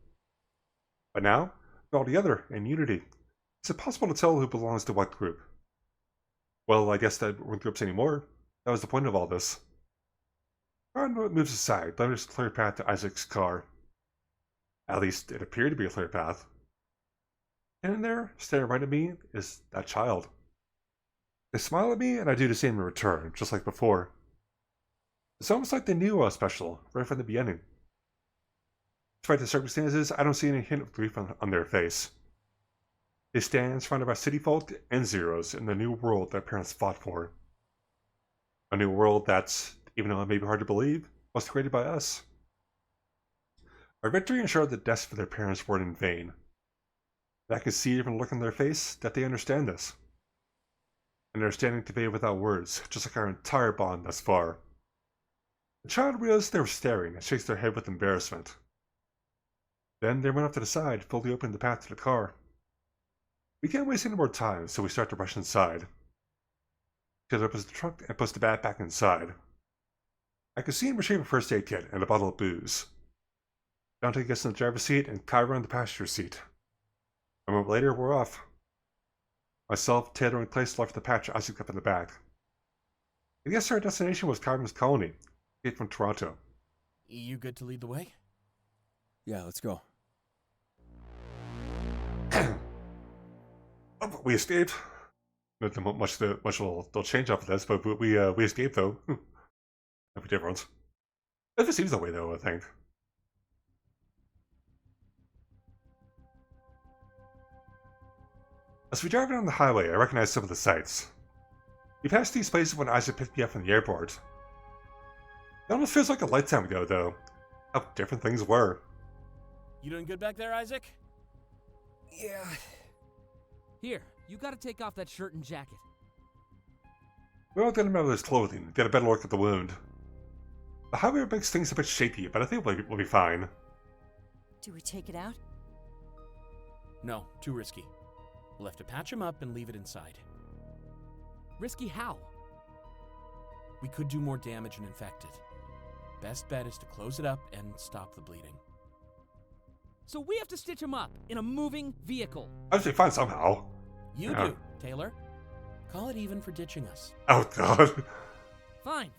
Speaker 2: But now, we're all together in unity. It's impossible to tell who belongs to what group. Well, I guess that weren't groups anymore. That was the point of all this. Ron moves aside, letting us clear path to Isaac's car. At least, it appeared to be a clear path. And in there, staring right at me, is that child. They smile at me, and I do the same in return, just like before. It's almost like they knew I was special, right from the beginning. Despite the circumstances, I don't see any hint of grief on their face. They stand surrounded by city folk and Zeros in the new world their parents fought for. A new world that's, even though it may be hard to believe, was created by us. Our victory ensured that deaths for their parents weren't in vain. And I can see from the look on their face that they understand this. An understanding conveyed without words, just like our entire bond thus far. The child realized they were staring and shakes their head with embarrassment. Then they run off to the side, fully opening the path to the car. We can't waste any more time, so we start to rush inside. Kid opens the trunk and puts the bat back inside. I can see him retrieve a first aid kit and a bottle of booze. Dante gets in the driver's seat and Kyra in the passenger seat. A moment later, we're off. Myself, Taylor, and Clay left the patch Isaac up in the back. I guess our destination was Kyra's colony, escaped from Toronto.
Speaker 9: You good to lead the way?
Speaker 7: Yeah, let's go.
Speaker 2: Oh, but we escaped. Not much they'll change off of this, but we escaped though. That'd be different. It seems that way though, I think. As we drive down the highway, I recognize some of the sights. We passed these places when Isaac picked me up from the airport. It almost feels like a lifetime ago, though. How different things were.
Speaker 9: You doing good back there, Isaac?
Speaker 6: Yeah. Here, you gotta take off that shirt and jacket.
Speaker 2: We all did remember his clothing, get a better look at the wound. The highway makes things a bit shaky, but I think we'll be fine.
Speaker 3: Do we take it out?
Speaker 9: No, too risky. We'll have to patch him up and leave it inside.
Speaker 6: Risky how?
Speaker 9: We could do more damage and infect it. Best bet is to close it up and stop the bleeding.
Speaker 6: So we have to stitch him up in a moving vehicle.
Speaker 2: I should be fine somehow.
Speaker 9: You
Speaker 2: Yeah.
Speaker 9: do, Taylor. Call it even for ditching us.
Speaker 2: Oh god.
Speaker 6: Fine.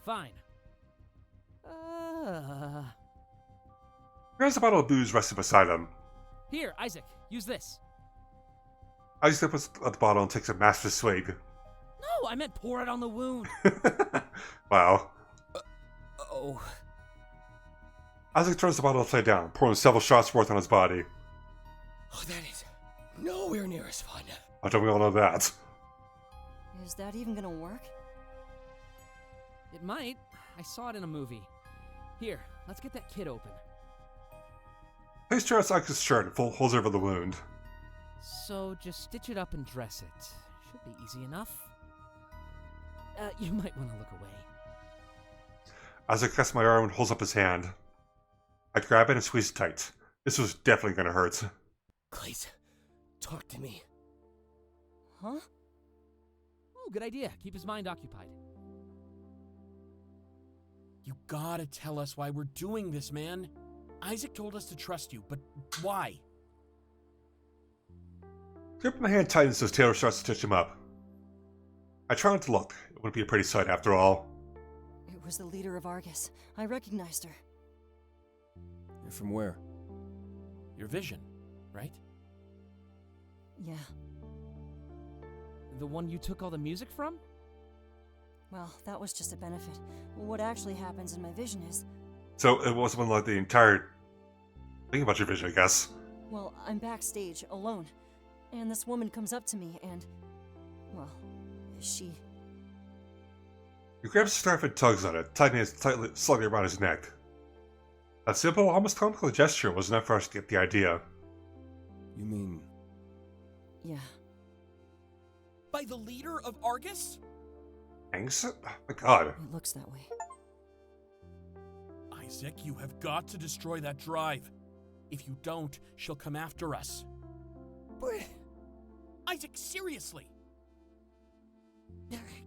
Speaker 2: There's a bottle of booze resting beside him.
Speaker 6: Here, Isaac, use this.
Speaker 2: Isaac puts at the bottle and takes a massive swig.
Speaker 6: No, I meant pour it on the wound.
Speaker 2: Wow.
Speaker 8: Oh.
Speaker 2: Isaac turns the bottle upside down, pouring several shots worth on his body.
Speaker 8: Oh, that is nowhere near as fun.
Speaker 2: How don't we all know that?
Speaker 3: Is that even gonna work?
Speaker 6: It might. I saw it in a movie. Here, let's get that kid open.
Speaker 2: Place Charles Isaac's shirt and holds over the wound.
Speaker 6: So just stitch it up and dress it. Should be easy enough. You might want to look away.
Speaker 2: Isaac cuts my arm and holds up his hand. I grab it and squeeze it tight. This was definitely gonna hurt.
Speaker 8: Please, talk to me.
Speaker 3: Huh?
Speaker 6: Oh, good idea. Keep his mind occupied.
Speaker 9: You gotta tell us why we're doing this, man. Isaac told us to trust you, but why?
Speaker 2: Grip my hand tightens as Taylor starts to stitch him up. I try not to look. It wouldn't be a pretty sight after all.
Speaker 3: It was the leader of Argus. I recognized her.
Speaker 7: You're from where?
Speaker 9: Your vision, right?
Speaker 3: Yeah.
Speaker 6: The one you took all the music from?
Speaker 3: Well, that was just a benefit. What actually happens in my vision is...
Speaker 2: So it wasn't like the entire thing about your vision, I guess.
Speaker 3: Well, I'm backstage, alone. And this woman comes up to me and... Well, she...
Speaker 2: He grabs his scarf and tugs on it, tightening it slightly around his neck. That simple, almost comical gesture was enough for us to get the idea.
Speaker 7: You mean...
Speaker 3: Yeah.
Speaker 9: By the leader of Argus?
Speaker 2: Thanks? Oh my god.
Speaker 3: It looks that way.
Speaker 9: Isaac, you have got to destroy that drive. If you don't, she'll come after us.
Speaker 8: But
Speaker 9: Isaac, seriously!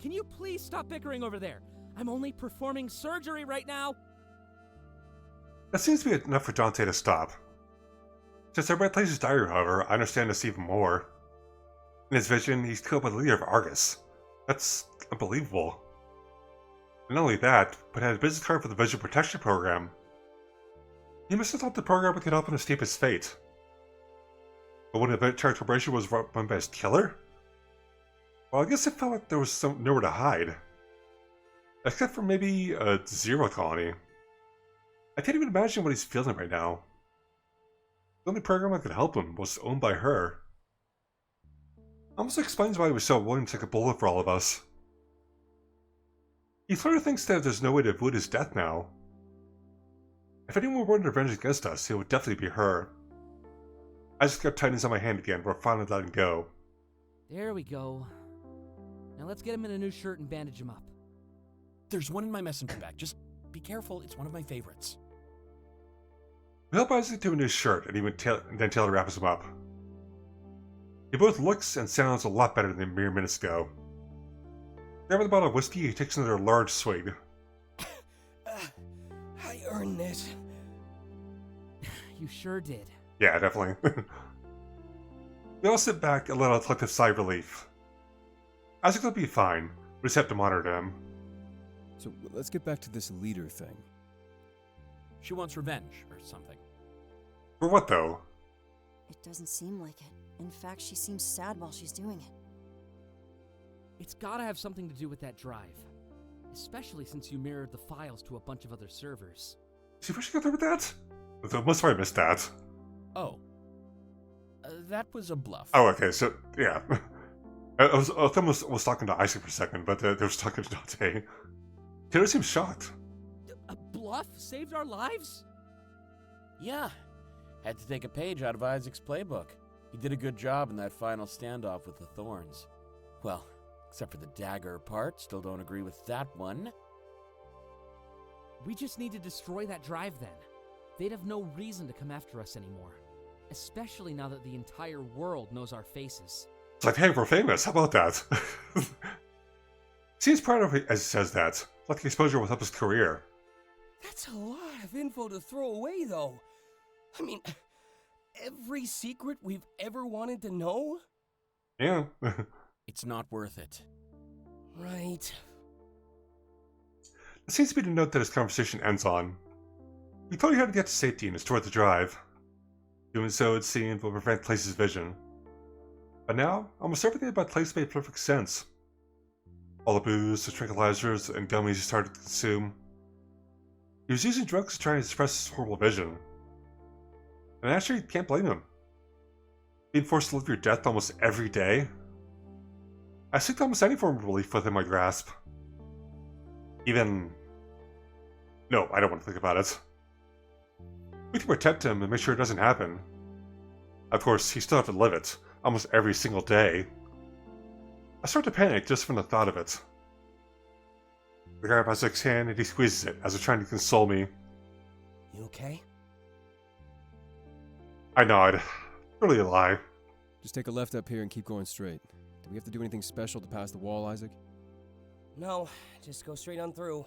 Speaker 6: Can you please stop bickering over there? I'm only performing surgery right now.
Speaker 2: That seems to be enough for Dante to stop. Since I read Place's diary, however, I understand this even more. In his vision, he's killed by the leader of Argus. That's unbelievable. And not only that, but had a business card for the Vision Protection Program. He must have thought the program could help him escape his fate. But when the Event Corporation was run by his killer? Well, I guess it felt like there was nowhere to hide. Except for maybe a Zero colony. I can't even imagine what he's feeling right now. The only program that could help him was owned by her. Almost explains why he was so willing to take a bullet for all of us. He further thinks that there's no way to avoid his death now. If anyone were to revenge against us, it would definitely be her. I just got tightens on my hand again, but finally let him go.
Speaker 6: There we go. Now let's get him in a new shirt and bandage him up.
Speaker 9: There's one in my messenger bag. Just be careful, it's one of my favorites.
Speaker 2: We help Isaac to a new shirt, and then Taylor wraps him up. He both looks and sounds a lot better than mere minutes ago. Grabbing the bottle of whiskey, he takes another large swig.
Speaker 8: I earned this.
Speaker 6: You sure did.
Speaker 2: Yeah, definitely. We all sit back and let out a collective sigh of relief. Isaac will be fine. We just have to monitor him.
Speaker 7: So let's get back to this leader thing.
Speaker 9: She wants revenge or something.
Speaker 2: For what, though?
Speaker 3: It doesn't seem like it. In fact, she seems sad while she's doing it.
Speaker 6: It's gotta have something to do with that drive. Especially since you mirrored the files to a bunch of other servers.
Speaker 2: See where she got there with that? I must have missed that.
Speaker 9: Oh. That was a bluff.
Speaker 2: Oh, okay, so, yeah. I was talking to Isaac for a second, but they was talking to Dante. Taylor seems shocked.
Speaker 6: A bluff saved our lives?
Speaker 9: Yeah. Had to take a page out of Isaac's playbook. He did a good job in that final standoff with the Thorns. Well, except for the dagger part, still don't agree with that one.
Speaker 6: We just need to destroy that drive then. They'd have no reason to come after us anymore. Especially now that the entire world knows our faces.
Speaker 2: It's like, hey, we're famous, how about that? Seems proud of it as he says that. Like the exposure will help his career.
Speaker 8: That's a lot of info to throw away, though. I mean, every secret we've ever wanted to know?
Speaker 2: Yeah.
Speaker 9: It's not worth it.
Speaker 8: Right.
Speaker 2: It seems to be the note that his conversation ends on. We told you how to get to safety and destroy the drive. Doing so, it seemed, will prevent Clay's vision. But now, almost everything about Place made perfect sense. All the booze, the tranquilizers, and gummies he started to consume. He was using drugs to try and suppress his horrible vision. And actually, can't blame him. Being forced to live your death almost every day. I seek almost any form of relief within my grasp. Even... No, I don't want to think about it. We can protect him and make sure it doesn't happen. Of course, he still have to live it, almost every single day. I start to panic just from the thought of it. I grab Isaac's hand and he squeezes it as if trying to console me.
Speaker 8: You okay?
Speaker 2: I nod. Really a lie.
Speaker 7: Just take a left up here and keep going straight. Do we have to do anything special to pass the wall, Isaac?
Speaker 8: No, just go straight on through.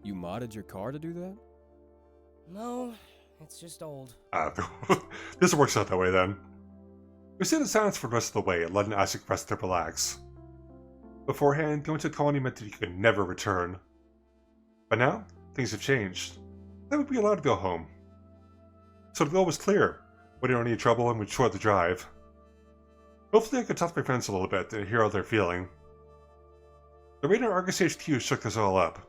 Speaker 7: You modded your car to do that?
Speaker 8: No, it's just old.
Speaker 2: This works out that way then. We sit in silence for the rest of the way, letting Isaac rest to relax. Beforehand, going to the colony meant that he could never return. But now, things have changed. They would be allowed to go home. So the goal was clear. We didn't any trouble and we destroyed the drive. Hopefully I could talk to my friends a little bit and hear how they're feeling. The raid on Argus HQ shook us all up.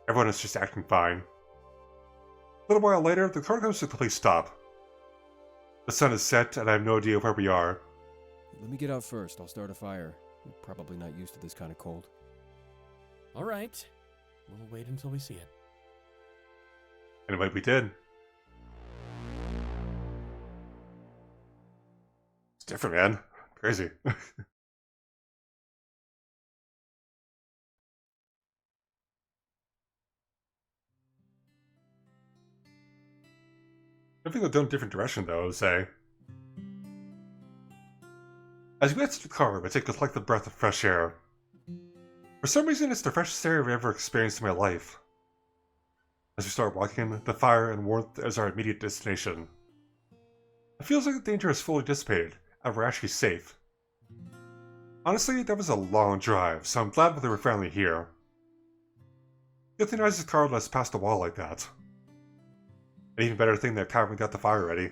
Speaker 2: Everyone is just acting fine. A little while later, the car comes to a complete stop. The sun is set, and I have no idea where we are.
Speaker 7: Let me get out first. I'll start a fire. You're probably not used to this kind of cold.
Speaker 9: All right. We'll wait until we see it.
Speaker 2: Anyway, we did. It's different, man. Crazy. I think we'll go in a different direction, though, I would say. As we exit the car, I take a collective breath of fresh air. For some reason, it's the freshest air I've ever experienced in my life. As we start walking, the fire and warmth is our immediate destination. It feels like the danger is fully dissipated, and we're actually safe. Honestly, that was a long drive, so I'm glad that we were finally here. Good thing Isaac's car let us pass the wall like that. An even better thing that Kyron got the fire ready.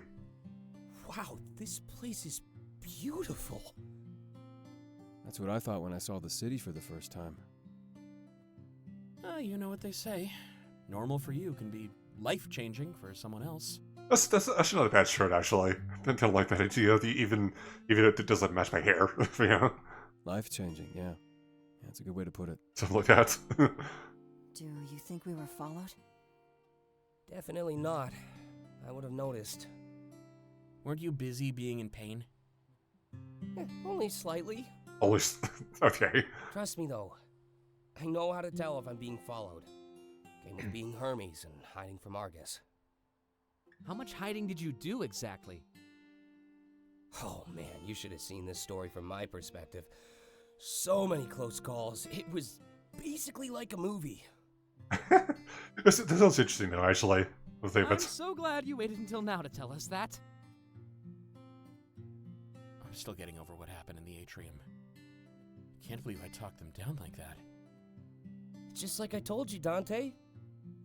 Speaker 8: Wow, this place is beautiful.
Speaker 7: That's what I thought when I saw the city for the first time.
Speaker 9: You know what they say. Normal for you can be life-changing for someone else.
Speaker 2: That's not a bad shirt, actually. I don't like that idea, even if it doesn't match my hair, you know?
Speaker 7: Life-changing, yeah. That's a good way to put it.
Speaker 2: Something like that.
Speaker 3: Do you think we were followed?
Speaker 8: Definitely not. I would have noticed.
Speaker 9: Weren't you busy being in pain?
Speaker 8: Only slightly.
Speaker 2: Always. Okay.
Speaker 8: Trust me, though. I know how to tell if I'm being followed. Game of being Hermes and hiding from Argus.
Speaker 6: How much hiding did you do exactly?
Speaker 8: Oh man, you should have seen this story from my perspective. So many close calls. It was basically like a movie.
Speaker 2: This sounds interesting, though, actually.
Speaker 6: I'm so glad you waited until now to tell us that.
Speaker 9: I'm still getting over what happened in the atrium. Can't believe I talked them down like that.
Speaker 8: Just like I told you, Dante.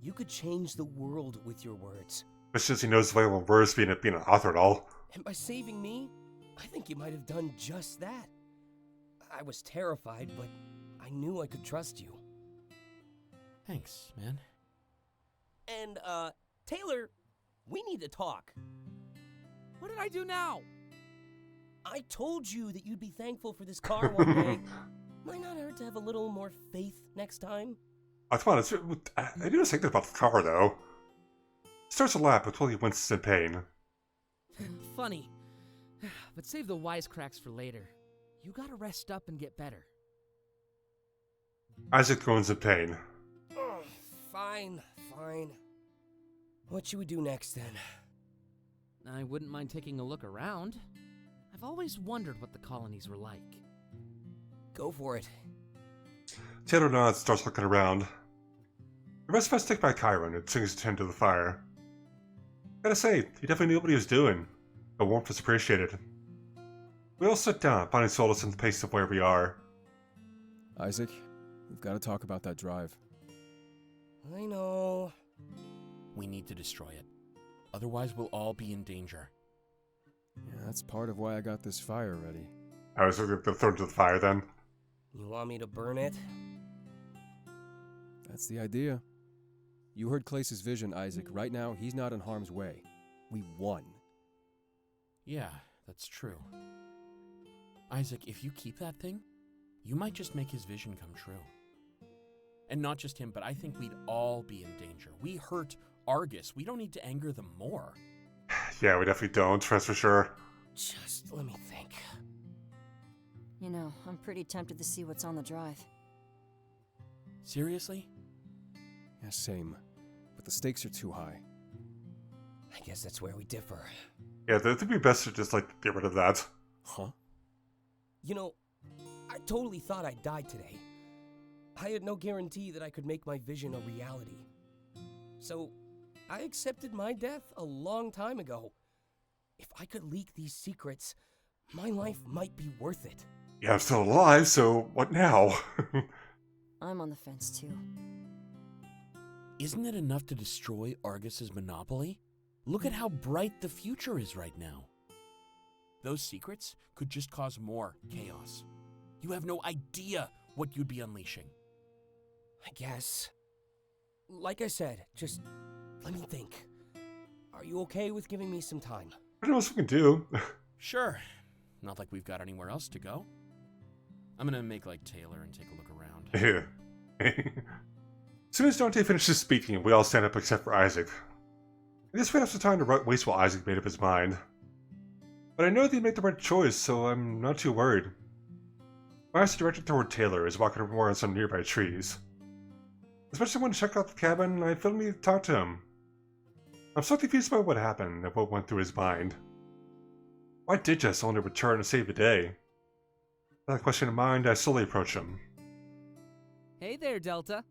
Speaker 8: You could change the world with your words.
Speaker 2: It's just he knows the way when words being an author and all.
Speaker 8: And by saving me, I think you might have done just that. I was terrified, but I knew I could trust you.
Speaker 9: Thanks, man.
Speaker 8: And, Taylor, we need to talk.
Speaker 6: What did I do now?
Speaker 8: I told you that you'd be thankful for this car one day. Might not hurt to have a little more faith next time.
Speaker 2: Oh, come on, I didn't say that about the car, though. It starts a lap until he winces in pain.
Speaker 6: Funny. But save the wisecracks for later. You gotta rest up and get better.
Speaker 2: Isaac groans in pain.
Speaker 8: Oh, fine. What should we do next, then?
Speaker 6: I wouldn't mind taking a look around. I've always wondered what the colonies were like.
Speaker 8: Go for it.
Speaker 2: Taylor nods and starts looking around. The rest of us take by Chiron and swings his hand to the fire. Gotta say, he definitely knew what he was doing. The warmth was appreciated. We all sit down, finding solace in the pace of where we are.
Speaker 7: Isaac, we've got to talk about that drive.
Speaker 8: I know.
Speaker 9: We need to destroy it. Otherwise, we'll all be in danger.
Speaker 7: Yeah, that's part of why I got this fire ready.
Speaker 2: I was going to throw it into the fire then.
Speaker 8: You want me to burn it?
Speaker 7: That's the idea. You heard Clace's vision, Isaac. Right now, he's not in harm's way. We won.
Speaker 9: Yeah, that's true. Isaac, if you keep that thing, you might just make his vision come true. And not just him, but I think we'd all be in danger. We hurt Argus. We don't need to anger them more.
Speaker 2: Yeah, we definitely don't, that's for sure.
Speaker 8: Just let me think.
Speaker 3: You know, I'm pretty tempted to see what's on the drive.
Speaker 9: Seriously?
Speaker 7: Yeah, same. But the stakes are too high.
Speaker 8: I guess that's where we differ.
Speaker 2: Yeah, it'd be best to just, get rid of that.
Speaker 7: Huh?
Speaker 8: You know, I totally thought I'd die today. I had no guarantee that I could make my vision a reality. So, I accepted my death a long time ago. If I could leak these secrets, my life might be worth it.
Speaker 2: Yeah, I'm still alive, so what now?
Speaker 3: I'm on the fence too.
Speaker 9: Isn't it enough to destroy Argus's monopoly? Look at how bright the future is right now. Those secrets could just cause more chaos. You have no idea what you'd be unleashing.
Speaker 8: I guess. Like I said, just let me think. Are you okay with giving me some time?
Speaker 2: I don't know what we can do.
Speaker 9: Sure. Not like we've got anywhere else to go. I'm gonna make like Taylor and take a look around.
Speaker 2: As soon as Dante finishes speaking, we all stand up except for Isaac. I guess we have some time to waste while Isaac made up his mind. But I know that he made the right choice, so I'm not too worried. My eyes are directed toward Taylor, who's walking over on some nearby trees. Especially when I check out the cabin, I feel me talk to him. I'm so confused about what happened and what went through his mind. Why did Jess only return to save the day? With that question in mind, I slowly approach him.
Speaker 6: Hey there, Delta.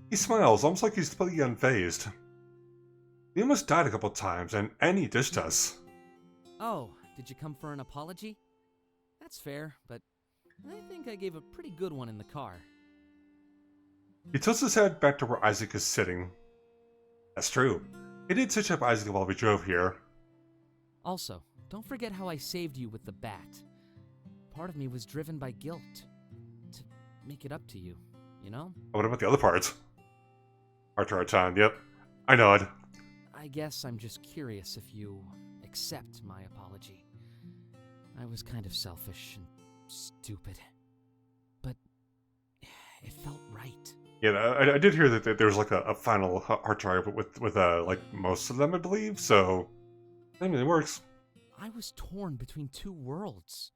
Speaker 2: He smiles, almost like he's completely unfazed. He almost died a couple times, and he dished us.
Speaker 6: Oh, did you come for an apology? That's fair, but I think I gave a pretty good one in the car.
Speaker 2: He tilts his head back to where Isaac is sitting. That's true. He did stitch up Isaac while we drove here.
Speaker 6: Also, don't forget how I saved you with the bat. Part of me was driven by guilt. To make it up to you, you know?
Speaker 2: What about the other part? Heart to heart time, yep. I nod.
Speaker 6: I guess I'm just curious if you accept my apology. I was kind of selfish and stupid. But it felt right.
Speaker 2: Yeah, I did hear that there was a final heart trial with most of them, I believe, so I mean, it works.
Speaker 6: I was torn between two worlds.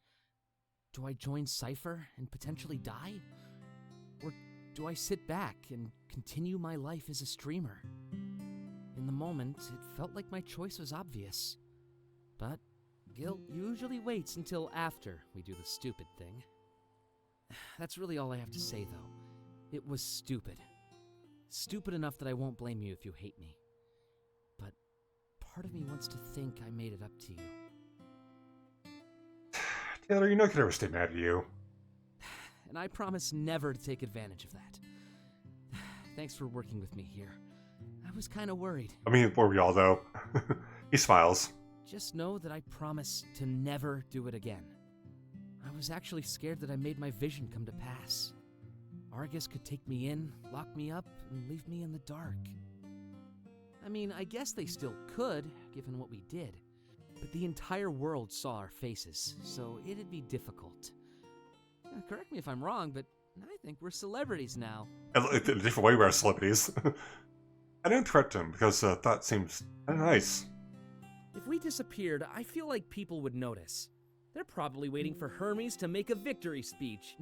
Speaker 6: Do I join Cypher and potentially die? Or do I sit back and continue my life as a streamer? In the moment, it felt like my choice was obvious. But guilt usually waits until after we do the stupid thing. That's really all I have to say, though. It was stupid. Stupid enough that I won't blame you if you hate me. But part of me wants to think I made it up to you.
Speaker 2: Taylor, you know I can never stay mad at you.
Speaker 6: And I promise never to take advantage of that. Thanks for working with me here. I was kind of worried.
Speaker 2: I mean, were we all, though? He smiles.
Speaker 6: Just know that I promise to never do it again. I was actually scared that I made my vision come to pass. Argus could take me in, lock me up, and leave me in the dark. I mean, I guess they still could, given what we did. But the entire world saw our faces, so it'd be difficult. Correct me if I'm wrong, but I think we're celebrities now.
Speaker 2: In a different way, we're celebrities. I didn't correct him because that seems kind of nice.
Speaker 6: If we disappeared, I feel like people would notice. They're probably waiting for Hermes to make a victory speech.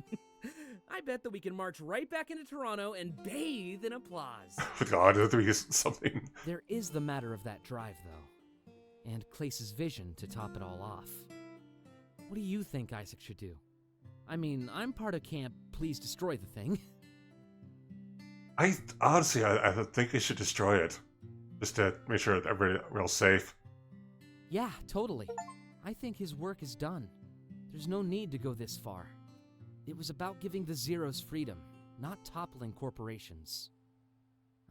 Speaker 6: I bet that we can march right back into Toronto and bathe in applause.
Speaker 2: God, there is something.
Speaker 6: There is the matter of that drive, though. And Clace's vision to top it all off. What do you think Isaac should do? I mean, I'm part of Camp Please Destroy the Thing.
Speaker 2: I think we should destroy it. Just to make sure that everybody's real safe.
Speaker 6: Yeah, totally. I think his work is done. There's no need to go this far. It was about giving the Zeros freedom, not toppling corporations.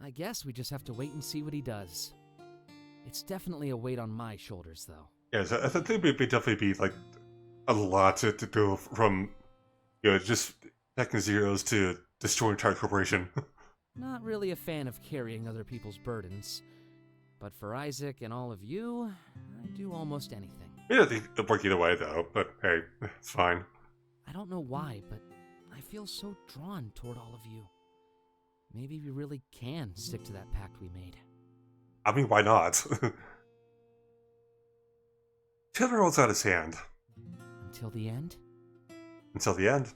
Speaker 6: I guess we just have to wait and see what he does. It's definitely a weight on my shoulders, though.
Speaker 2: Yes, I think it would definitely be like a lot to go from, just attacking Zeros to destroying an entire corporation.
Speaker 6: Not really a fan of carrying other people's burdens. But for Isaac and all of you, I'd do almost anything.
Speaker 2: Yeah, I think it'll work either way, though, but hey, it's fine.
Speaker 6: I don't know why, but I feel so drawn toward all of you. Maybe we really can stick to that pact we made.
Speaker 2: I mean, why not? Taylor holds out his hand.
Speaker 6: Until the end?
Speaker 2: Until the end.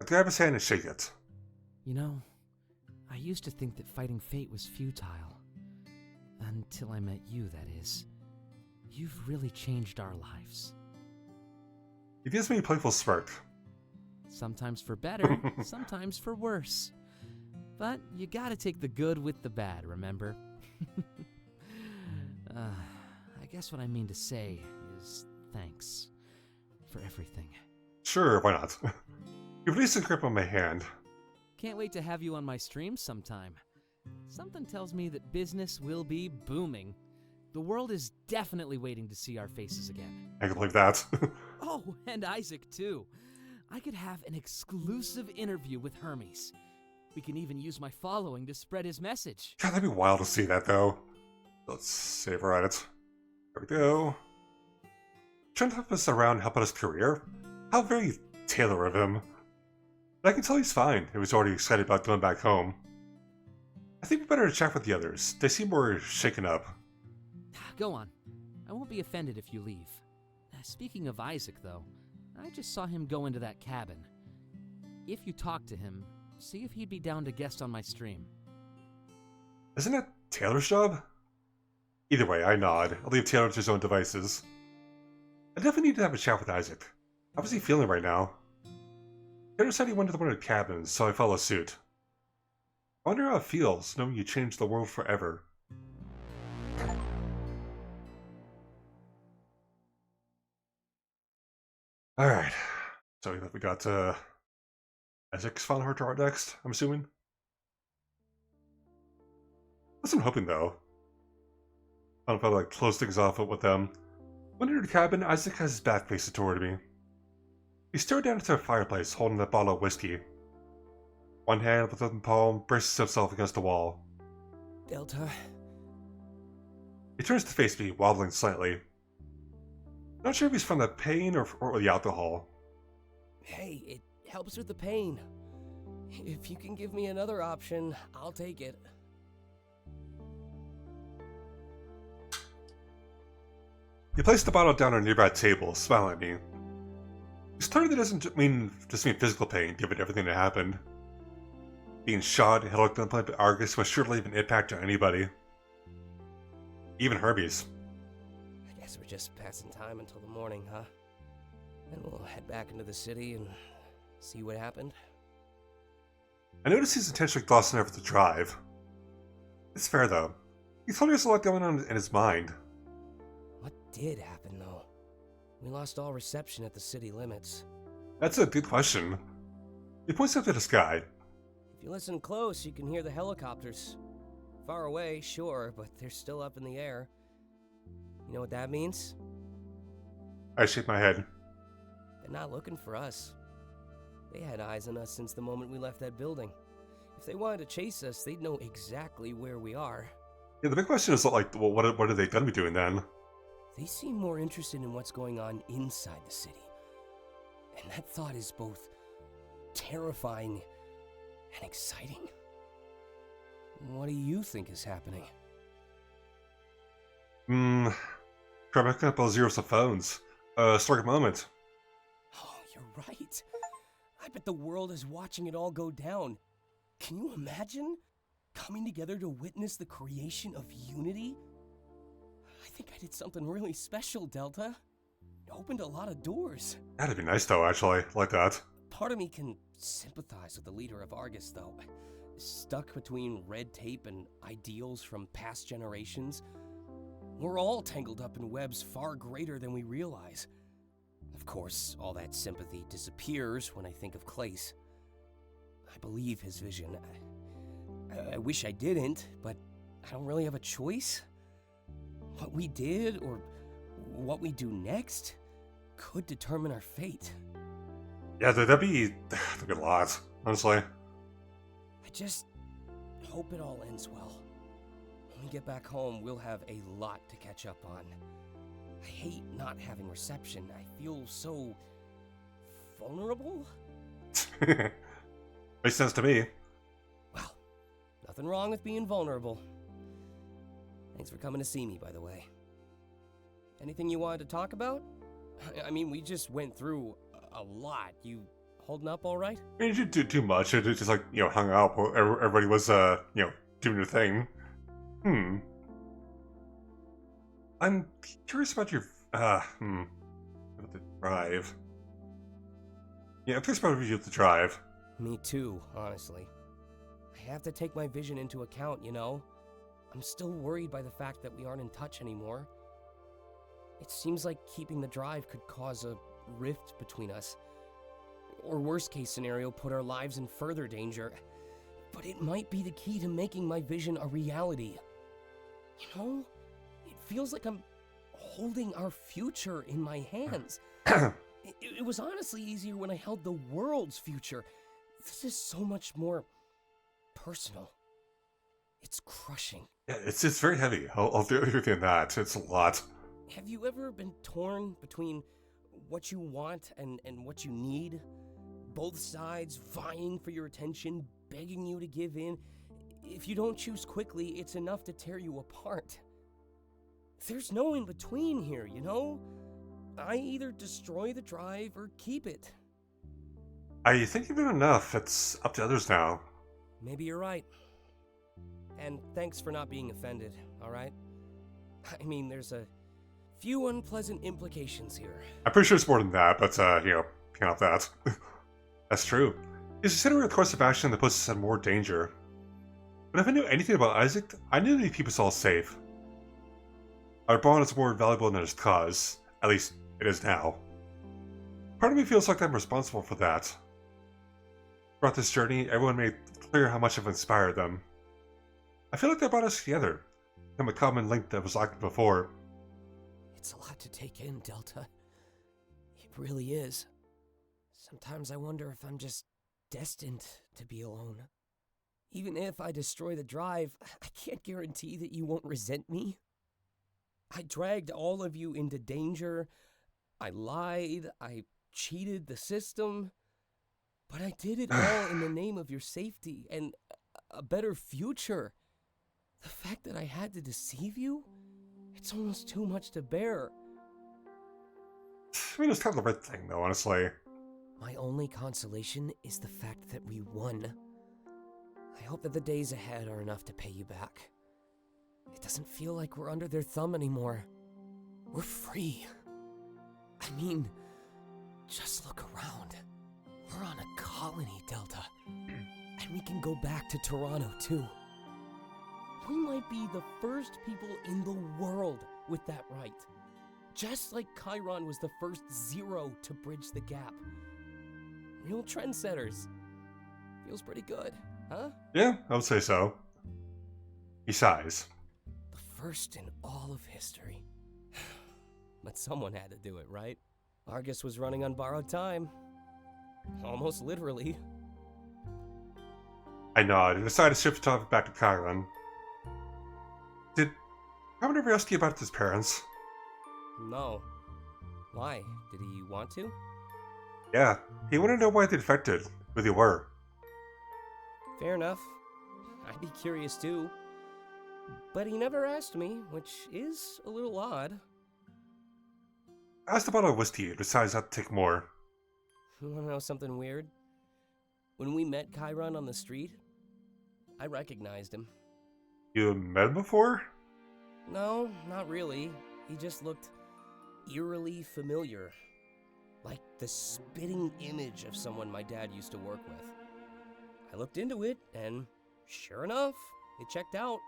Speaker 2: I grab his hand and shake it.
Speaker 6: You know, I used to think that fighting fate was futile. Until I met you, that is. You've really changed our lives.
Speaker 2: He gives me a playful smirk.
Speaker 6: Sometimes for better, sometimes for worse. But you gotta take the good with the bad, remember? I guess what I mean to say is thanks for everything.
Speaker 2: Sure, why not? He released a grip on my hand.
Speaker 6: Can't wait to have you on my stream sometime. Something tells me that business will be booming. The world is definitely waiting to see our faces again.
Speaker 2: I can believe that.
Speaker 6: Oh, and Isaac, too. I could have an exclusive interview with Hermes. We can even use my following to spread his message.
Speaker 2: God, that'd be wild to see that, though. Let's save her at it. There we go. Trying to help us around, help out his career? How very Taylor of him. But I can tell he's fine. He was already excited about going back home. I think we better check with the others. They seem more shaken up.
Speaker 6: Go on. I won't be offended if you leave. Speaking of Isaac, though, I just saw him go into that cabin. If you talk to him, see if he'd be down to guest on my stream.
Speaker 2: Isn't that Taylor's job? Either way, I nod. I'll leave Taylor to his own devices. I definitely need to have a chat with Isaac. How is he feeling right now? Taylor said he went to one of the cabins, so I follow suit. I wonder how it feels, knowing you changed the world forever. Alright, so we got Isaac's final heart to art next, I'm assuming. That's what I'm hoping, though. I don't know if I'll close things off with them. When near the cabin, Isaac has his back facing toward me. He stared down into the fireplace, holding a bottle of whiskey. One hand with the palm braces himself against the wall.
Speaker 8: Delta.
Speaker 2: He turns to face me, wobbling slightly. Not sure if he's from the pain or the alcohol.
Speaker 8: Hey, it helps with the pain. If you can give me another option, I'll take it.
Speaker 2: He placed the bottle down on a nearby table, smiling at me. He's told that doesn't just mean physical pain, given everything that happened. Being shot and held at gunpoint by Argus must surely leave an impact on anybody. Even Hermes.
Speaker 8: I guess we're just passing time until the morning, huh? Then we'll head back into the city and see what happened.
Speaker 2: I notice he's intentionally glossing over the drive. It's fair, though. He told me there's a lot going on in his mind.
Speaker 8: What did happen, though? We lost all reception at the city limits.
Speaker 2: That's a good question. He points up to the sky.
Speaker 8: If you listen close, you can hear the helicopters. Far away, sure, but they're still up in the air. You know what that means?
Speaker 2: I shake my head.
Speaker 8: They're not looking for us. They had eyes on us since the moment we left that building. If they wanted to chase us, they'd know exactly where we are.
Speaker 2: Yeah, the big question is, like, well, what are they gonna be doing then?
Speaker 8: They seem more interested in what's going on inside the city. And that thought is both terrifying and exciting. What do you think is happening?
Speaker 2: Try backing up all zeros of phones. Historic moment.
Speaker 8: Oh, you're right. I bet the world is watching it all go down. Can you imagine coming together to witness the creation of unity? I think I did something really special, Delta. It opened a lot of doors.
Speaker 2: That'd be nice, though, actually. Like that.
Speaker 8: Part of me can sympathize with the leader of Argus, though. Stuck between red tape and ideals from past generations. We're all tangled up in webs far greater than we realize. Of course, all that sympathy disappears when I think of Clace. I believe his vision. I wish I didn't, but I don't really have a choice. What we did, or what we do next, could determine our fate.
Speaker 2: Yeah, that'd be a lot, honestly.
Speaker 8: I just hope it all ends well. When we get back home, we'll have a lot to catch up on. I hate not having reception. I feel so vulnerable.
Speaker 2: Makes sense to me.
Speaker 8: Well, nothing wrong with being vulnerable. Thanks for coming to see me, by the way. Anything you wanted to talk about? I mean, we just went through a lot. You holding up all right?
Speaker 2: I mean, you didn't do too much. It just, like, hung out while everybody was, doing their thing. I'm curious about your, about the drive. Yeah, I'm curious about you with the drive.
Speaker 8: Me too, honestly. I have to take my vision into account, you know? I'm still worried by the fact that we aren't in touch anymore. It seems like keeping the drive could cause a rift between us. Or worst case scenario, put our lives in further danger. But it might be the key to making my vision a reality. You know, it feels like I'm holding our future in my hands. It was honestly easier when I held the world's future. This is so much more personal. It's crushing.
Speaker 2: Yeah, it's very heavy. I'll agree with you on that. It's a lot.
Speaker 8: Have you ever been torn between what you want and what you need? Both sides vying for your attention, begging you to give in. If you don't choose quickly, it's enough to tear you apart. There's no in between here, you know? I either destroy the drive or keep it.
Speaker 2: I think you've done enough. It's up to others now.
Speaker 8: Maybe you're right. And thanks for not being offended, alright? I mean, there's a few unpleasant implications here.
Speaker 2: I'm pretty sure it's more than that, but, can't help that. That's true. It's considering a course of action that puts us in more danger. But if I knew anything about Isaac, I knew that he keep us all safe. Our bond is more valuable than his cause. At least, it is now. Part of me feels like I'm responsible for that. Throughout this journey, everyone made clear how much I've inspired them. I feel like they brought us together, become a common link that was lacking before.
Speaker 8: It's a lot to take in, Delta. It really is. Sometimes I wonder if I'm just destined to be alone. Even if I destroy the drive, I can't guarantee that you won't resent me. I dragged all of you into danger. I lied. I cheated the system. But I did it all in the name of your safety and a better future. The fact that I had to deceive you, it's almost too much to bear.
Speaker 2: I mean, it's kind of the right thing, though, honestly.
Speaker 8: My only consolation is the fact that we won. I hope that the days ahead are enough to pay you back. It doesn't feel like we're under their thumb anymore. We're free. I mean, just look around. We're on a colony, Delta. And we can go back to Toronto, too. We might be the first people in the world with that right. Just like Chiron was the first zero to bridge the gap. Real trendsetters. Feels pretty good, huh?
Speaker 2: Yeah, I would say so. He sighs.
Speaker 8: The first in all of history. but someone had to do it, right? Argus was running on borrowed time. Almost literally.
Speaker 2: I nod and decide to shift the topic back to Chiron. Did Chiron ever ask you about his parents?
Speaker 8: No. Why? Did he want to?
Speaker 2: Yeah, he wanted to know why they defected, who they were.
Speaker 8: Fair enough. I'd be curious too. But he never asked me, which is a little odd.
Speaker 2: I asked about a whiskey and decides not to take more.
Speaker 8: You wanna know something weird? When we met Chiron on the street, I recognized him.
Speaker 2: You met him before?
Speaker 8: No, not really. He just looked eerily familiar. Like the spitting image of someone my dad used to work with. I looked into it, and sure enough, it checked out.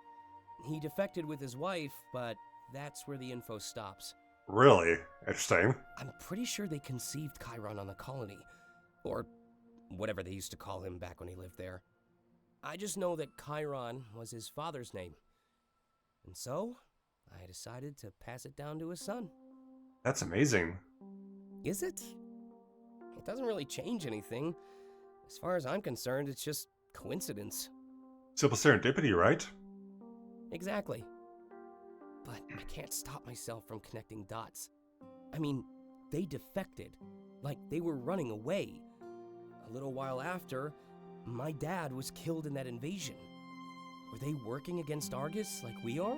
Speaker 8: He defected with his wife, but that's where the info stops.
Speaker 2: Really? Interesting.
Speaker 8: I'm pretty sure they conceived Chiron on the colony. Or whatever they used to call him back when he lived there. I just know that Chiron was his father's name. And so, I decided to pass it down to his son.
Speaker 2: That's amazing.
Speaker 8: Is it? It doesn't really change anything. As far as I'm concerned, it's just coincidence.
Speaker 2: Simple serendipity, right?
Speaker 8: Exactly. But I can't stop myself from connecting dots. I mean, they defected. Like they were running away. A little while after, my dad was killed in that invasion. Were they working against Argus like we are?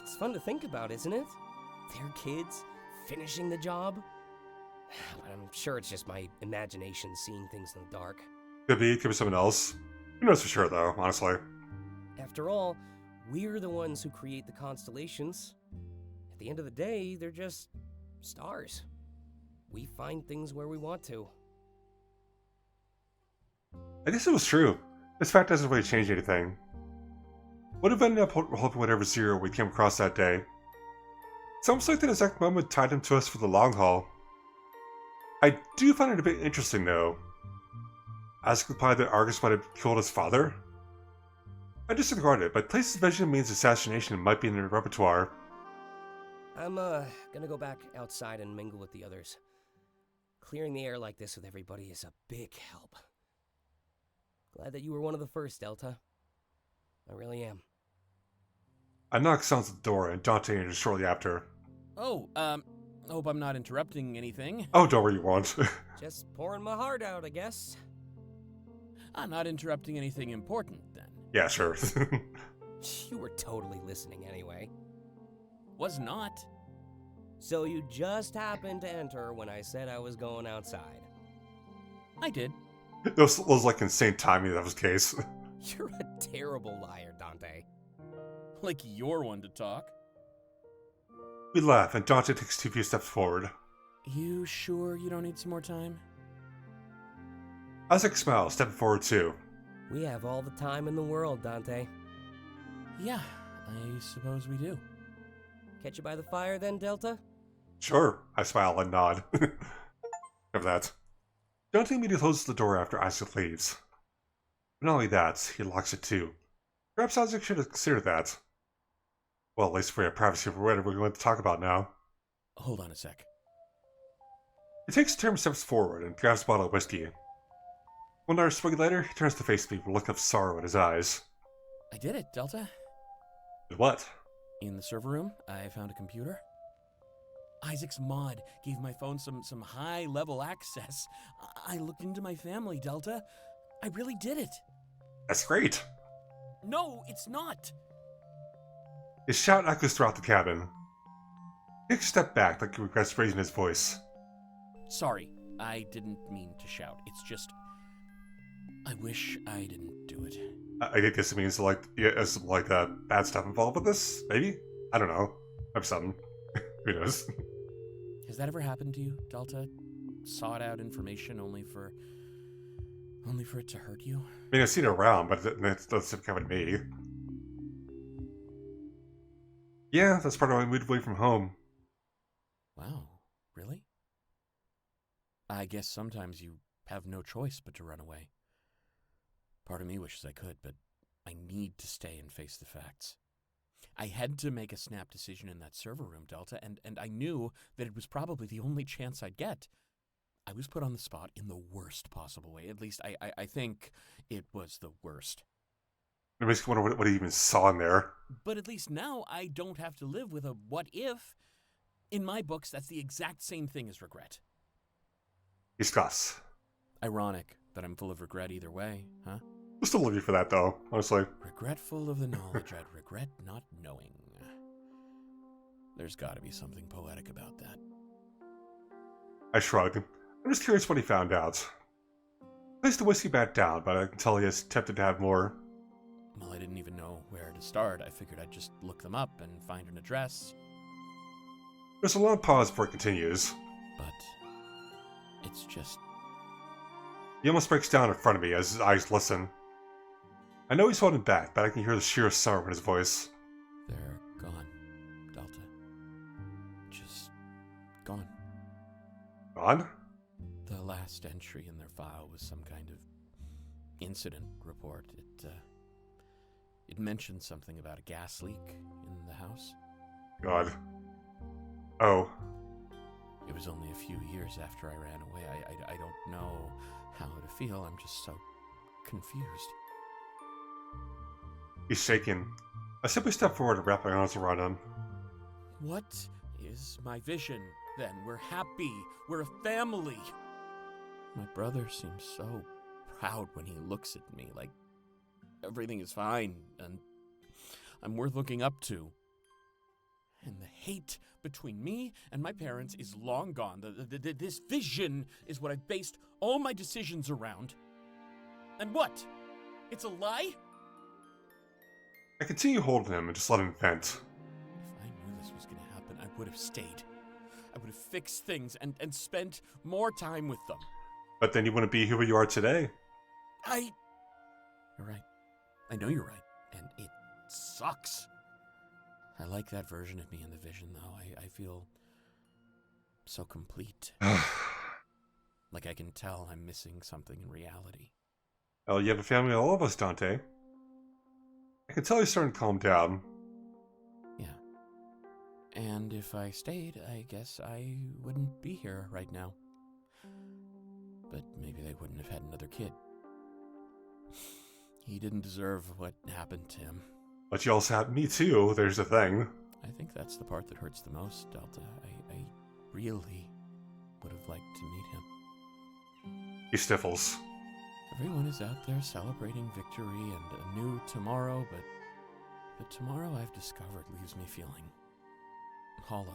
Speaker 8: It's fun to think about, isn't it? Their kids finishing the job? But I'm sure it's just my imagination seeing things in the dark.
Speaker 2: Could be someone else. Who knows for sure, though, honestly.
Speaker 8: After all, we're the ones who create the constellations. At the end of the day, they're just stars. We find things where we want to.
Speaker 2: I guess it was true. This fact doesn't really change anything. Would have ended up helping whatever zero we came across that day. It's almost like that exact moment tied him to us for the long haul. I do find it a bit interesting, though. Isaac implied that Argus might have killed his father. I disregard it, but places mentioned means assassination might be in their repertoire.
Speaker 8: I'm gonna go back outside and mingle with the others. Clearing the air like this with everybody is a big help. Glad that you were one of the first, Delta. I really am.
Speaker 2: I knock sounds at the door, and Dante enters shortly after.
Speaker 9: Oh, hope I'm not interrupting anything.
Speaker 2: Oh, don't worry, you won't.
Speaker 8: Just pouring my heart out, I guess.
Speaker 9: I'm not interrupting anything important, then.
Speaker 2: Yeah, sure.
Speaker 8: You were totally listening anyway.
Speaker 9: Was not.
Speaker 8: So you just happened to enter when I said I was going outside.
Speaker 9: I did.
Speaker 2: It was like insane timing that was the case.
Speaker 8: You're a terrible liar, Dante.
Speaker 9: Like you're one to talk.
Speaker 2: We laugh, and Dante takes 2 few steps forward.
Speaker 9: You sure you don't need some more time?
Speaker 2: Isaac smiles, stepping forward too.
Speaker 8: We have all the time in the world, Dante.
Speaker 9: Yeah, I suppose we do.
Speaker 8: Catch you by the fire then, Delta?
Speaker 2: Sure, I smile and nod. Of that. Dante immediately closes the door after Isaac leaves. But not only that, he locks it too. Perhaps Isaac should have considered that. Well, at least we have privacy for whatever we want to talk about now.
Speaker 9: Hold on a sec.
Speaker 2: He takes 10 steps forward and grabs a bottle of whiskey. 1 hour swing later, he turns to face me with a look of sorrow in his eyes.
Speaker 9: I did it, Delta.
Speaker 2: With what?
Speaker 9: In the server room, I found a computer. Isaac's mod gave my phone some high-level access. I looked into my family, Delta. I really did it.
Speaker 2: That's great.
Speaker 9: No, it's not.
Speaker 2: His shout echoes throughout the cabin. He takes a step back like he regrets raising his voice.
Speaker 9: Sorry, I didn't mean to shout. It's just, I wish I didn't do it.
Speaker 2: I guess it means like some bad stuff involved with this. Maybe, I don't know. Maybe something. Who knows?
Speaker 9: Has that ever happened to you, Delta? Sought out information only for it to hurt you?
Speaker 2: I mean, I've seen it around, but it doesn't come to me. Yeah, that's part of why I moved away from home.
Speaker 9: Wow, really? I guess sometimes you have no choice but to run away. Part of me wishes I could, but I need to stay and face the facts. I had to make a snap decision in that server room, Delta, and I knew that it was probably the only chance I'd get. I was put on the spot in the worst possible way. At least I think it was the worst.
Speaker 2: It makes you wonder what he even saw in there.
Speaker 9: But at least now I don't have to live with a what if. In my books, that's the exact same thing as regret.
Speaker 2: Discuss.
Speaker 9: Ironic that I'm full of regret either way, huh?
Speaker 2: I'll still love you for that, though, honestly.
Speaker 9: Regretful of the knowledge I'd regret not knowing. There's gotta be something poetic about that.
Speaker 2: I shrugged. I'm just curious what he found out. I placed the whiskey back down, but I can tell he is tempted to have more.
Speaker 9: Well, I didn't even know where to start. I figured I'd just look them up and find an address.
Speaker 2: There's a long pause before it continues.
Speaker 9: But it's just...
Speaker 2: He almost breaks down in front of me as his eyes listen. I know he's holding back, but I can hear the sheer sorrow in his voice.
Speaker 9: They're gone, Delta. Just gone.
Speaker 2: Gone?
Speaker 9: The last entry in their file was some kind of incident report. It mentioned something about a gas leak in the house.
Speaker 2: God. Oh.
Speaker 9: It was only a few years after I ran away. I don't know how to feel. I'm just so confused.
Speaker 2: He's shaking. I simply step forward and wrap my arms around him.
Speaker 9: What is my vision, then? We're happy. We're a family. My brother seems so proud when he looks at me, like everything is fine, and I'm worth looking up to. And the hate between me and my parents is long gone. This vision is what I've based all my decisions around. And what? It's a lie?
Speaker 2: I continue holding him and just let him vent.
Speaker 9: If I knew this was going to happen, I would have stayed. I would have fixed things and spent more time with them.
Speaker 2: But then you wouldn't be who you are today.
Speaker 9: You're right. I know you're right. And it sucks. I like that version of me in the vision, though. I feel so complete. Like I can tell I'm missing something in reality.
Speaker 2: Well, you have a family of all of us, Dante. I can tell he's starting to calm down.
Speaker 9: Yeah. And if I stayed, I guess I wouldn't be here right now. But maybe they wouldn't have had another kid. He didn't deserve what happened to him.
Speaker 2: But you also have me too, there's the thing.
Speaker 9: I think that's the part that hurts the most, Delta. I really would have liked to meet him.
Speaker 2: He sniffles.
Speaker 9: Everyone is out there celebrating victory and a new tomorrow, but the tomorrow I've discovered leaves me feeling hollow.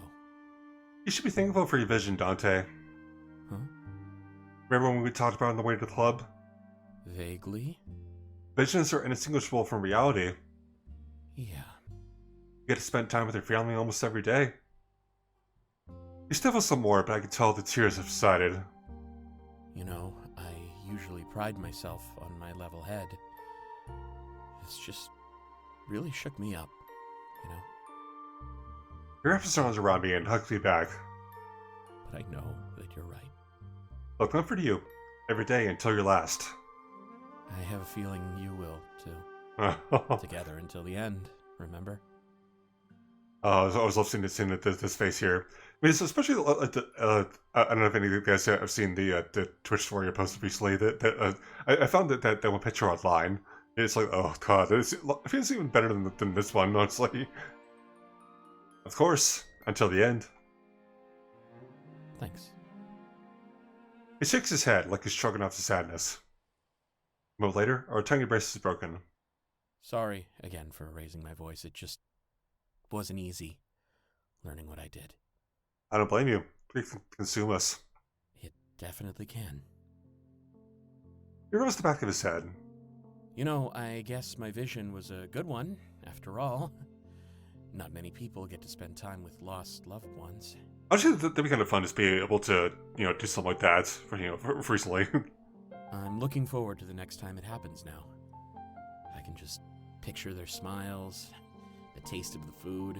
Speaker 2: You should be thankful for your vision, Dante.
Speaker 9: Huh?
Speaker 2: Remember when we talked about on the way to the club?
Speaker 9: Vaguely?
Speaker 2: Visions are indistinguishable from reality.
Speaker 9: Yeah.
Speaker 2: You get to spend time with your family almost every day. He sniffles some more, but I can tell the tears have subsided.
Speaker 9: You know, I usually pride myself on my level head. This just really shook me up, you know?
Speaker 2: He wraps his arms around me and hugs me back.
Speaker 9: But I know that you're right.
Speaker 2: I'll comfort you every day until your last.
Speaker 9: I have a feeling you will, too. Together until the end, remember?
Speaker 2: I was love seeing this face here. I mean, it's especially I don't know if any of you guys have seen the Twitch story I posted recently. I found that one picture online. It's like, oh god, I feel it's even better than this one. Honestly, of course, until the end.
Speaker 9: Thanks.
Speaker 2: He shakes his head like he's shrugging off the sadness. A moment later, our tongue embrace is broken.
Speaker 9: Sorry again for raising my voice. It just wasn't easy learning what I did.
Speaker 2: I don't blame you. It can consume us.
Speaker 9: It definitely can.
Speaker 2: He rubs the back of his head.
Speaker 9: You know, I guess my vision was a good one, after all. Not many people get to spend time with lost loved ones.
Speaker 2: Actually, that'd be kind of fun to be able to, do something like that for recently.
Speaker 9: I'm looking forward to the next time it happens now. I can just picture their smiles, the taste of the food.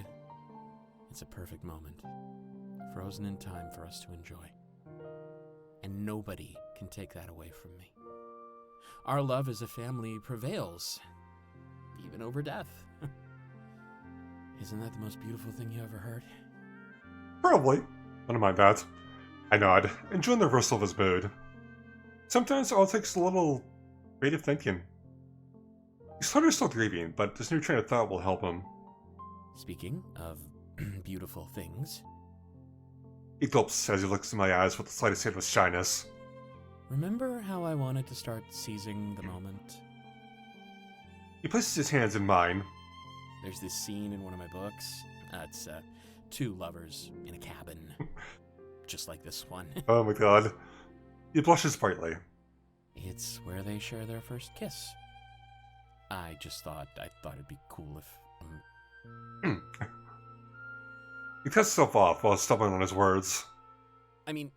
Speaker 9: It's a perfect moment, frozen in time for us to enjoy. And nobody can take that away from me. Our love as a family prevails, even over death. Isn't that the most beautiful thing you ever heard?
Speaker 2: Probably. I don't mind that. I nod, enjoying the reversal of his mood. Sometimes all it takes is a little creative thinking. His hunter's still grieving, but this new train of thought will help him.
Speaker 9: Speaking of beautiful things,
Speaker 2: He gulps as he looks in my eyes with the slightest hint of shyness.
Speaker 9: remember how I wanted to start seizing the moment?
Speaker 2: He places his hands in mine.
Speaker 9: There's this scene in one of my books. It's two lovers in a cabin, just like this one.
Speaker 2: Oh my god. He blushes brightly.
Speaker 9: It's where they share their first kiss. I thought it'd be cool if...
Speaker 2: He cuts himself off while stumbling on his words.
Speaker 9: I mean,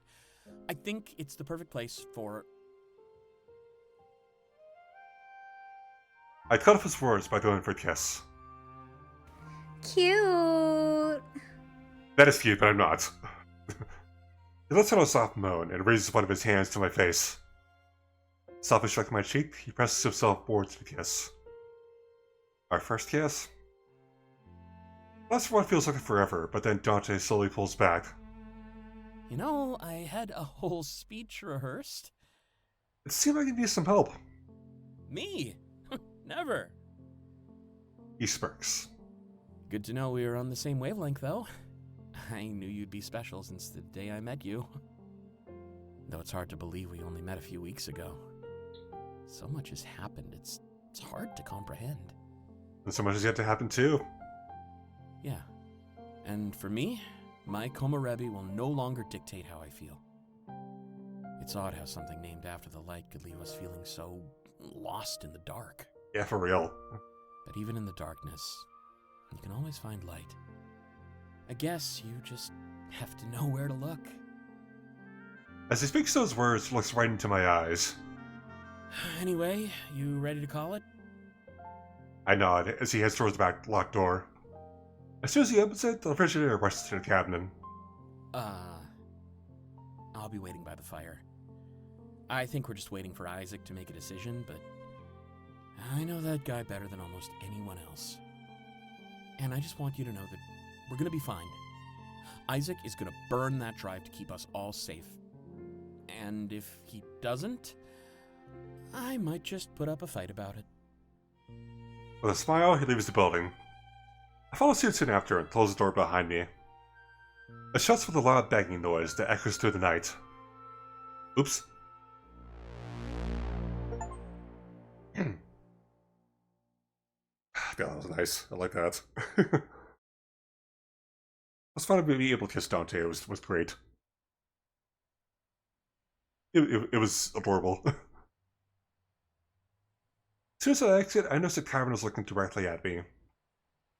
Speaker 9: I think it's the perfect place for...
Speaker 2: I cut off his words by going for a kiss.
Speaker 10: Cute.
Speaker 2: That is cute, but I'm not. He lets out a soft moan and raises one of his hands to my face. Softly striking my cheek, he presses himself forward to the kiss. Our first kiss? Lasts for what feels like forever, but then Dante slowly pulls back.
Speaker 9: You know, I had a whole speech rehearsed.
Speaker 2: It seemed like he needs some help.
Speaker 9: Me? Never.
Speaker 2: He smirks.
Speaker 9: Good to know we were on the same wavelength, though. I knew you'd be special since the day I met you. Though it's hard to believe we only met a few weeks ago. So much has happened, it's hard to comprehend.
Speaker 2: And so much has yet to happen too.
Speaker 9: Yeah. And for me, my Komorebi will no longer dictate how I feel. It's odd how something named after the light could leave us feeling so lost in the dark.
Speaker 2: Yeah, for real.
Speaker 9: But even in the darkness, you can always find light. I guess you just have to know where to look.
Speaker 2: As he speaks those words, he looks right into my eyes.
Speaker 9: Anyway, you ready to call it?
Speaker 2: I nod as he heads towards the back locked door. As soon as he opens it, the refrigerator rushes to the cabinet.
Speaker 9: I'll be waiting by the fire. I think we're just waiting for Isaac to make a decision, but I know that guy better than almost anyone else. And I just want you to know that we're gonna be fine. Isaac is gonna burn that drive to keep us all safe. And if he doesn't, I might just put up a fight about it.
Speaker 2: With a smile, he leaves the building. I follow suit soon after and close the door behind me. It shuts with a loud banging noise that echoes through the night. Oops. God, that was nice. I like that. It was fun to be able to kiss Dante. It was great. It was adorable. As soon as I exit, I notice that Kyron is looking directly at me.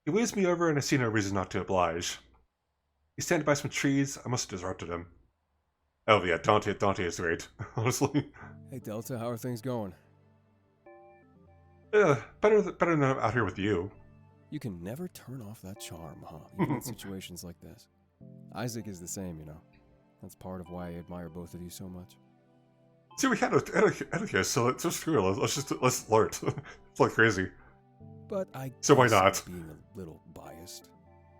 Speaker 2: He waves me over and I see no reason not to oblige. He's standing by some trees. I must have disrupted him. Oh yeah, Dante is great, honestly.
Speaker 7: Hey Delta, how are things going?
Speaker 2: Better than I'm out here with you.
Speaker 7: You can never turn off that charm, huh? Even in situations like this. Isaac is the same, you know. That's part of why I admire both of you so much.
Speaker 2: See, we had a kiss, so let's just screw it. Let's flirt. It's like crazy.
Speaker 7: But I
Speaker 2: So why
Speaker 7: guess
Speaker 2: not?
Speaker 7: I'm being a little biased.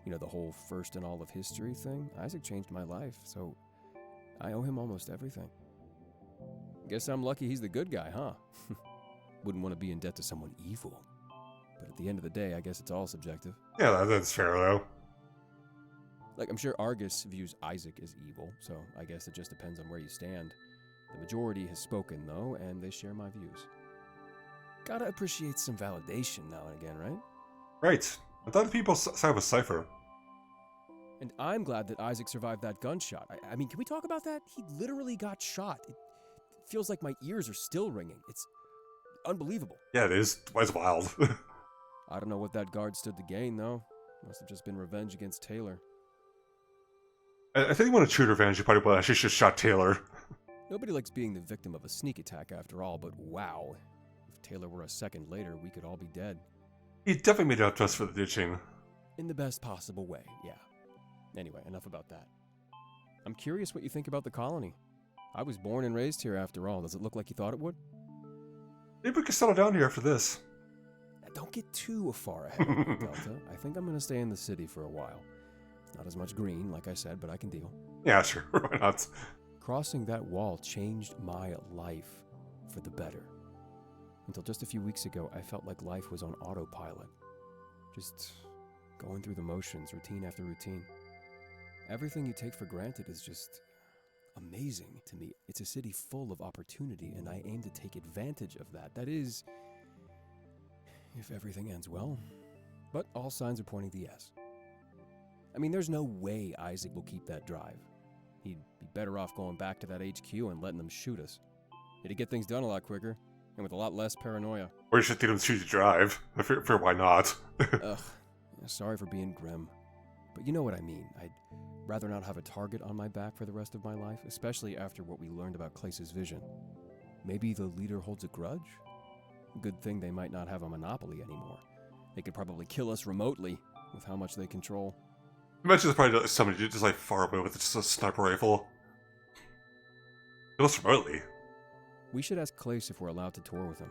Speaker 7: You know, the whole first in all of history thing? Isaac changed my life, so I owe him almost everything. Guess I'm lucky he's the good guy, huh? Wouldn't want to be in debt to someone evil. But at the end of the day, I guess it's all subjective.
Speaker 2: Yeah, that's fair, though.
Speaker 7: Like, I'm sure Argus views Isaac as evil, so I guess it just depends on where you stand. The majority has spoken, though, and they share my views. Gotta appreciate some validation now and again, right?
Speaker 2: Right. I thought the people side with Cypher.
Speaker 7: And I'm glad that Isaac survived that gunshot. I mean, can we talk about that? He literally got shot. It feels like my ears are still ringing. It's unbelievable.
Speaker 2: Yeah, it is. It's wild.
Speaker 7: I don't know what that guard stood to gain, though. Must have just been revenge against Taylor.
Speaker 2: I think he wanted true revenge. He probably would actually just shot Taylor.
Speaker 7: Nobody likes being the victim of a sneak attack after all, but wow. If Taylor were a second later, we could all be dead.
Speaker 2: He definitely made it up to us for the ditching.
Speaker 7: In the best possible way, yeah. Anyway, enough about that. I'm curious what you think about the colony. I was born and raised here after all. Does it look like you thought it would?
Speaker 2: Maybe we could settle down here after this.
Speaker 7: don't get too far ahead of me, Delta. I think I'm gonna stay in the city for a while. Not as much green, like I said, but I can deal.
Speaker 2: Yeah, sure, why not?
Speaker 7: Crossing that wall changed my life for the better. Until just a few weeks ago, I felt like life was on autopilot. Just going through the motions, routine after routine. Everything you take for granted is just amazing to me. It's a city full of opportunity, and I aim to take advantage of that. That is, if everything ends well. But all signs are pointing to yes. I mean, there's no way Isaac will keep that drive. He'd be better off going back to that HQ and letting them shoot us. It'd get things done a lot quicker, and with a lot less paranoia.
Speaker 2: Or you should let them choose to drive. For why not?
Speaker 7: Ugh, sorry for being grim. But you know what I mean. I'd rather not have a target on my back for the rest of my life, especially after what we learned about Clace's vision. Maybe the leader holds a grudge? Good thing they might not have a monopoly anymore. They could probably kill us remotely with how much they control.
Speaker 2: Imagine there's probably somebody just like far away with just a sniper rifle. Kill us remotely.
Speaker 7: We should ask Clace if we're allowed to tour with him.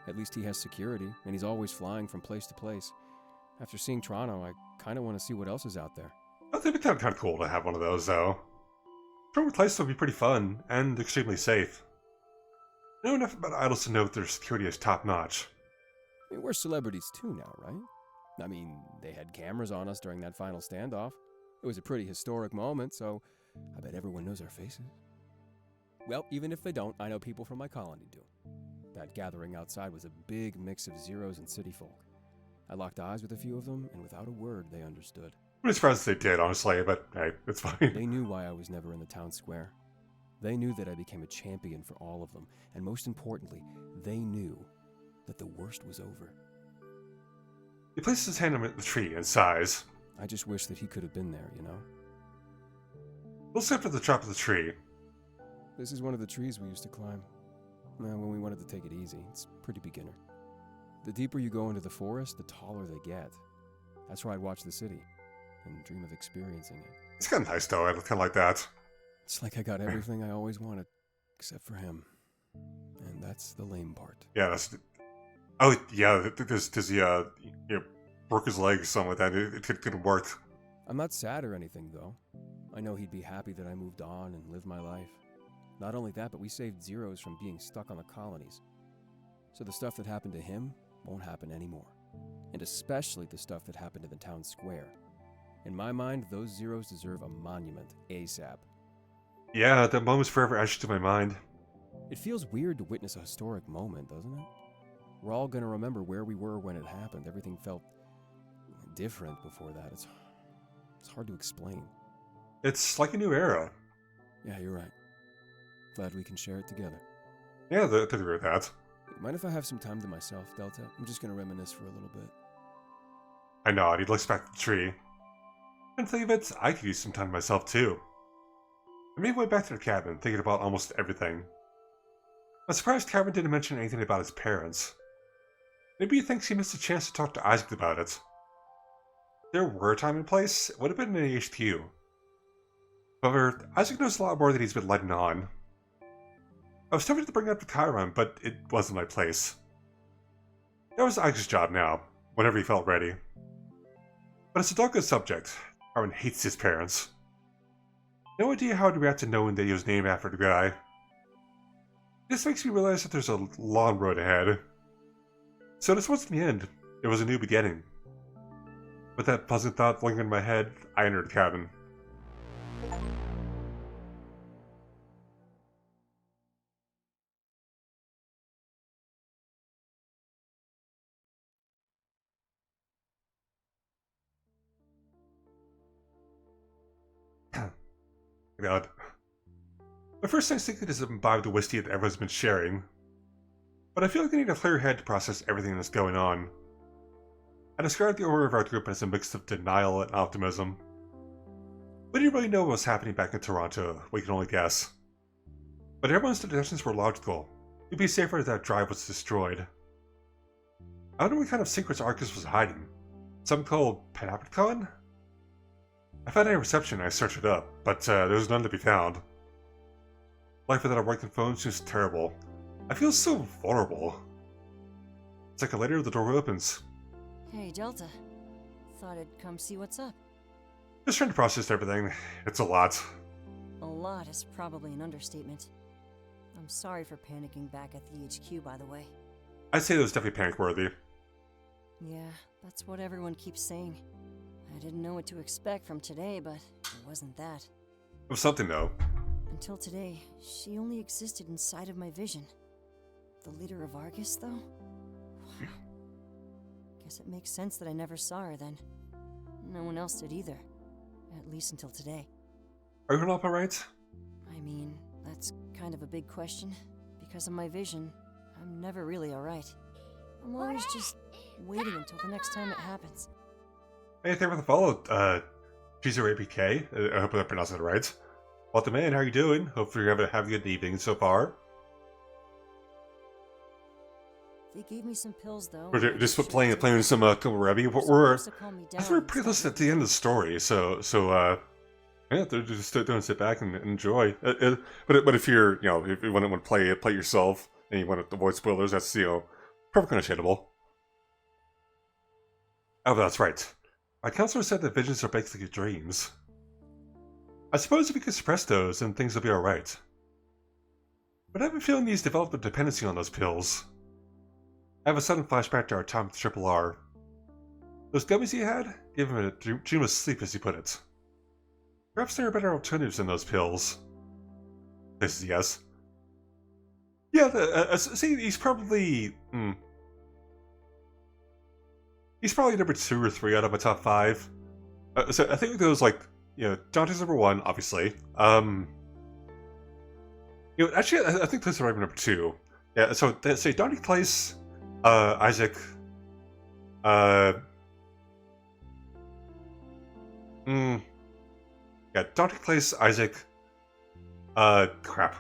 Speaker 7: At least he has security, and he's always flying from place to place. After seeing Toronto, I kind of want to see what else is out there.
Speaker 2: I think it'd be kind of cool to have one of those, though. Touring with Clace would be pretty fun, and extremely safe. I know enough about idols to know that their security is top-notch.
Speaker 7: I mean, we're celebrities too now, right? I mean, they had cameras on us during that final standoff. It was a pretty historic moment, so I bet everyone knows our faces. Well, even if they don't, I know people from my colony do. That gathering outside was a big mix of Zeros and city folk. I locked eyes with a few of them, and without a word, they understood.
Speaker 2: I'm surprised they did, honestly, but hey, it's fine.
Speaker 7: They knew why I was never in the town square. They knew that I became a champion for all of them, and most importantly, they knew that the worst was over.
Speaker 2: He places his hand on the tree and sighs.
Speaker 7: I just wish that he could have been there, you know?
Speaker 2: We'll sit at the top of the tree.
Speaker 7: This is one of the trees we used to climb. Well, when we wanted to take it easy. It's pretty beginner. The deeper you go into the forest, the taller they get. That's where I'd watch the city and dream of experiencing it.
Speaker 2: It's kind of nice, though. I kind of like that.
Speaker 7: It's like I got everything I always wanted, except for him. And that's the lame part.
Speaker 2: Yeah, that's... Oh, yeah, does he, broke his leg or something like that. It couldn't work.
Speaker 7: I'm not sad or anything, though. I know he'd be happy that I moved on and lived my life. Not only that, but we saved Zeros from being stuck on the colonies. So the stuff that happened to him won't happen anymore. And especially the stuff that happened in the town square. In my mind, those Zeros deserve a monument, ASAP.
Speaker 2: Yeah, that moment's forever etched in my mind.
Speaker 7: It feels weird to witness a historic moment, doesn't it? We're all gonna remember where we were when it happened. Everything felt different before that. It's hard to explain.
Speaker 2: It's like a new era.
Speaker 7: Yeah, you're right. Glad we can share it together.
Speaker 2: Yeah, I agree with that.
Speaker 7: Mind if I have some time to myself, Delta? I'm just gonna reminisce for a little bit.
Speaker 2: I nod. He looks back at the tree. And think of it, I could use some time to myself too. I made my way back to the cabin, thinking about almost everything. I'm surprised Cameron didn't mention anything about his parents. Maybe he thinks he missed a chance to talk to Isaac about it. If there were a time and place, it would have been in the HQ. However, Isaac knows a lot more than he's been letting on. I was tempted to bring up the Chiron, but it wasn't my place. That was Isaac's job now, whenever he felt ready. But it's a delicate subject. Chiron hates his parents. No idea how to react to knowing that he was named after the guy. This makes me realize that there's a long road ahead. So this wasn't the end, it was a new beginning. With that pleasant thought lingering in my head, I entered the cabin. God. My first instinct is to imbibe the whiskey that everyone's been sharing. But I feel like I need a clear head to process everything that's going on. I described the aura of our group as a mix of denial and optimism. We didn't really know what was happening back in Toronto, we can only guess. But everyone's deductions were logical. We'd be safer if that drive was destroyed. I don't know what kind of secrets Arcus was hiding. Something called Panopticon? I found a reception and I searched it up, but there was none to be found. Life without a working phone seems terrible. I feel so vulnerable. Second later, the door opens.
Speaker 3: Hey, Delta. Thought I'd come see what's up.
Speaker 2: Just trying to process everything. It's a lot.
Speaker 3: A lot is probably an understatement. I'm sorry for panicking back at the HQ, by the way.
Speaker 2: I'd say that was definitely panic-worthy.
Speaker 3: Yeah, that's what everyone keeps saying. I didn't know what to expect from today, but it wasn't that.
Speaker 2: It was something, though.
Speaker 3: Until today, she only existed inside of my vision. The leader of Argus, though? Wow. Guess it makes sense that I never saw her then. No one else did either. At least until today.
Speaker 2: Are you all alright?
Speaker 3: I mean, that's kind of a big question. Because of my vision, I'm never really alright. I'm always just waiting until the next time it happens.
Speaker 2: Hey, thank you for the follow, Komorebi K. I hope I pronounced it right. Welcome in, how are you doing? Hopefully you're having a good evening so far.
Speaker 3: They gave me some pills, though.
Speaker 2: We're just playing some Komorebi. We're pretty close at the end of the story, so yeah, they're just doing sit back and enjoy. But if you're, if you want to play it yourself and you want to avoid spoilers, that's perfectly understandable. Oh, that's right. My counselor said that visions are basically dreams. I suppose if we could suppress those, then things will be alright. But I have a feeling he's developed a dependency on those pills. I have a sudden flashback to our time with Triple R. Those gummies he had gave him a dream of sleep, as he put it. Perhaps there are better alternatives than those pills. This is yes. Yeah, see, he's probably... He's probably number 2 or 3 out of my top 5. So I think those, Dante's number 1, obviously. Actually, I think those are right number 2. Yeah, so say Dante Place, Isaac, yeah, Dante Place, Isaac, crap.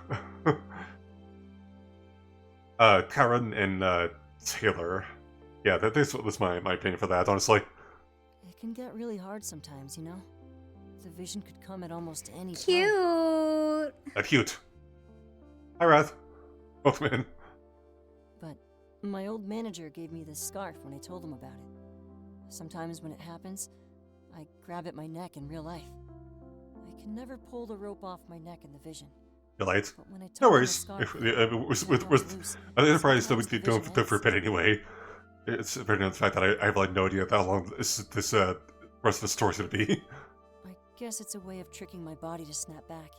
Speaker 2: Karen and Taylor. Yeah, that's my opinion for that, honestly.
Speaker 3: It can get really hard sometimes, you know? The vision could come at almost any time.
Speaker 10: Cute.
Speaker 2: Cute. Hi, Wrath. Welcome in.
Speaker 3: But my old manager gave me this scarf when I told him about it. Sometimes when it happens, I grab at my neck in real life. I can never pull the rope off my neck in the vision.
Speaker 2: You're late.
Speaker 3: But when I
Speaker 2: No
Speaker 3: tuck
Speaker 2: worries.
Speaker 3: the scarf,
Speaker 2: With Enterprise, don't for it anyway. It's very known the fact that I have no idea how long this rest of the story's gonna be.
Speaker 3: I guess it's a way of tricking my body to snap back.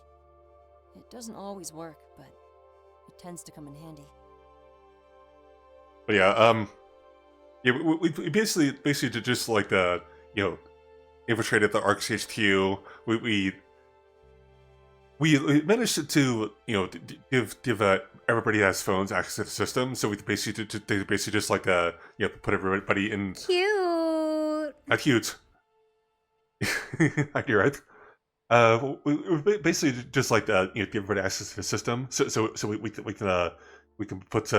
Speaker 3: It doesn't always work, but it tends to come in handy.
Speaker 2: But yeah, we basically did just infiltrated the Arcs HQ. We managed to give everybody that has phones access to the system, so we basically just put everybody in.
Speaker 10: Cute.
Speaker 2: Cute. You're right. We basically just give everybody access to the system, so we can put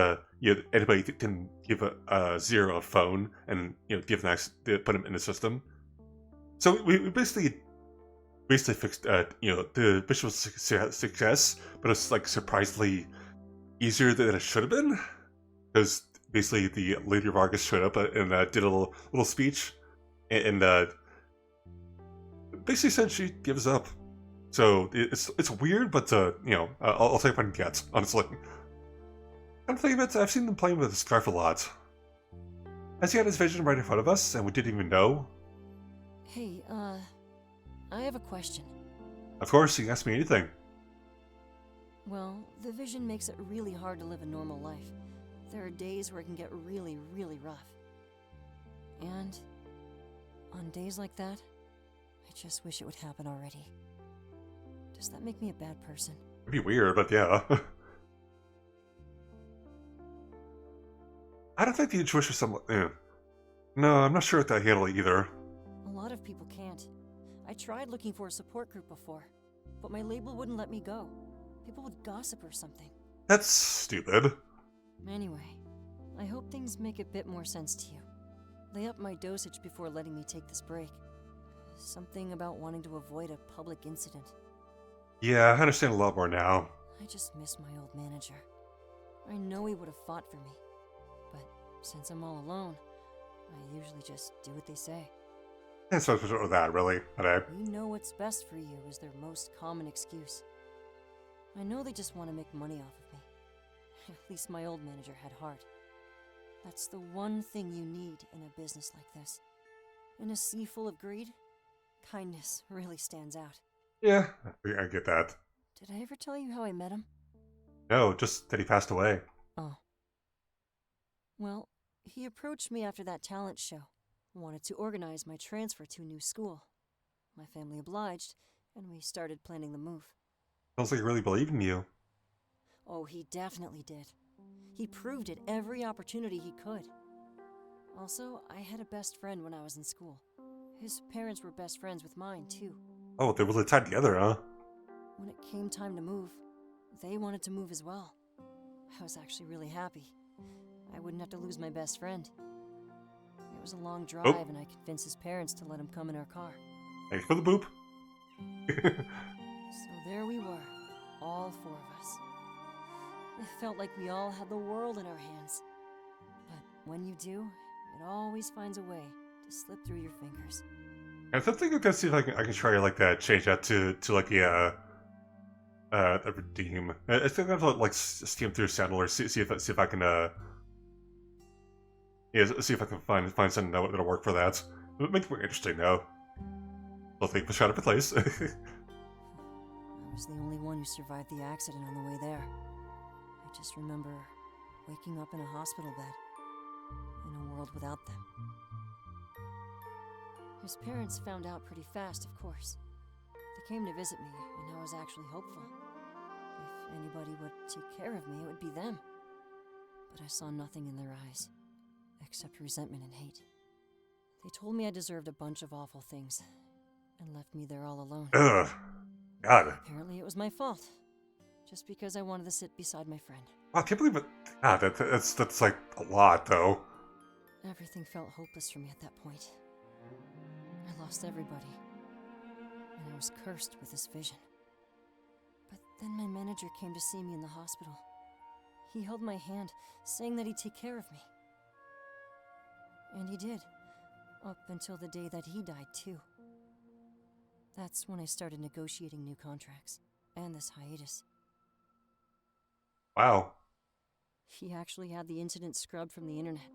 Speaker 2: anybody can give a zero a phone and give them access, put them in the system. So we basically fixed the mission was a success, but it's surprisingly easier than it should have been, because basically the leader of Argus showed up and did a little speech and basically said she gives up. So it's weird, but I'll take what I can get, honestly. I'm thinking of it, I've seen them playing with the scarf a lot. Has he had his vision right in front of us and we didn't even know?
Speaker 3: Hey, I have a question.
Speaker 2: Of course, you can ask me anything.
Speaker 3: Well, the vision makes it really hard to live a normal life. There are days where it can get really, really rough. And on days like that, I just wish it would happen already. Does that make me a bad person?
Speaker 2: It'd be weird, but yeah. I don't think the intuition somewhat. No, I'm not sure if that handle it either.
Speaker 3: A lot of people can't. I tried looking for a support group before, but my label wouldn't let me go. People would gossip or something.
Speaker 2: That's stupid.
Speaker 3: Anyway, I hope things make a bit more sense to you. They upped my dosage before letting me take this break. Something about wanting to avoid a public incident.
Speaker 2: Yeah, I understand a lot more now.
Speaker 3: I just miss my old manager. I know he would have fought for me, but since I'm all alone, I usually just do what they say.
Speaker 2: It's supposed to that, really. But
Speaker 3: We know what's best for you is their most common excuse. I know they just want to make money off of me. At least my old manager had heart. That's the one thing you need in a business like this. In a sea full of greed, kindness really stands out.
Speaker 2: yeah, I get that.
Speaker 3: Did I ever tell you how I met him?
Speaker 2: No, just that he passed away.
Speaker 3: Oh. Well, he approached me after that talent show. Wanted to organize my transfer to a new school. My family obliged, and we started planning the move.
Speaker 2: Sounds like he really believed in you.
Speaker 3: Oh, he definitely did. He proved it every opportunity he could. Also, I had a best friend when I was in school. His parents were best friends with mine, too.
Speaker 2: Oh, they were tied together, huh?
Speaker 3: When it came time to move, they wanted to move as well. I was actually really happy. I wouldn't have to lose my best friend. It was a long drive, and I convinced his parents to let him come in our car.
Speaker 2: Thanks for the boop.
Speaker 3: So there we were, all four of us. It felt like we all had the world in our hands. But when you do, it always finds a way to slip through your fingers.
Speaker 2: I think I'm gonna see if I can try like that, change that to like a redeem. I think I'm gonna like steam through Sandler, see if I can see if I can find something that'll work for that. It makes it more interesting though. Well, thank you for shot up a place.
Speaker 3: I was the only one who survived the accident on the way there. I just remember waking up in a hospital bed, in a world without them. His parents found out pretty fast, of course. They came to visit me, and I was actually hopeful. If anybody would take care of me, it would be them. But I saw nothing in their eyes, except resentment and hate. They told me I deserved a bunch of awful things, and left me there all alone.
Speaker 2: Ugh. God.
Speaker 3: Apparently it was my fault, just because I wanted to sit beside my friend.
Speaker 2: Wow, I can't believe it. God, that's like a lot, though.
Speaker 3: Everything felt hopeless for me at that point. I lost everybody, and I was cursed with this vision. But then my manager came to see me in the hospital. He held my hand, saying that he'd take care of me. And he did, up until the day that he died, too. That's when I started negotiating new contracts, and this hiatus.
Speaker 2: Wow.
Speaker 3: He actually had the incident scrubbed from the internet.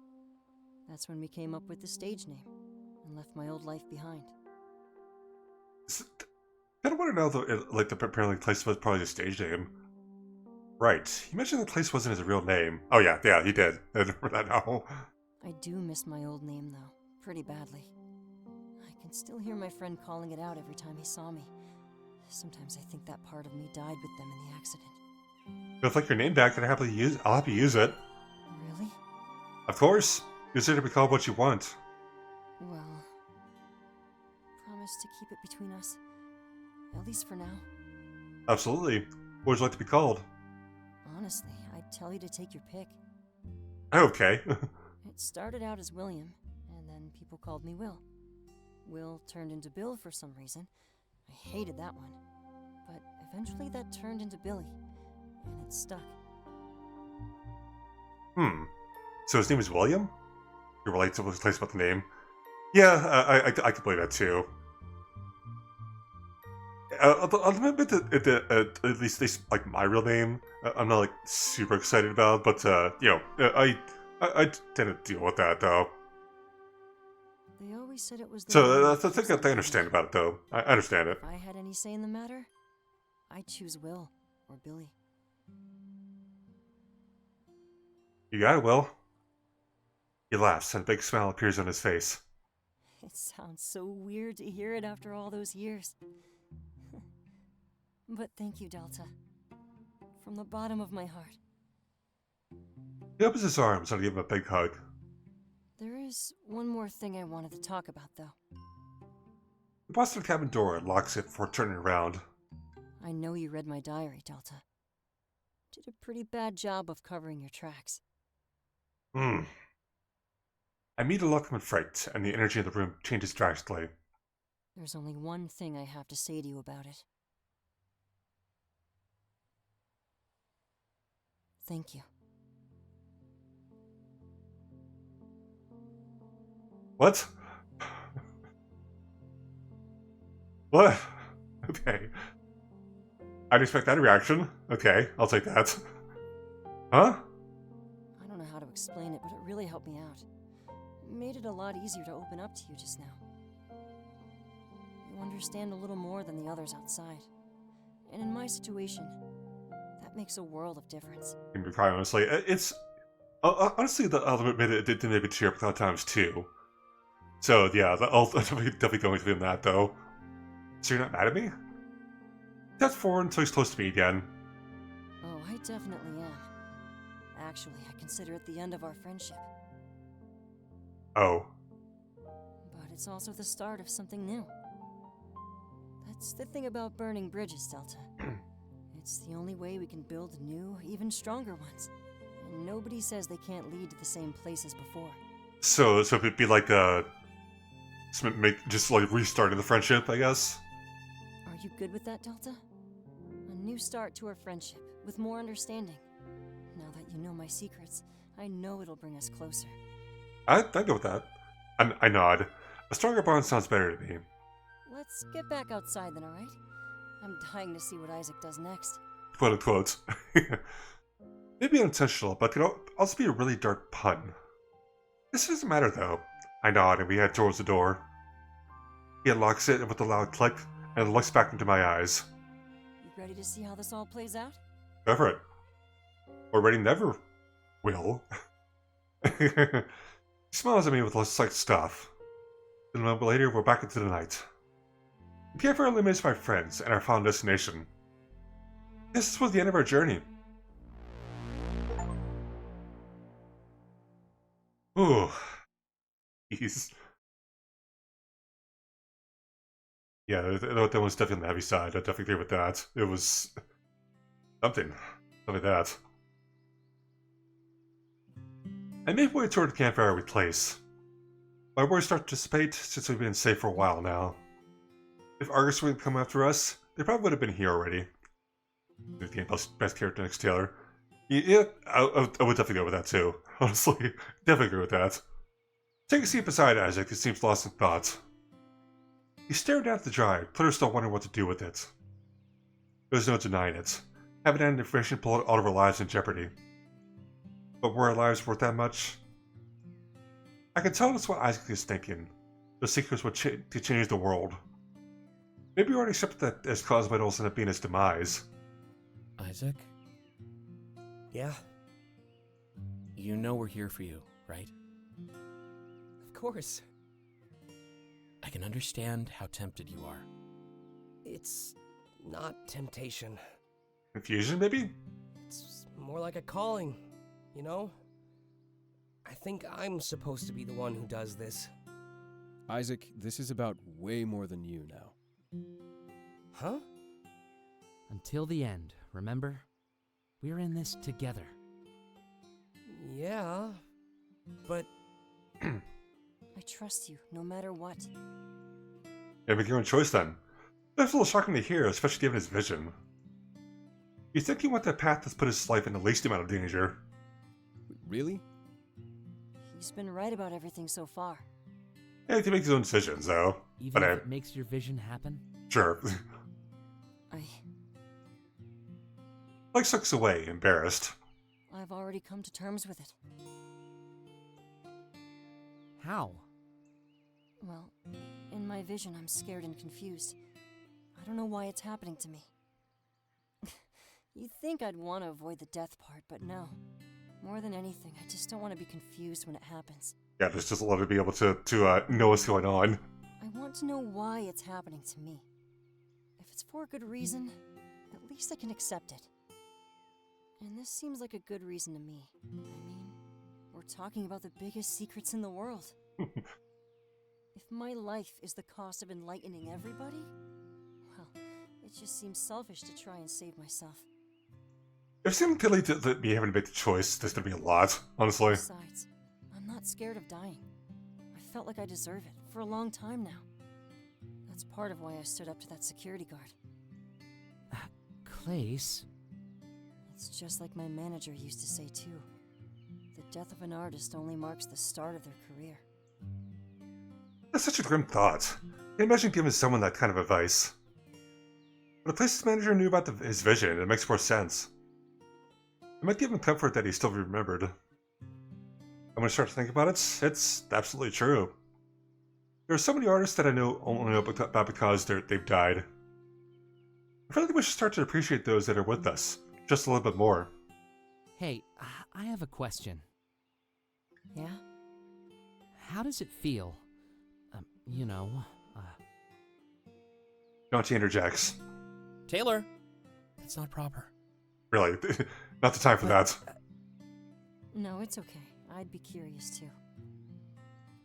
Speaker 3: That's when we came up with the stage name, and left my old life behind.
Speaker 2: I don't want to know, though, like, apparently the place was probably the stage name. Right. He mentioned the place wasn't his real name. Oh, yeah, he did. I remember that now.
Speaker 3: I do miss my old name, though, pretty badly. I can still hear my friend calling it out every time he saw me. Sometimes I think that part of me died with them in the accident.
Speaker 2: If like your name back, then I'll help you use it.
Speaker 3: Really?
Speaker 2: Of course. Use it to be called what you want.
Speaker 3: Well, promise to keep it between us. At least for now.
Speaker 2: Absolutely. What would you like to be called?
Speaker 3: Honestly, I'd tell you to take your pick.
Speaker 2: Okay.
Speaker 3: It started out as William, and then people called me Will. Will turned into Bill for some reason. I hated that one. But eventually that turned into Billy, and it stuck.
Speaker 2: So his name is William? You're related to this place about the name? Yeah, I can believe that too. I'll admit that at least like my real name, I'm not like super excited about, but I tend to deal with that though.
Speaker 3: They always said it was the
Speaker 2: So I think that I understand about it though. I understand it.
Speaker 3: If I had any say in the matter, I'd choose Will or Billy.
Speaker 2: You got it, Will. He laughs, and a big smile appears on his face.
Speaker 3: It sounds so weird to hear it after all those years. But thank you, Delta. From the bottom of my heart.
Speaker 2: He opens his arms and I give him a big hug.
Speaker 3: There is one more thing I wanted to talk about, though.
Speaker 2: He walks to the cabin door and locks it before turning around.
Speaker 3: I know you read my diary, Delta. Did a pretty bad job of covering your tracks.
Speaker 2: I meet a Luckman fright, and the energy in the room changes drastically.
Speaker 3: There's only one thing I have to say to you about it. Thank you.
Speaker 2: What? What? Okay. I'd expect that reaction. Okay, I'll take that. Huh?
Speaker 3: I don't know how to explain it, but it really helped me out. It made it a lot easier to open up to you just now. You understand a little more than the others outside. And in my situation, that makes a world of difference.
Speaker 2: To be quite honestly, it's honestly the element made it did maybe cheer up a lot of times too. So yeah, I'll definitely going through that though. So you're not mad at me? That's forward until he's close to me again.
Speaker 3: Oh, I definitely am. Actually, I consider it the end of our friendship.
Speaker 2: Oh.
Speaker 3: But it's also the start of something new. That's the thing about burning bridges, Delta. It's the only way we can build new, even stronger ones. And nobody says they can't lead to the same place as before.
Speaker 2: So it'd be like just like restarting the friendship, I guess.
Speaker 3: Are you good with that, Delta? A new start to our friendship, with more understanding. Now that you know my secrets, I know it'll bring us closer.
Speaker 2: I go with that. I nod. A stronger bond sounds better to me.
Speaker 3: Let's get back outside then, alright? I'm dying to see what Isaac does next.
Speaker 2: Quote unquote. Maybe unintentional, but could also be a really dark pun. This doesn't matter though. I nod and we head towards the door. He unlocks it with a loud click and looks back into my eyes.
Speaker 3: You ready to see how this all plays out?
Speaker 2: Go for it. Already never will. He smiles at me with less like stuff. Then a moment later, we're back into the night. The campfire eliminates my friends and our final destination. This was the end of our journey. Ooh. Jeez. Yeah, that was definitely on the heavy side. I definitely agree with that. It was something like that. I made my way toward the campfire we place. My worries start to dissipate since we've been safe for a while now. If Argus would come after us, they probably would have been here already. The game best character next to Taylor. Yeah, I would definitely go with that too. Honestly, definitely agree with that. Take a seat beside Isaac, who seems lost in thought. He stared down at the drive, clearly still wondering what to do with it. There's no denying it. Having that information put all of our lives in jeopardy. But were our lives worth that much? I can tell that's what Isaac is thinking. The secrets would to change the world. Maybe we already accepted that as caused by ended up being his demise.
Speaker 6: Isaac?
Speaker 8: Yeah,
Speaker 6: You know we're here for you, right?
Speaker 8: of course.
Speaker 6: I can understand how tempted you are.
Speaker 8: It's not temptation.
Speaker 2: Confusion, maybe?
Speaker 8: It's more like a calling, you know? I think I'm supposed to be the one who does this.
Speaker 7: Isaac, this is about way more than you now.
Speaker 8: Huh?
Speaker 6: Until the end, remember? We're in this together.
Speaker 8: Yeah, but
Speaker 3: I trust you, no matter what.
Speaker 2: Yeah, make your own choice then. That's a little shocking to hear, especially given his vision. You think he went the path that's put his life in the least amount of danger?
Speaker 7: Really?
Speaker 3: He's been right about everything so far.
Speaker 2: Yeah, he can make his own decisions, though.
Speaker 6: Even
Speaker 2: But
Speaker 6: if it makes your vision happen?
Speaker 2: sure.
Speaker 3: I...
Speaker 2: Like sucks away, embarrassed.
Speaker 3: I've already come to terms with it.
Speaker 6: How?
Speaker 3: Well, in my vision, I'm scared and confused. I don't know why it's happening to me. You'd think I'd want to avoid the death part, but no. More than anything, I just don't want to be confused when it happens.
Speaker 2: Yeah, there's just a lot to be able to know what's going on.
Speaker 3: I want to know why it's happening to me. If it's for a good reason, at least I can accept it. And this seems like a good reason to me. I mean, we're talking about the biggest secrets in the world. If my life is the cost of enlightening everybody, well, it just seems selfish to try and save myself.
Speaker 2: If it seemed clearly that me having to make the choice, there's gonna be a lot, honestly.
Speaker 3: Besides, I'm not scared of dying. I felt like I deserve it for a long time now. That's part of why I stood up to that security guard.
Speaker 6: Clace?
Speaker 3: It's just like my manager used to say too. The death of an artist only marks the start of their career.
Speaker 2: That's such a grim thought. I can't imagine giving someone that kind of advice. But the place's manager knew about his vision, and it makes more sense. It might give him comfort that he still remembered. I'm gonna start to think about it. It's absolutely true. There are so many artists that I know only know about because they've died. I feel like we should start to appreciate those that are with us, just a little bit more.
Speaker 6: Hey, I have a question.
Speaker 3: Yeah?
Speaker 6: How does it feel?
Speaker 2: Dante interjects.
Speaker 9: Taylor, that's not proper.
Speaker 2: Really, not the time for that.
Speaker 3: No, it's okay. I'd be curious too.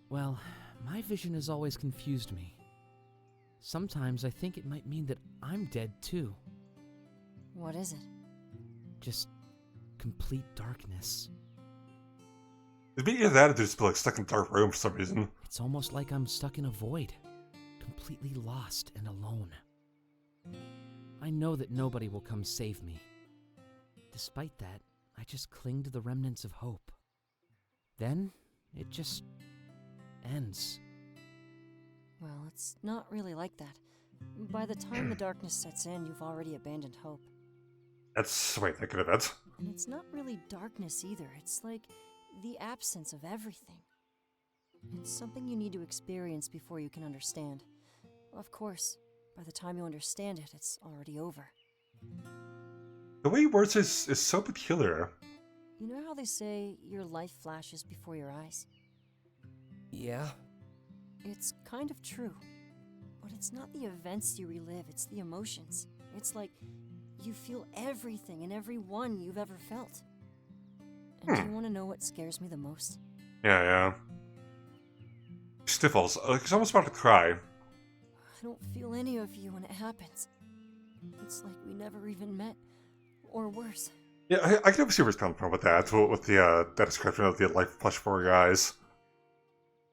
Speaker 6: Well, my vision has always confused me. Sometimes I think it might mean that I'm dead too.
Speaker 3: What is it?
Speaker 6: Just complete darkness.
Speaker 2: It'd be either that or just be like stuck in a dark room for some reason.
Speaker 6: It's almost like I'm stuck in a void, completely lost and alone. I know that nobody will come save me. Despite that, I just cling to the remnants of hope. Then, it just ends.
Speaker 3: Well, it's not really like that. By the time the darkness sets in, you've already abandoned hope.
Speaker 2: That's the way I think of it.
Speaker 3: And it's not really darkness either. It's like the absence of everything. It's something you need to experience before you can understand. Of course, by the time you understand it, it's already over.
Speaker 2: The way he words is so peculiar.
Speaker 3: You know how they say your life flashes before your eyes?
Speaker 8: Yeah?
Speaker 3: It's kind of true. But it's not the events you relive, it's the emotions. It's like you feel everything and everyone you've ever felt. And do you want to know what scares me the most?
Speaker 2: Yeah. Stifles, like he's almost about to cry.
Speaker 3: I don't feel any of you when it happens. It's like we never even met. Or worse.
Speaker 2: Yeah, I can see where he's coming from with that, with the that description of the life flash before your eyes.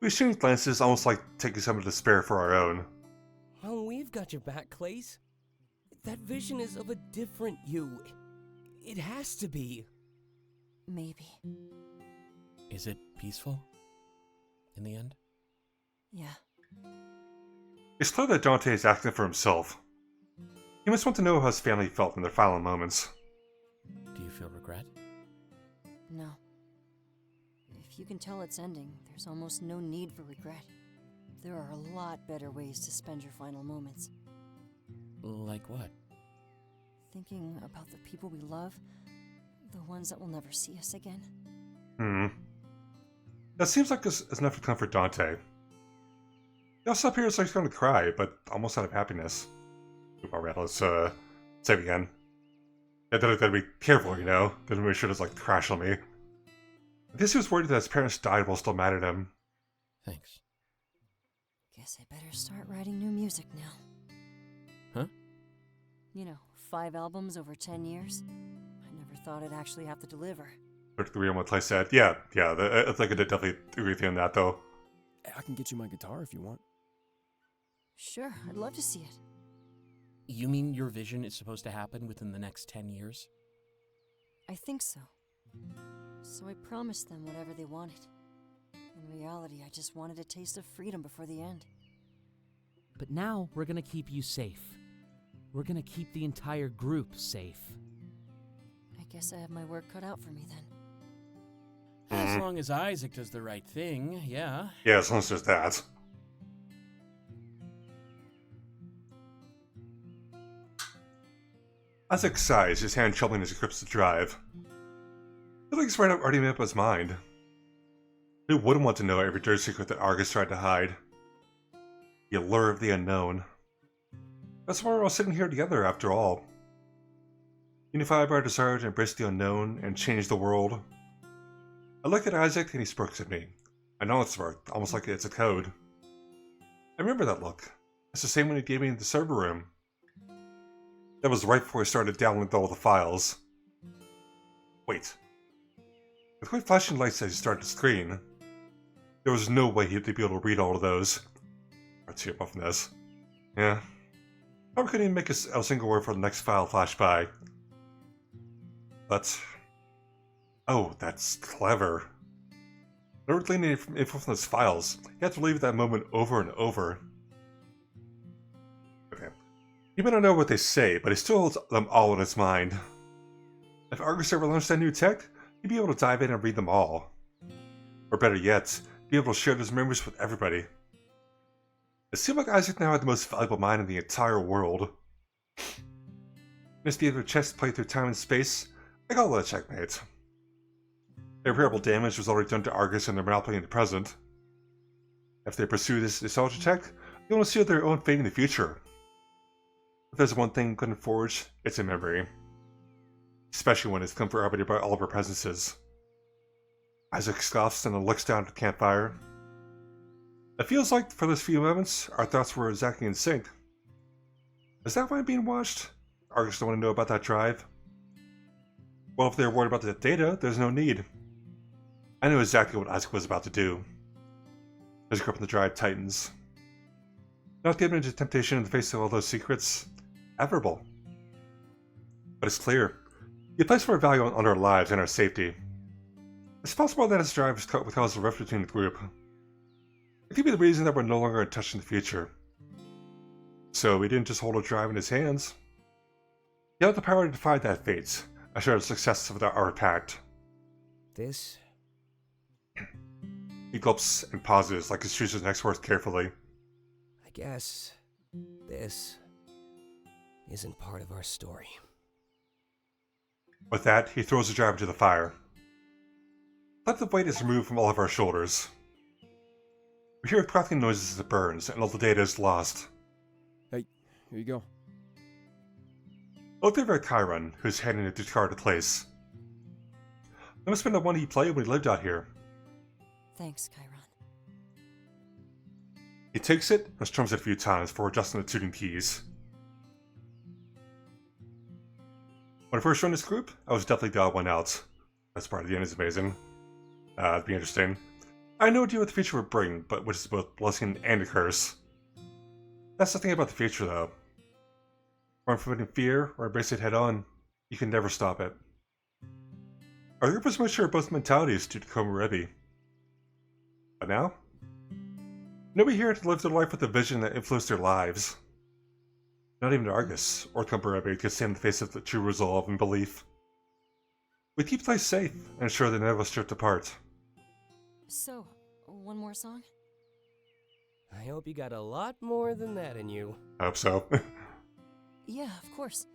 Speaker 2: We exchange glances, almost like taking some of the despair for our own.
Speaker 8: Oh, we've got your back, Clays. That vision is of a different you. It has to be.
Speaker 3: Maybe.
Speaker 9: Is it peaceful? In the end?
Speaker 3: Yeah.
Speaker 2: It's clear that Dante is acting for himself. He must want to know how his family felt in their final moments.
Speaker 9: Do you feel regret?
Speaker 3: No. If you can tell it's ending, there's almost no need for regret. There are a lot better ways to spend your final moments.
Speaker 9: Like what?
Speaker 3: Thinking about the people we love, the ones that will never see us again.
Speaker 2: That seems like it's enough to comfort Dante. He also appears like he's going to cry, but almost out of happiness. Alright, let's save again. Yeah, gotta be careful, you know? Doesn't make sure to like crash on me. I guess he was worried that his parents died while still mad at him.
Speaker 9: Thanks.
Speaker 3: Guess I better start writing new music now.
Speaker 9: Huh?
Speaker 3: You know, 5 albums over 10 years. I never thought I'd actually have to deliver.
Speaker 2: Particularly on what Clay said. Yeah, I think I did definitely agree with you on that, though.
Speaker 7: I can get you my guitar if you want.
Speaker 3: Sure, I'd love to see it.
Speaker 9: You mean your vision is supposed to happen within the next 10 years?
Speaker 3: I think so. So I promised them whatever they wanted. In reality, I just wanted a taste of freedom before the end.
Speaker 6: But now we're gonna keep you safe. We're gonna keep the entire group safe.
Speaker 3: I guess I have my work cut out for me then.
Speaker 9: As long as Isaac does the right thing, yeah.
Speaker 2: Yeah, as long as there's that. Isaac sighs, his hand trembling as he grips the drive. I feel like he's already made up his mind. Who wouldn't want to know every dirty secret that Argus tried to hide? The allure of the unknown. That's why we're all sitting here together, after all. Unified by our desire to embrace the unknown and change the world. I look at Isaac and he smirks at me. I know it's smirked, almost like it's a code. I remember that look. It's the same one he gave me in the server room. That was right before I started downloading all the files. Wait. With quick flashing lights as he started to screen, there was no way he'd be able to read all of those. Or tear off from this. Yeah. Probably couldn't even make a single word for the next file flash by. But... oh, that's clever. Whenever gleaning info from those files, you have to relive that moment over and over. Okay. You may not know what they say, but he still holds them all in his mind. If Argus ever launched that new tech, he'd be able to dive in and read them all. Or better yet, be able to share those memories with everybody. It seemed like Isaac now had the most valuable mind in the entire world. Missed the other chess play through time and space, I call it a checkmate. Irreparable damage was already done to Argus and their monopoly in the present. If they pursue this nostalgia tech, they want to seal their own fate in the future. If there's one thing couldn't forge, it's a memory. Especially when it's come corroborated by all of our presences. Isaac scoffs and then looks down at the campfire. It feels like, for those few moments, our thoughts were exactly in sync. Is that why I'm being watched? Argus don't want to know about that drive. Well, if they're worried about the data, there's no need. I knew exactly what Isaac was about to do. His grip on the drive tightens. Not given into temptation in the face of all those secrets. Admirable. But it's clear. He placed more value on our lives and our safety. It's possible that his drive would cause a rift between the group. It could be the reason that we're no longer in touch in the future. So he didn't just hold a drive in his hands. He had the power to defy that fate, assure the success of our pact.
Speaker 8: This?
Speaker 2: He gulps and pauses like he chooses his next words carefully.
Speaker 8: I guess this isn't part of our story.
Speaker 2: With that, he throws the drive into the fire. Let the weight is removed from all of our shoulders. We hear crackling noises as it burns, and all the data is lost.
Speaker 7: Hey, here you go.
Speaker 2: I looked over at Chiron, who's handing the card to place. That must have been the one he played when he lived out here.
Speaker 3: Thanks, Chiron.
Speaker 2: He takes it and strums it a few times before adjusting the tuning keys. When I first joined this group, I was definitely the odd one out. That's part of the end is amazing. It'd be interesting. I had no idea what the future would bring, but which is both blessing and a curse. That's the thing about the future, though. Run from it in fear or embrace it head on, you can never stop it. Our group was mature of both mentalities due to Komorebi. But now? Nobody here had to live their life with a vision that influenced their lives. Not even Argus or Komorebi could stand in the face of the true resolve and belief. We keep life safe and ensure that none of us drift apart.
Speaker 3: So, one more song?
Speaker 8: I hope you got a lot more than that in you.
Speaker 2: I hope so.
Speaker 3: Yeah, of course.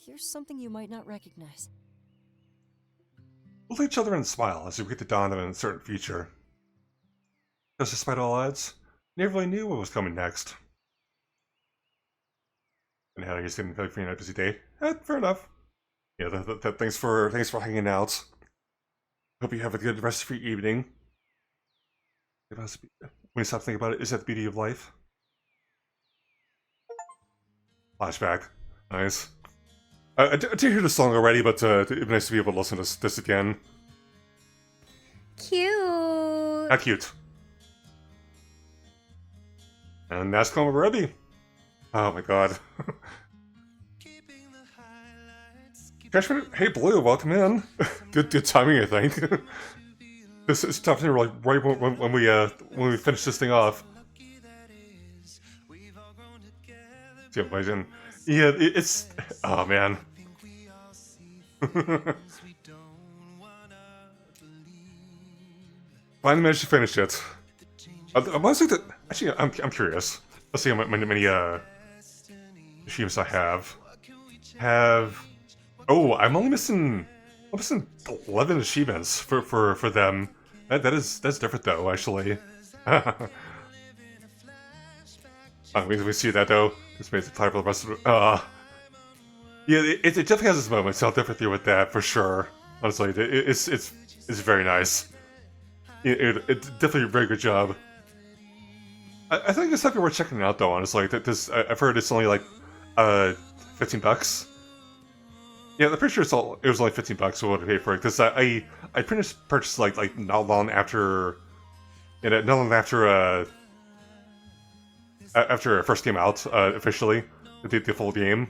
Speaker 3: Here's something you might not recognize.
Speaker 2: We'll look at each other and smile as we get the dawn of an uncertain future. Because despite all odds, we never really knew what was coming next. And how he's getting for a busy day. Fair enough. Yeah, thanks for hanging out. Hope you have a good rest of your evening. When you stop thinking about it, is that the beauty of life? Flashback. Nice. I did hear the song already, but it'd be nice to be able to listen to this again.
Speaker 10: Cute.
Speaker 2: How cute. And that's Komorebi. Oh my god. Cashman, hey Blue, welcome in. Good timing, I think. This is tough to like right when we finish this thing off. Yeah, it's oh man. Finally managed to finish it. Actually, I'm curious. Let's see how many achievements I have. Oh, I'm missing 11 achievements for them. That's different though, actually. We see that though. This makes it clear for the rest of the. Yeah, it definitely has its moments. I'll definitely with that for sure. Honestly, it's very nice. It's definitely a very good job. I think it's something worth checking out though. Honestly, I've heard it's only like $15. Yeah, I'm pretty sure it was only $15 for what I paid for it because I pretty much purchased like not long after after it first came out officially, the full game.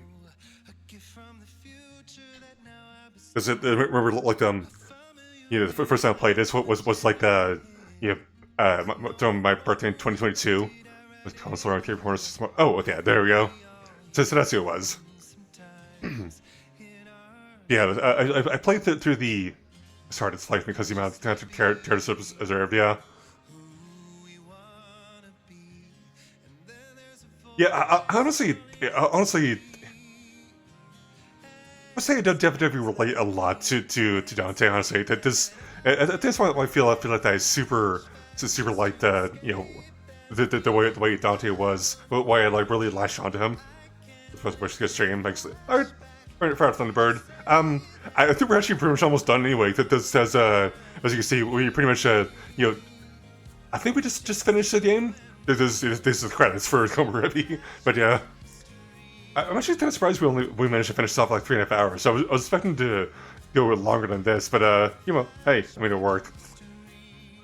Speaker 2: Because remember like the first time I played this was like the you know, during my birthday in 2022 with console around Cape Horse. Oh, okay, there we go. So that's who it was. Yeah, I played through the. Sorry, it's like because the amount of characters observed. Yeah. Yeah, honestly, I say I definitely relate a lot to Dante. Honestly, that this at this point I feel like that I super liked you know the way Dante was, why I like really latched onto him. Which gets stream actually. Alright, Fire Thunderbird. I think we're actually pretty much almost done anyway. That this as you can see, we pretty much you know, I think we just finished the game. This is credits for Komorebi, but yeah. I'm actually kind of surprised we managed to finish off like 3.5 hours. So I was expecting to go longer than this, but you know, hey, I mean it worked.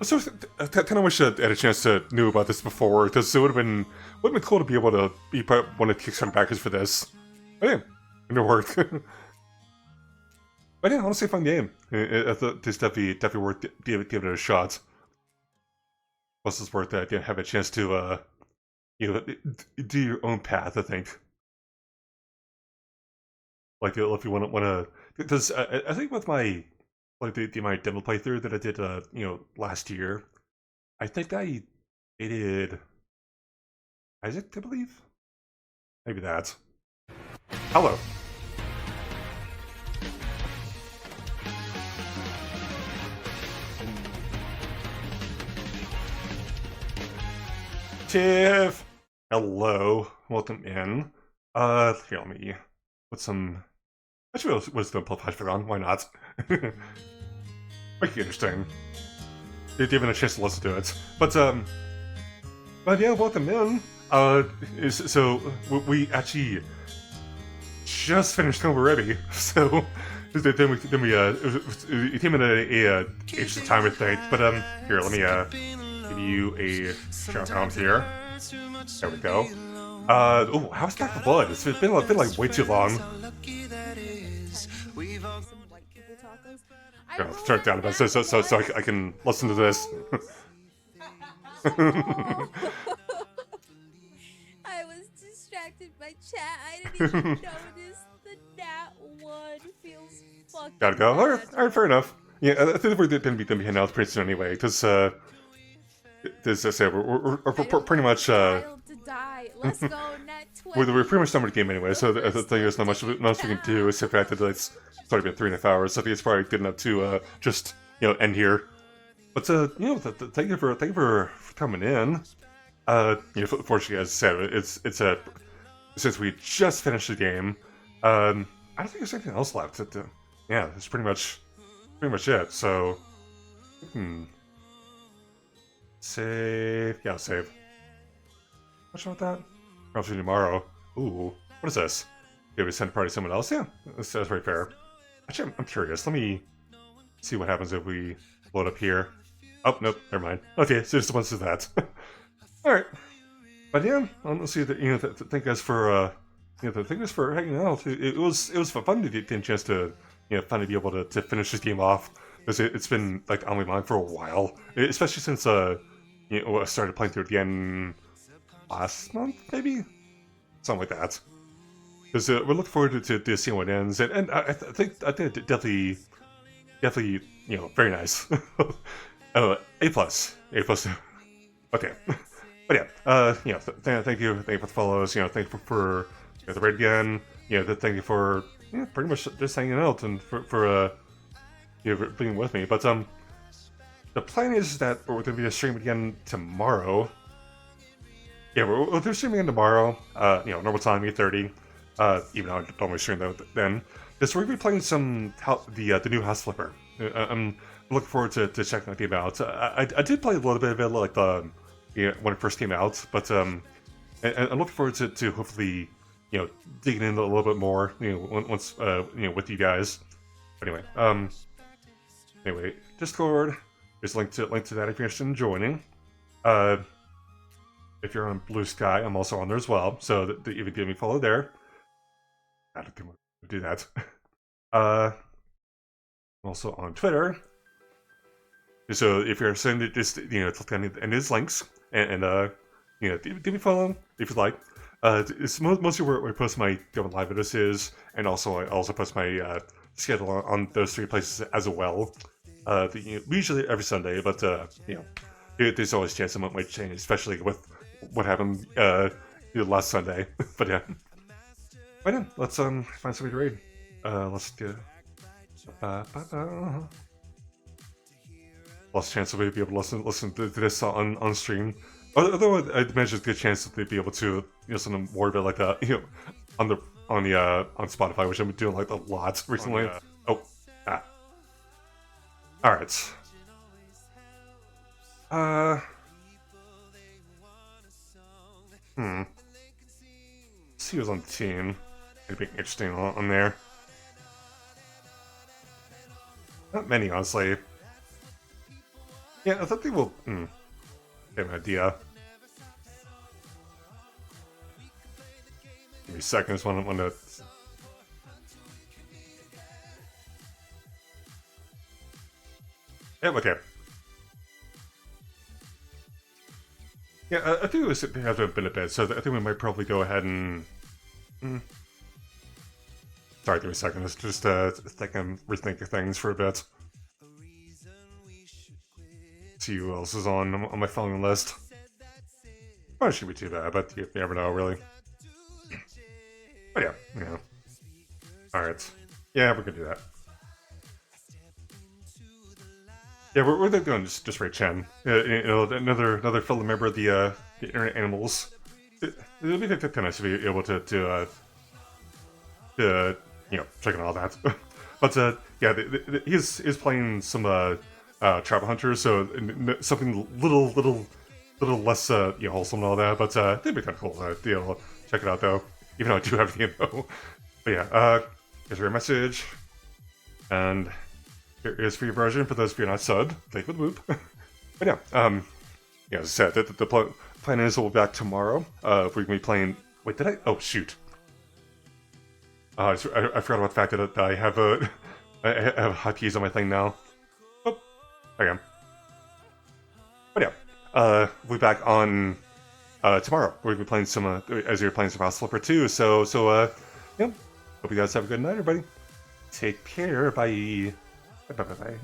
Speaker 2: So I kind of wish I had a chance to knew about this before, because it would have been cool to be able to be one of the Kickstarter backers for this. But yeah, it worked. But yeah, honestly, fun game. I thought this definitely worth giving it a shot. Plus, it's worth that you have a chance to you know, do your own path. I think. Like if you want to, because I think with my my demo playthrough that I did you know, last year, I think I did Isaac, I believe. Maybe that. Hello. Tiff. Hello. Welcome in. Here, let me put some. Actually, what's the flashback on? Why not? Make it interesting. You're given a chance to listen to it, but yeah, welcome in. So we actually just finished Komorebi, so then we it came in a interesting time, I think. But here, let me give you a shout out here. There we go. Oh, how's Back the Blood? It's been like way too long. Here, I'll turn it down a bit so I can listen to this.
Speaker 10: I was distracted by chat. I didn't even notice the nat one feels fucking
Speaker 2: Gotta go.
Speaker 10: bad.
Speaker 2: Alright, fair enough. Yeah, I think we're gonna be handing out pretty soon anyway, because we're pretty much
Speaker 10: To die. Let's go, nat 20.
Speaker 2: we're pretty much done with the game anyway. So I think there's not much we can do except for the fact that it's already been 3.5 hours. So I think it's probably good enough to just, you know, end here. But you know, thank you for coming in. You know, fortunately, as I said, it's since we just finished the game. I don't think there's anything else left. Yeah, that's pretty much it. So, save. Yeah, I'll save. What's wrong with that? Probably tomorrow. Ooh, what is this? Yeah, we send a party to someone else. Yeah, that's very fair. Actually, I'm curious. Let me see what happens if we load up here. Oh, nope, never mind. Okay, so just once to that. Alright. But yeah, honestly, you know, thank you guys for, you know, thank you guys for hanging out. It was fun to get a chance to, you know, finally be able to finish this game off. Because it's been, like, on my mind for a while. Especially since, you know, I started playing through it again last month, maybe? Something like that. Because we're looking forward to seeing what ends. And I think it definitely, you know, very nice. Oh, A+. Okay. But yeah, you know, thank you for the follows, you know, thank you for you know, the raid again, you know, thank you for, you know, pretty much just hanging out and for you know, being with me. But the plan is that we're going to be streaming again tomorrow. Yeah, we'll do streaming again tomorrow, you know, normal time, 8:30, even though I don't always stream that then. Because we're going to be playing the new House Flipper. I'm looking forward to checking that game out. I did play a little bit of it, like you know, when it first came out, but and I'm looking forward to hopefully, you know, digging in a little bit more, you know, once you know, with you guys. Anyway, anyway, Discord. There's a link to that if you're interested in joining. If you're on Blue Sky, I'm also on there as well. So that you can give me a follow there. I don't think we'll do that. I'm also on Twitter. So if you're sending just click on any of his links and give me a follow if you like. It's mostly where I post my different live videos is, and also I also post my schedule on those 3 places as well. Usually every Sunday, but there's always a chance it might change, especially with what happened last Sunday. But yeah, right then, let's find somebody to raid. Let's do. Lost chance of be able to listen to this on stream. Although I'd imagine a good chance that they'd be able to something more bit like that on Spotify, which I've been doing like a lot recently. All right. See who's on the team. It'd be interesting on there. Not many, honestly. Yeah, I thought they will. Have an idea. Give me a second. I just want to. Yeah, okay. Yeah, I think it has been a bit, so I think we might probably go ahead and. Sorry, give me a second. Let's just rethinking things for a bit. See who else is on my following list. Well, it shouldn't be too bad, but you never know, really. But yeah. Alright. Yeah, we're gonna do that. Yeah, we're going to just rate Chen. Another fellow member of the Internet Animals. It'll be kind of nice to be able to check on all that. But yeah, he's playing some Travel Hunters, so something little less wholesome and all that. But it'd be kind of cool to check it out though. Even though I do have the info. But yeah, here's your message, and here is for your version for those of you not subbed. Thank you for the whoop. But yeah, as I said, the plan is we'll be back tomorrow. We're gonna be playing. Wait, did I? Oh shoot! I forgot about the fact that I have I have high keys on my thing now. Oh, okay. But yeah, we'll be back on tomorrow. We're gonna be playing some as you're playing some House Flipper 2. So yeah. Hope you guys have a good night, everybody. Take care. Bye. Bye.